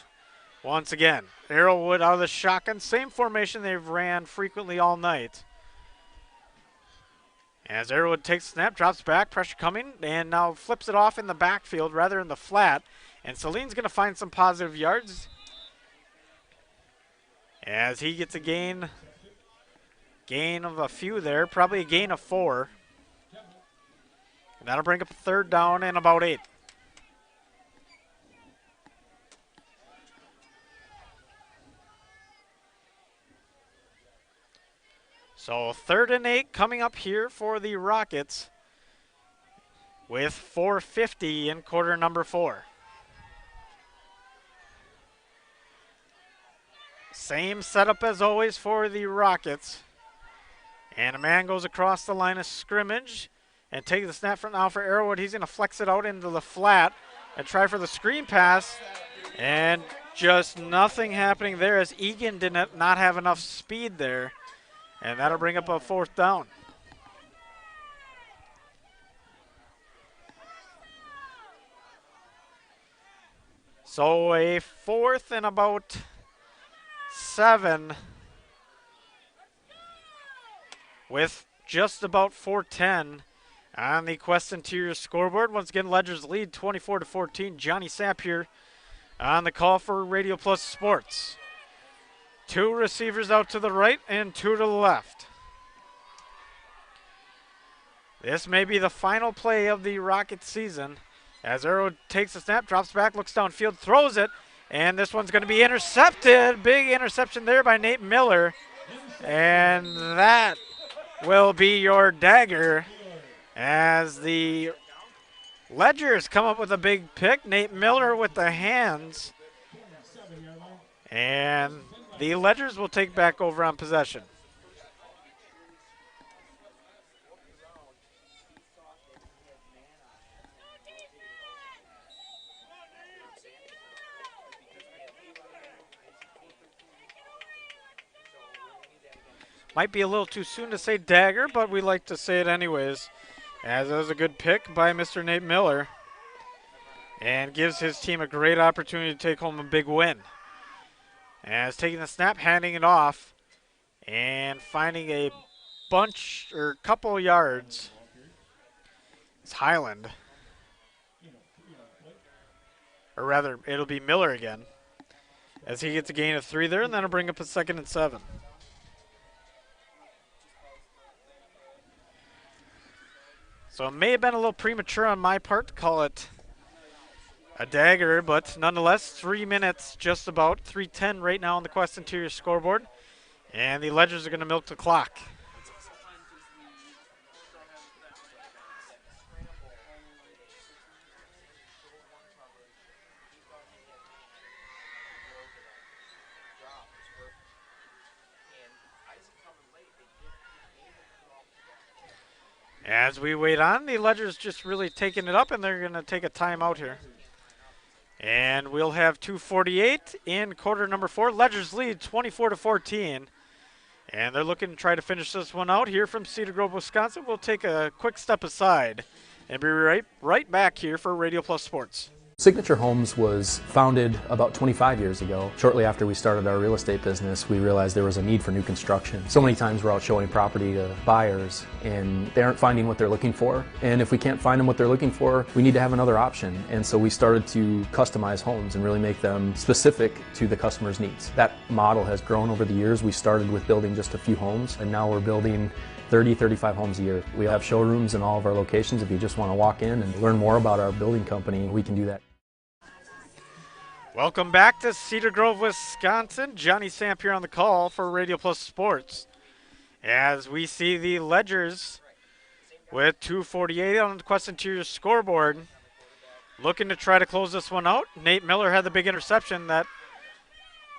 Once again, Arrowwood out of the shotgun. Same formation they've ran frequently all night. As Arrowwood takes the snap, drops back, pressure coming, and now flips it off in the backfield rather in the flat. And Celine's going to find some positive yards as he gets a gain of a few there, probably a gain of 4. And that'll bring up a 3rd down and about 8. So 3rd and 8 coming up here for the Rockets with 4:50 in quarter number 4. Same setup as always for the Rockets. And a man goes across the line of scrimmage and takes the snap from now for Arrowwood. He's going to flex it out into the flat and try for the screen pass. And just nothing happening there as Egan did not have enough speed there. And that'll bring up a 4th down. So a 4th and about 7 with just about 4:10 on the Quest Interior scoreboard. Once again, Ledgers lead 24-14. Johnny Sapp here on the call for Radio Plus Sports. 2 receivers out to the right and 2 to the left. This may be the final play of the Rockets season as Arrow takes a snap, drops back, looks downfield, throws it, and this one's going to be intercepted. Big interception there by Nate Miller. And that will be your dagger as the Ledgers come up with a big pick. Nate Miller with the hands. And the Ledgers will take back over on possession. Might be a little too soon to say dagger, but we like to say it anyways, as it was a good pick by Mr. Nate Miller and gives his team a great opportunity to take home a big win. As taking the snap, handing it off, and finding a bunch or couple yards. It's Highland. Or rather, it'll be Miller again as he gets a gain of 3 there, and then it'll bring up a 2nd and 7. So it may have been a little premature on my part to call it a dagger, but nonetheless, 3 minutes, just about 3:10 right now on the Quest Interior scoreboard. And the Ledgers are going to milk the clock. As we wait on, the Ledger's just really taking it up, and they're going to take a timeout here. And we'll have 2:48 in quarter number 4. Ledger's lead 24-14. And they're looking to try to finish this one out here from Cedar Grove, Wisconsin. We'll take a quick step aside and be right back here for Radio Plus Sports. Signature Homes was founded about 25 years ago. Shortly after we started our real estate business, we realized there was a need for new construction. So many times we're out showing property to buyers and they aren't finding what they're looking for. And if we can't find them what they're looking for, we need to have another option. And so we started to customize homes and really make them specific to the customer's needs. That model has grown over the years. We started with building just a few homes, and now we're building 30, 35 homes a year. We have showrooms in all of our locations. If you just want to walk in and learn more about our building company, we can do that. Welcome back to Cedar Grove, Wisconsin. Johnny Samp here on the call for Radio Plus Sports. As we see the Ledgers with 2:48 on the Quest Interior scoreboard, looking to try to close this one out. Nate Miller had the big interception that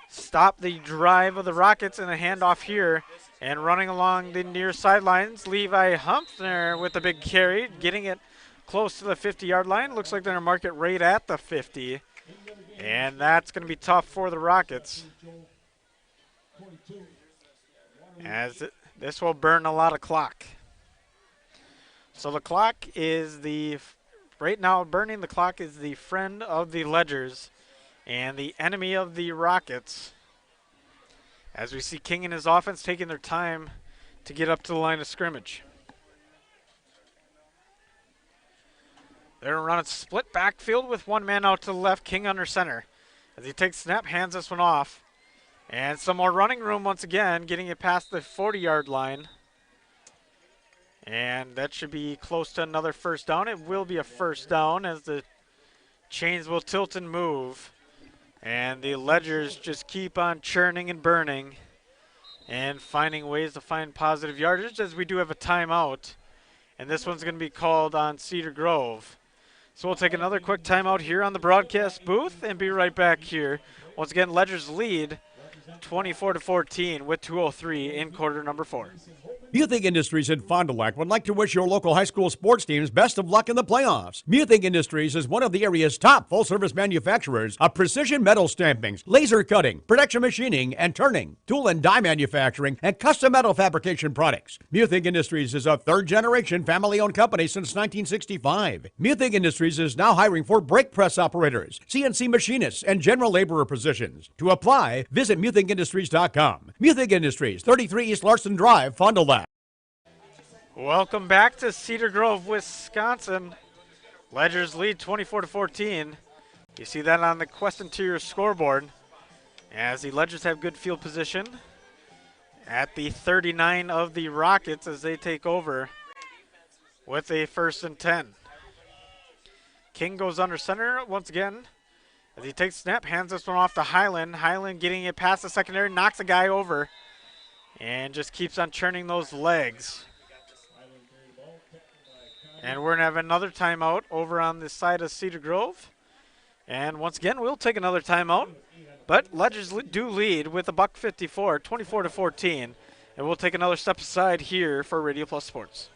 stopped the drive of the Rockets, in a handoff here. And running along the near sidelines, Levi Humpner with the big carry, getting it close to the 50-yard line. Looks like they're going to mark it right at the 50. And that's going to be tough for the Rockets, as this will burn a lot of clock. So the clock is right now burning the clock is the friend of the Ledgers and the enemy of the Rockets. As we see King and his offense taking their time to get up to the line of scrimmage. They're going to run a split backfield with one man out to the left, King under center. As he takes snap, hands this one off. And some more running room once again, getting it past the 40-yard line. And that should be close to another first down. It will be a first down as the chains will tilt and move. And the Ledgers just keep on churning and burning and finding ways to find positive yardage, as we do have a timeout. And this one's going to be called on Cedar Grove. So we'll take another quick timeout here on the broadcast booth and be right back here. Once again, Ledgers lead 24-14 with 2:03 in quarter number 4. Muthig Industries in Fond du Lac would like to wish your local high school sports teams best of luck in the playoffs. Muthig Industries is one of the area's top full-service manufacturers of precision metal stampings, laser cutting, production machining, and turning, tool and die manufacturing, and custom metal fabrication products. Muthig Industries is a third-generation family-owned company since 1965. Muthig Industries is now hiring for brake press operators, CNC machinists, and general laborer positions. To apply, visit MuthigIndustries.com. Muthig Industries, 33 East Larson Drive, Fond du Lac. Welcome back to Cedar Grove, Wisconsin. Ledgers lead 24-14. You see that on the Quest Interior scoreboard, as the Ledgers have good field position at the 39 of the Rockets as they take over with a 1st and 10. King goes under center once again as he takes snap, hands this one off to Highland. Highland getting it past the secondary, knocks a guy over, and just keeps on churning those legs. And we're going to have another timeout over on this side of Cedar Grove. And once again, we'll take another timeout. But Ledgers do lead with a $1.54, 24-14. And we'll take another step aside here for Radio Plus Sports.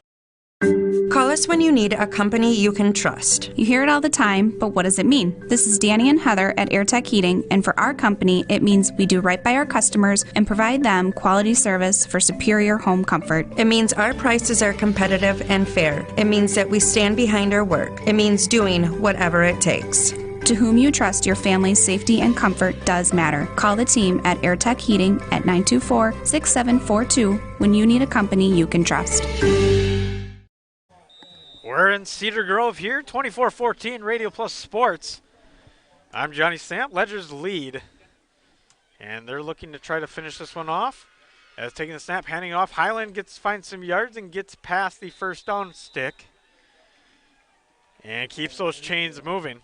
Call us when you need a company you can trust. You hear it all the time, but what does it mean? This is Danny and Heather at AirTech Heating, and for our company, it means we do right by our customers and provide them quality service for superior home comfort. It means our prices are competitive and fair. It means that we stand behind our work. It means doing whatever it takes. To whom you trust your family's safety and comfort does matter. Call the team at AirTech Heating at 924-6742 when you need a company you can trust. We're in Cedar Grove here, 24-14 Radio Plus Sports. I'm Johnny Samp, Ledgers lead. And they're looking to try to finish this one off. As taking the snap, handing it off, Highland finds some yards and gets past the first down stick. And keeps those chains moving.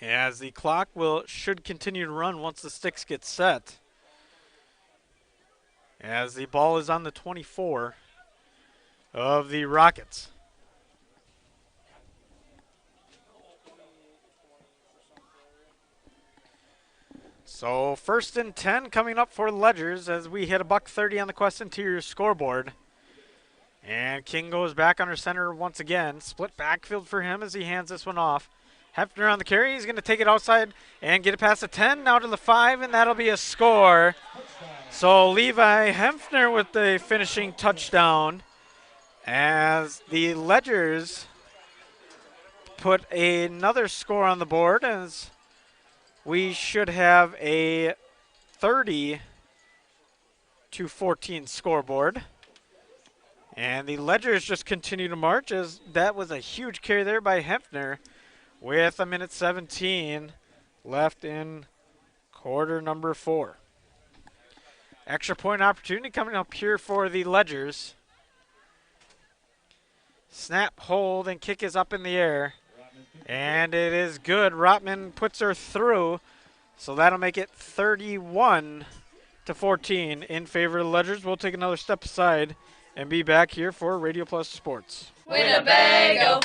As the clock should continue to run once the sticks get set. As the ball is on the 24 of the Rockets. So 1st and 10 coming up for the Ledgers as we hit $1.30 on the Quest Interior scoreboard. And King goes back under center once again. Split backfield for him as he hands this one off. Hefner on the carry. He's going to take it outside and get it past the 10, now to the 5, and that'll be a score. So Levi Hefner with the finishing touchdown as the Ledgers put another score on the board, as we should have a 30-14 scoreboard. And the Ledgers just continue to march, as that was a huge carry there by Hefner with 1:17 left in quarter number 4. Extra point opportunity coming up here for the Ledgers. Snap, hold, and kick is up in the air. And it is good. Rotman puts her through. So that'll make it 31-14 in favor of the Ledgers. We'll take another step aside and be back here for Radio Plus Sports. Winnebago!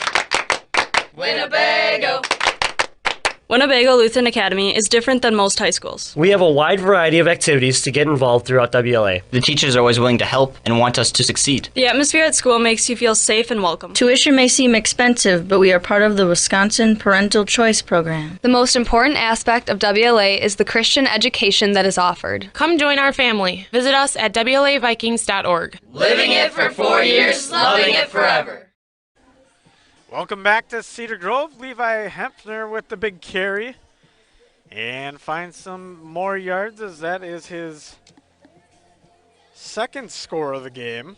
Winnebago! Winnebago Lutheran Academy is different than most high schools. We have a wide variety of activities to get involved throughout WLA. The teachers are always willing to help and want us to succeed. The atmosphere at school makes you feel safe and welcome. Tuition may seem expensive, but we are part of the Wisconsin Parental Choice Program. The most important aspect of WLA is the Christian education that is offered. Come join our family. Visit us at WLAVikings.org. Living it for 4 years, loving it forever. Welcome back to Cedar Grove. Levi Hempner with the big carry. And finds some more yards, as that is his second score of the game.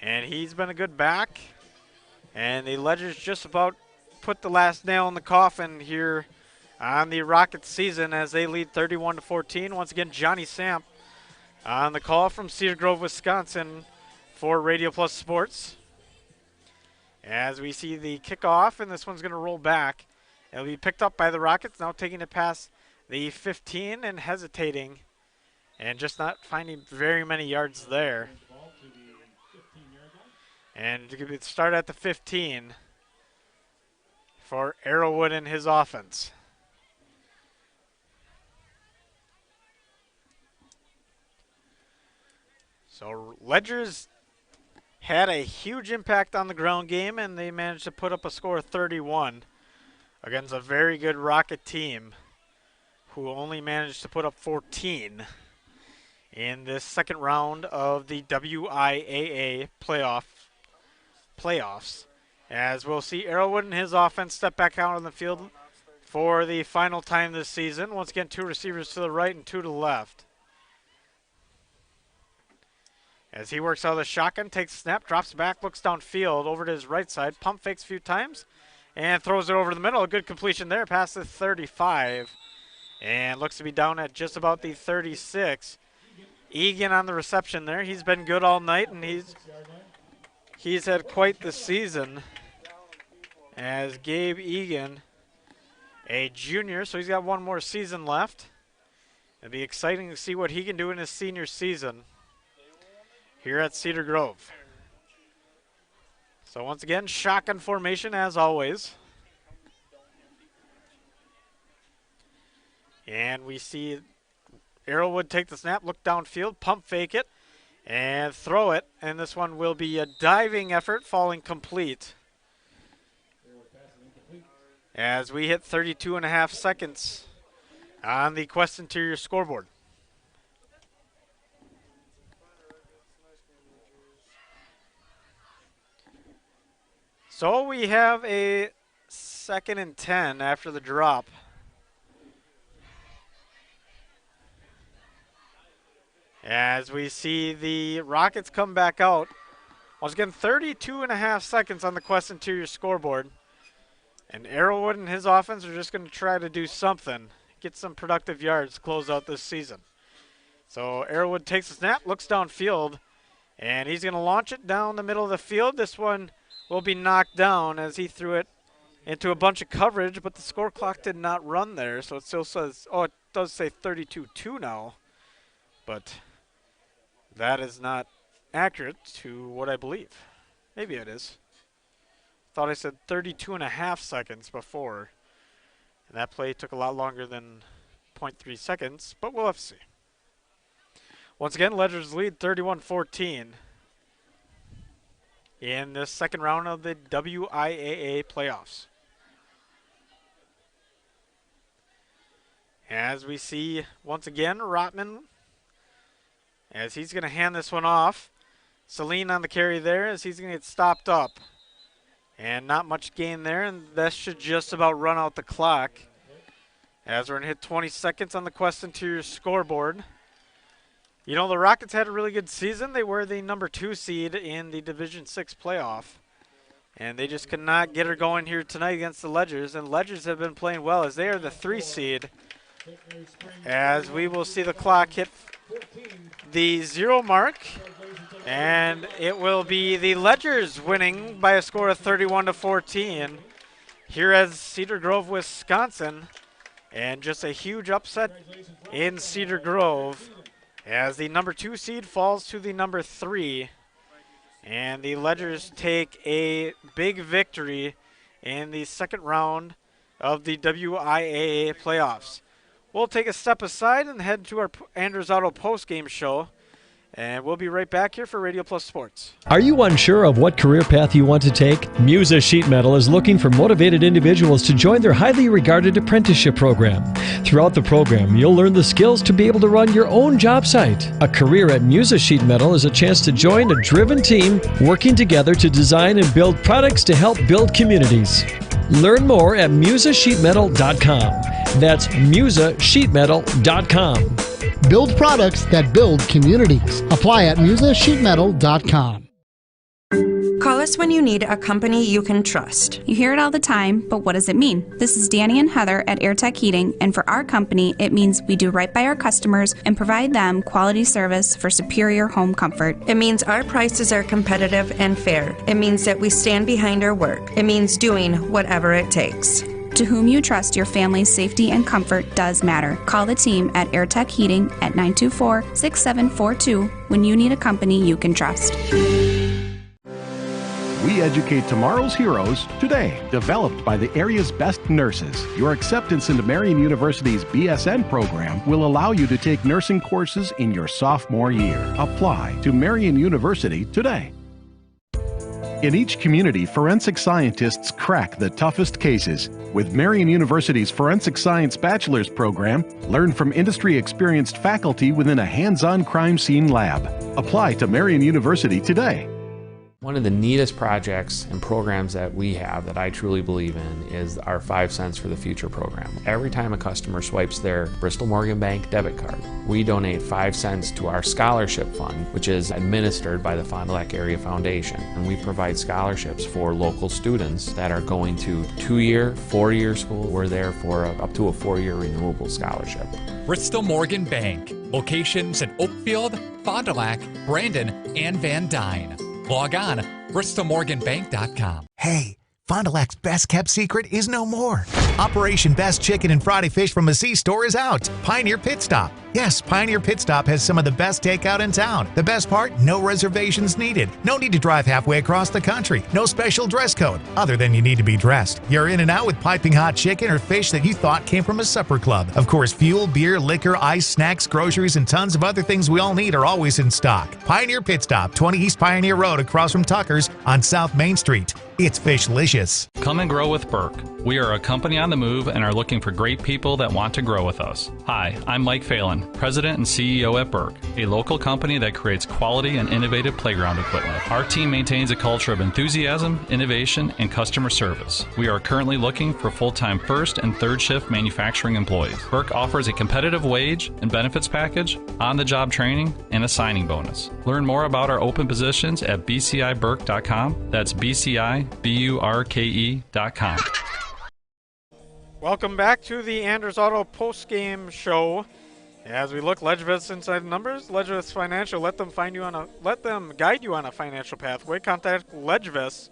And he's been a good back. And the Ledgers just about put the last nail in the coffin here on the Rockets season as they lead 31-14. Once again, Johnny Samp on the call from Cedar Grove, Wisconsin for Radio Plus Sports. As we see the kickoff, and this one's going to roll back. It'll be picked up by the Rockets, now taking it past the 15 and hesitating and just not finding very many yards there. And it start at the 15 for Arrowwood and his offense. So Ledgers had a huge impact on the ground game, and they managed to put up a score of 31 against a very good Rocket team who only managed to put up 14 in this second round of the WIAA playoffs. As we'll see Arrowwood and his offense step back out on the field for the final time this season. Once again, 2 receivers to the right and 2 to the left. As he works out of the shotgun, takes a snap, drops back, looks downfield over to his right side, pump fakes a few times, and throws it over the middle. A good completion there, past the 35, and looks to be down at just about the 36. Egan on the reception there. He's been good all night, and he's had quite the season as Gabe Egan, a junior, so he's got one more season left. It'll be exciting to see what he can do in his senior season here at Cedar Grove. So once again, shotgun formation as always. And we see Arrowwood take the snap, look downfield, pump fake it, and throw it. And this one will be a diving effort, falling complete. As we hit 32.5 seconds on the Quest Interior scoreboard. So we have a 2nd and 10 after the drop. As we see the Rockets come back out. Once again, 32.5 seconds on the Quest Interior scoreboard. And Arrowwood and his offense are just going to try to do something. Get some productive yards to close out this season. So Arrowwood takes a snap, looks downfield, and he's going to launch it down the middle of the field. This one will be knocked down as he threw it into a bunch of coverage, but the score clock did not run there, so it still says, oh, it does say 32-2 now, but that is not accurate to what I believe. Maybe it is. Thought I said 32.5 seconds before. And that play took a lot longer than 0.3 seconds, but we'll have to see. Once again, Ledgers lead 31-14 in the second round of the WIAA playoffs. As we see, once again, Rotman, as he's going to hand this one off. Celine on the carry there as he's going to get stopped up. And not much gain there, and that should just about run out the clock. As we're going to hit 20 seconds on the Quest Interior scoreboard. You know, the Rockets had a really good season. They were the number 2 seed in the Division 6 playoff. And they just could not get her going here tonight against the Ledgers. And Ledgers have been playing well as they are the 3 seed. As we will see the clock hit the 0 mark. And it will be the Ledgers winning by a score of 31-14 here at Cedar Grove, Wisconsin. And just a huge upset in Cedar Grove as the number 2 seed falls to the number 3. And the Ledgers take a big victory in the second round of the WIAA playoffs. We'll take a step aside and head to our Andrews Auto postgame show. And we'll be right back here for Radio Plus Sports. Are you unsure of what career path you want to take? Musa Sheet Metal is looking for motivated individuals to join their highly regarded apprenticeship program. Throughout the program, you'll learn the skills to be able to run your own job site. A career at Musa Sheet Metal is a chance to join a driven team working together to design and build products to help build communities. Learn more at musasheetmetal.com. That's musasheetmetal.com. Build products that build communities. Apply at musasheetmetal.com. Call us when you need a company you can trust. You hear it all the time, but what does it mean? This is Danny and Heather at AirTech Heating, and for our company, it means we do right by our customers and provide them quality service for superior home comfort. It means our prices are competitive and fair. It means that we stand behind our work. It means doing whatever it takes. To whom you trust your family's safety and comfort does matter. Call the team at AirTech Heating at 924-6742 when you need a company you can trust. We educate tomorrow's heroes today. Developed by the area's best nurses, your acceptance into Marian University's BSN program will allow you to take nursing courses in your sophomore year. Apply to Marian University today. In each community, forensic scientists crack the toughest cases. With Marian University's Forensic Science Bachelor's program, learn from industry-experienced faculty within a hands-on crime scene lab. Apply to Marian University today. One of the neatest projects and programs that we have that I truly believe in is our 5 cents for the future program. Every time a customer swipes their Bristol Morgan Bank debit card, we donate 5 cents to our scholarship fund, which is administered by the Fond du Lac Area Foundation. And we provide scholarships for local students that are going to 2-year, 4-year school. We're there for up to a 4-year renewable scholarship. Bristol Morgan Bank. Locations in Oakfield, Fond du Lac, Brandon, and Van Dyne. Log on, bristolmorganbank.com. Hey, Fond du Lac's best-kept secret is no more. Operation Best Chicken and Friday Fish from a C-Store is out. Pioneer Pit Stop. Yes, Pioneer Pit Stop has some of the best takeout in town. The best part, no reservations needed. No need to drive halfway across the country. No special dress code, other than you need to be dressed. You're in and out with piping hot chicken or fish that you thought came from a supper club. Of course, fuel, beer, liquor, ice, snacks, groceries, and tons of other things we all need are always in stock. Pioneer Pit Stop, 20 East Pioneer Road across from Tucker's on South Main Street. It's Fishlicious. Come and grow with Burke. We are a company on the move and are looking for great people that want to grow with us. Hi, I'm Mike Phelan, President and CEO at Burke, a local company that creates quality and innovative playground equipment. Our team maintains a culture of enthusiasm, innovation, and customer service. We are currently looking for full-time first and third shift manufacturing employees. Burke offers a competitive wage and benefits package, on-the-job training, and a signing bonus. Learn more about our open positions at bciburke.com. That's bciburke.com. Welcome back to the Andrews Auto postgame show. As we look Ledgevest inside the numbers, Ledgevest Financial, let them guide you on a financial pathway. Contact Ledgevest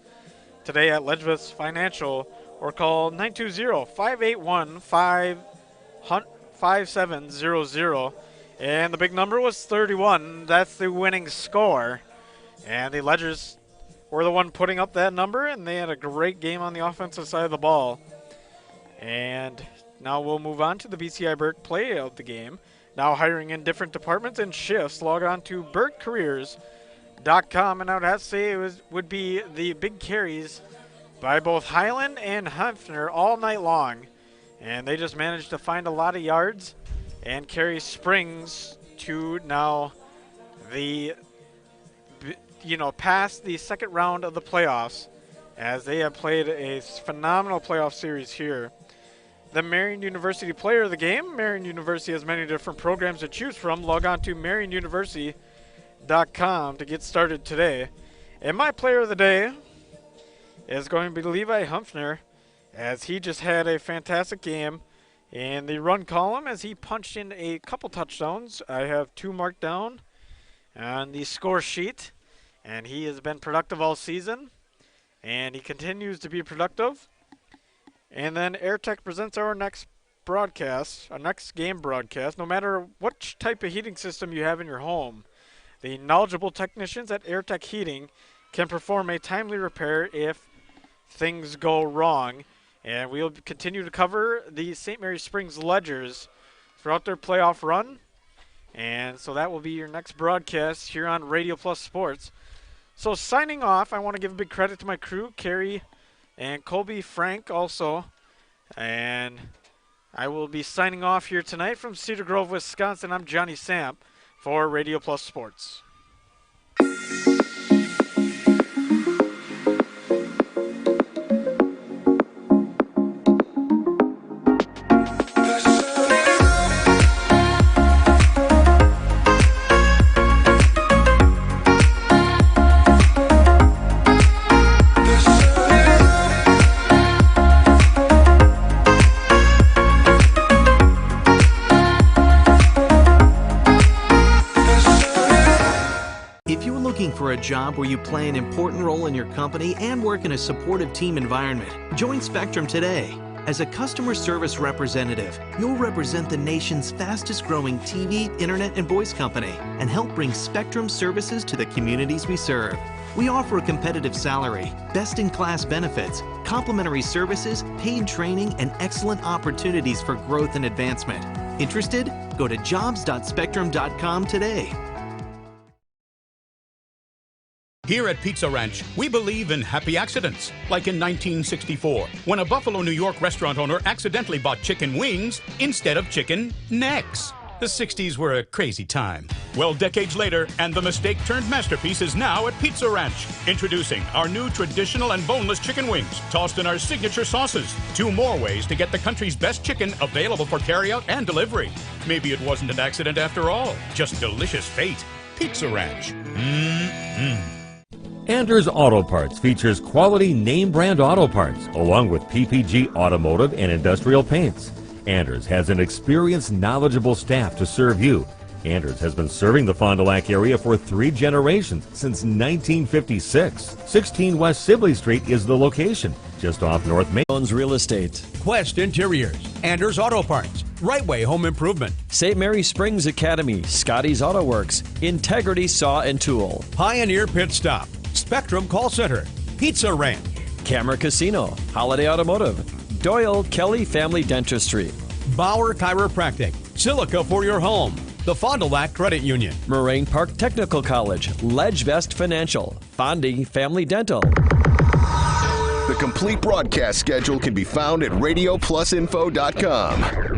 today at Ledgevest Financial or call 920-581-5700. And the big number was 31. That's the winning score. And the Ledgers were the one putting up that number, and they had a great game on the offensive side of the ball. And Now we'll move on to the BCI Burke play of the game. Now hiring in different departments and shifts. Log on to burkecareers.com, and I would have to say would be the big carries by both Highland and Hefner all night long. And they just managed to find a lot of yards and carry Springs to now the, past the second round of the playoffs, as they have played a phenomenal playoff series here. The Marion University player of the game. Marion University has many different programs to choose from. Log on to marionuniversity.com to get started today. And my player of the day is going to be Levi Humphrey, as he just had a fantastic game in the run column as he punched in a couple touchdowns. I have 2 marked down on the score sheet, and he has been productive all season, and he continues to be productive. And then AirTech presents our next broadcast, our next game broadcast. No matter what type of heating system you have in your home, the knowledgeable technicians at AirTech Heating can perform a timely repair if things go wrong. And we'll continue to cover the St. Mary Springs Ledgers throughout their playoff run. And so that will be your next broadcast here on Radio Plus Sports. So signing off, I want to give a big credit to my crew, Carrie and Colby Frank also. And I will be signing off here tonight from Cedar Grove, Wisconsin. I'm Johnny Samp for Radio Plus Sports. For a job where you play an important role in your company and work in a supportive team environment, join Spectrum today. As a customer service representative, you'll represent the nation's fastest growing TV, internet, and voice company and help bring Spectrum services to the communities we serve. We offer a competitive salary, best-in-class benefits, complimentary services, paid training, and excellent opportunities for growth and advancement. Interested? Go to jobs.spectrum.com today. Here at Pizza Ranch, we believe in happy accidents, like in 1964, when a Buffalo, New York restaurant owner accidentally bought chicken wings instead of chicken necks. The 60s were a crazy time. Well, decades later, and the mistake-turned masterpiece is now at Pizza Ranch. Introducing our new traditional and boneless chicken wings, tossed in our signature sauces. 2 more ways to get the country's best chicken available for carryout and delivery. Maybe it wasn't an accident after all, just delicious fate. Pizza Ranch. Mmm. Anders Auto Parts features quality name brand auto parts along with PPG automotive and industrial paints. Anders has an experienced, knowledgeable staff to serve you. Anders has been serving the Fond du Lac area for 3 generations since 1956. 16 West Sibley Street is the location, just off North Main. Real Estate, Quest Interiors, Anders Auto Parts, Right Way Home Improvement, St. Mary Springs Academy, Scotty's Auto Works, Integrity Saw and Tool, Pioneer Pit Stop, Spectrum Call Center, Pizza Ranch, Camera Casino, Holiday Automotive, Doyle Kelly Family Dentistry, Bauer Chiropractic, Silica for your home, the Fond du Lac Credit Union, Moraine Park Technical College, Ledgevest Financial, Fondi Family Dental. The complete broadcast schedule can be found at RadioPlusInfo.com.